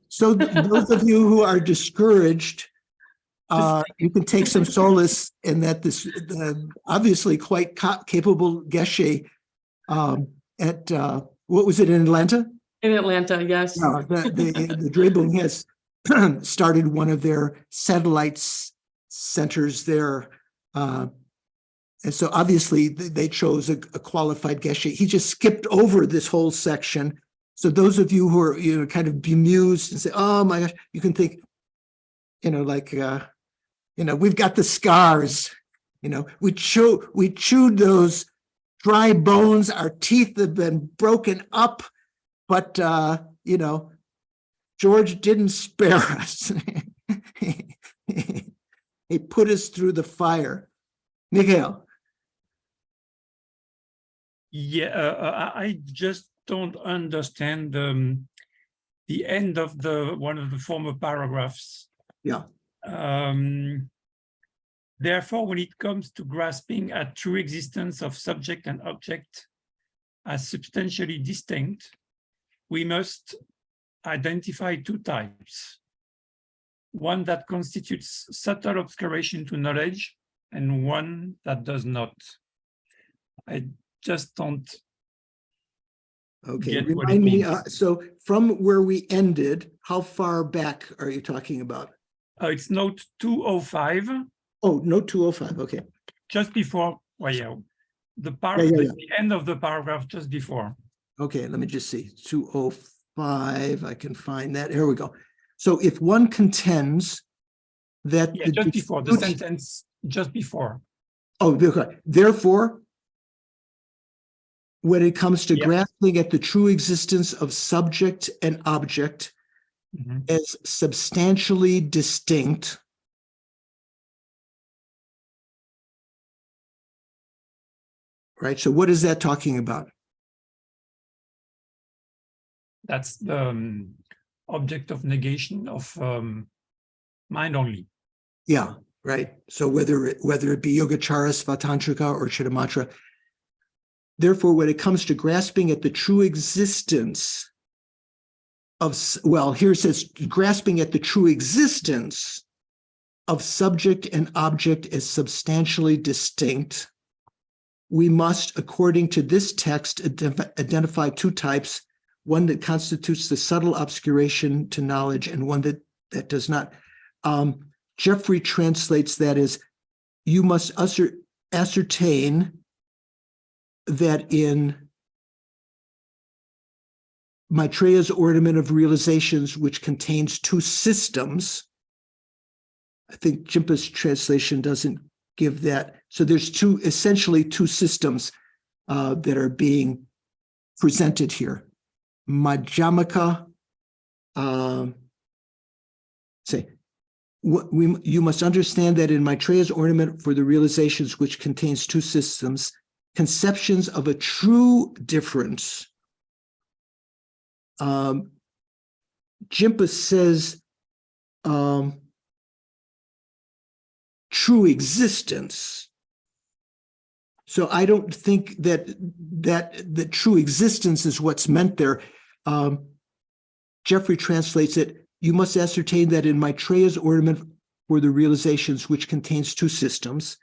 you who are discouraged, you can take some solace in that this obviously quite capable Geshe at what was it, in Atlanta? In Atlanta, yes. No, the Drepung has started one of their satellite centers there. And so obviously they chose a qualified Geshe. He just skipped over this whole section. So those of you who are kind of bemused and say, oh my gosh, you can think, we've got the scars. We chewed those dry bones. Our teeth have been broken up. But, George didn't spare us. He put us through the fire. Mikhail. Yeah, I just don't understand the end of one of the former paragraphs. Yeah. Therefore, when it comes to grasping at true existence of subject and object as substantially distinct, we must identify two types. One that constitutes subtle obscuration to knowledge, and one that does not. I just don't Okay, get what it remind me, means. so from where we ended, how far back are you talking about? It's note 205, Oh, no, 205, okay. just before, well, yeah, the end of the paragraph just before. Okay, let me just see, 205, I can find that, here we go. So if one contends that Yeah, just before, the sentence just before. Oh, okay. Therefore, when it comes to grasping at the true existence of subject and object as substantially distinct, right? So what is that talking about? That's the object of negation of mind only. Yeah, right. So whether it be Yogacara, Svatantrika, or Chittamatra, therefore, when it comes to grasping at the true existence of, well, here it says grasping at the true existence of subject and object as substantially distinct, we must, according to this text, identify two types, one that constitutes the subtle obscuration to knowledge and one that does not. Jeffrey translates that as, you must ascertain that in Maitreya's ornament of realizations, which contains two systems, I think Jimpa's translation doesn't give that. So there's essentially two systems that are being presented here. Madhyamaka, you must understand that in Maitreya's ornament for the realizations, which contains two systems, conceptions of a true difference. Jimpa says true existence. So I don't think that the true existence is what's meant there. Jeffrey translates it, you must ascertain that in Maitreya's ornament for the realizations, which contains two systems,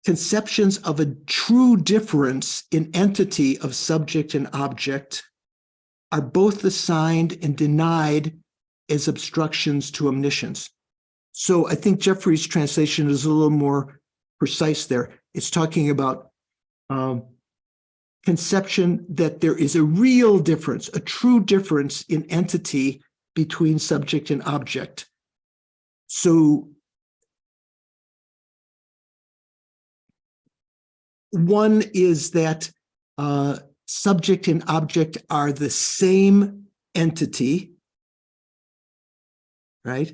conceptions of a true difference in entity of subject and object are both assigned and denied as obstructions to omniscience. So I think Jeffrey's translation is a little more precise there. It's talking about conception that there is a real difference, a true difference in entity between subject and object. So one is that subject and object are the same entity, right?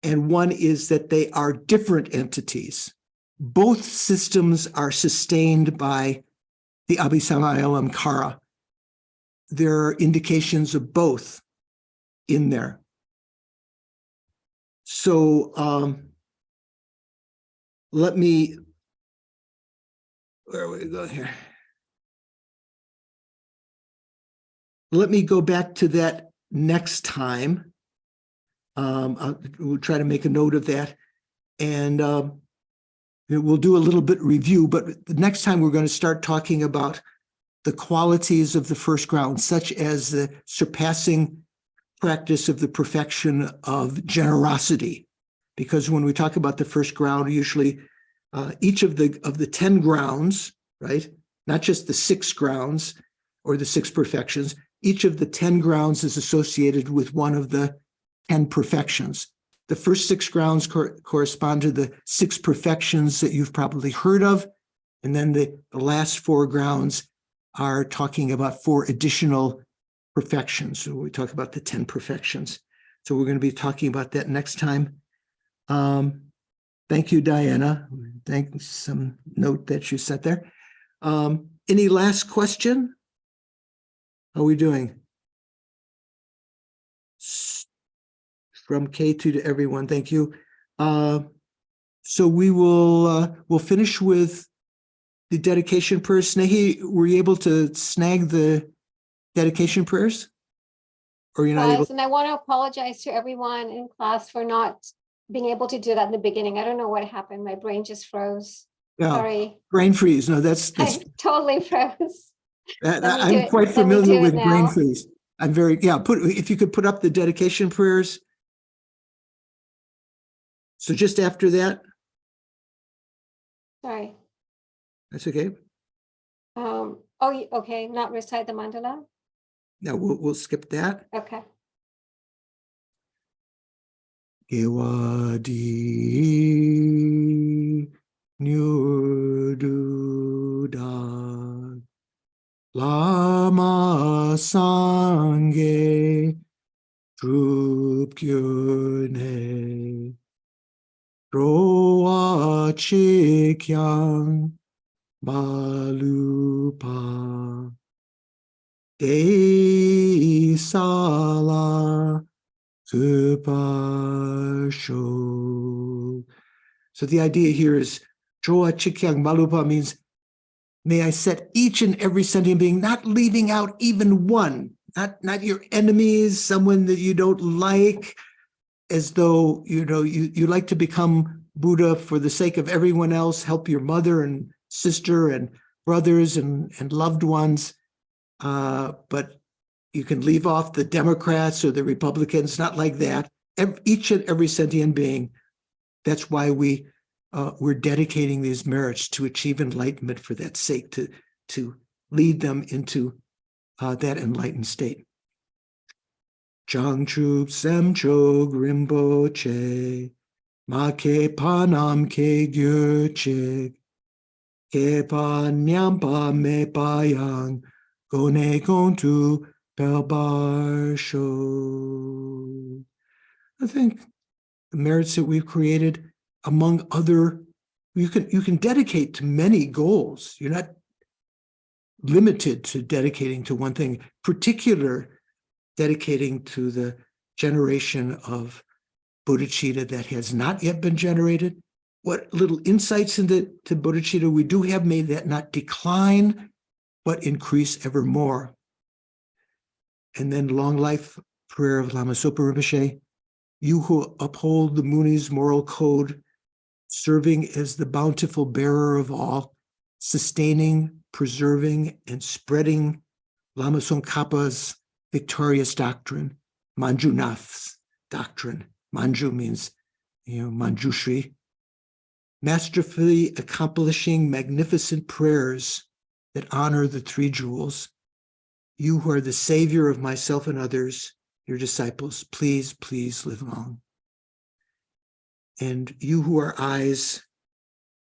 And one is that they are different entities. Both systems are sustained by the Abhisamayalankara. There are indications of both in there. So let me, where we go here? Let me go back to that next time. We'll try to make a note of that. And we'll do a little bit review, but the next time we're going to start talking about the qualities of the first ground, such as the surpassing practice of the perfection of generosity. Because when we talk about the first ground, usually each of the 10 grounds, right? Not just the 6 grounds or the 6 perfections, each of the 10 grounds is associated with one of the 10 perfections. The first 6 grounds correspond to the 6 perfections that you've probably heard of. And then the last 4 grounds are talking about 4 additional perfections. So we talk about the 10 perfections. So we're going to be talking about that next time. Thank you, Diana. Thanks, some note that you sent there. Any last question? How are we doing? From K2 to everyone, thank you. So we'll finish with the dedication prayers. Snehi, were you able to snag the dedication prayers? Or you're not able? And I want to apologize to everyone in class for not being able to do that in the beginning. I don't know what happened. My brain just froze. Yeah, Sorry. brain freeze. No, that's I totally froze. I'm quite familiar with brain freeze. I'm very, yeah, if you could put up the dedication prayers. So just after that. Sorry. That's okay. Oh, okay. Not recite the mandala. No, we'll skip that. Okay. Gewadi Nyurduda Lama Sangye Drupgyurne Roa Chikyang Balupa De Sala Kupasho. So the idea here is Droa Chikyang Balupa means may I set each and every sentient being, not leaving out even one, not your enemies, someone that you don't like, as though you like to become Buddha for the sake of everyone else, help your mother and sister and brothers and loved ones, but you can leave off the Democrats or the Republicans, not like that. Each and every sentient being. That's why we're dedicating these merits to achieve enlightenment for that sake, to lead them into that enlightened state. Changchup Semchog Rinpoche, Ma ke panam ke gyurchik, ke pa nyampa me payang, gone gontu pelbarsho. I think the merits that we've created, among other, you can dedicate to many goals. You're not limited to dedicating to one thing, particular dedicating to the generation of bodhicitta that has not yet been generated. What little insights into bodhicitta we do have made that not decline, but increase ever more. And then long life prayer of Lama Zopa Rinpoche, you who uphold the Muni's moral code, serving as the bountiful bearer of all, sustaining, preserving, and spreading Lama Tsongkhapa's victorious doctrine, Manjunath's doctrine. Manju means, Manjushri. Masterfully accomplishing magnificent prayers that honor the three jewels. You who are the savior of myself and others, your disciples, please, please live long. And you who are eyes,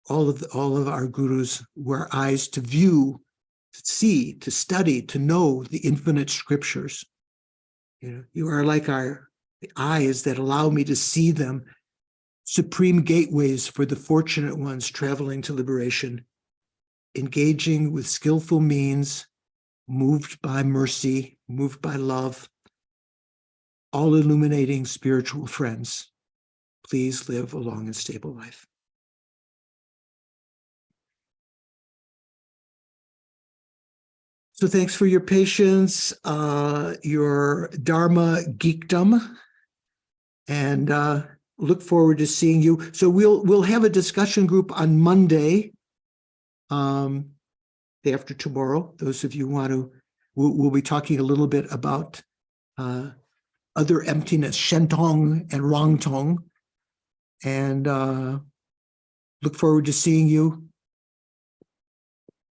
all of our gurus who are eyes to view, to see, to study, to know the infinite scriptures. You are like the eyes that allow me to see them, supreme gateways for the fortunate ones traveling to liberation, engaging with skillful means, moved by mercy, moved by love, all illuminating spiritual friends. Please live a long and stable life. So thanks for your patience, your Dharma geekdom, and look forward to seeing you. So we'll have a discussion group on Monday, day after tomorrow. Those of you who want to, we'll be talking a little bit about other emptiness, Shentong and Rongtong, and look forward to seeing you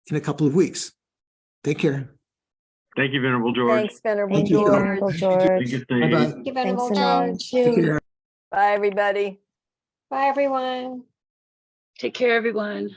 in a couple of weeks. Take care. Thank you, Venerable George. Thanks, Venerable Thank you, George. Venerable George. Bye-bye. Thank you, Venerable Thanks, Anand. George. Take care. Bye, everybody. Bye, everyone. Take care, everyone.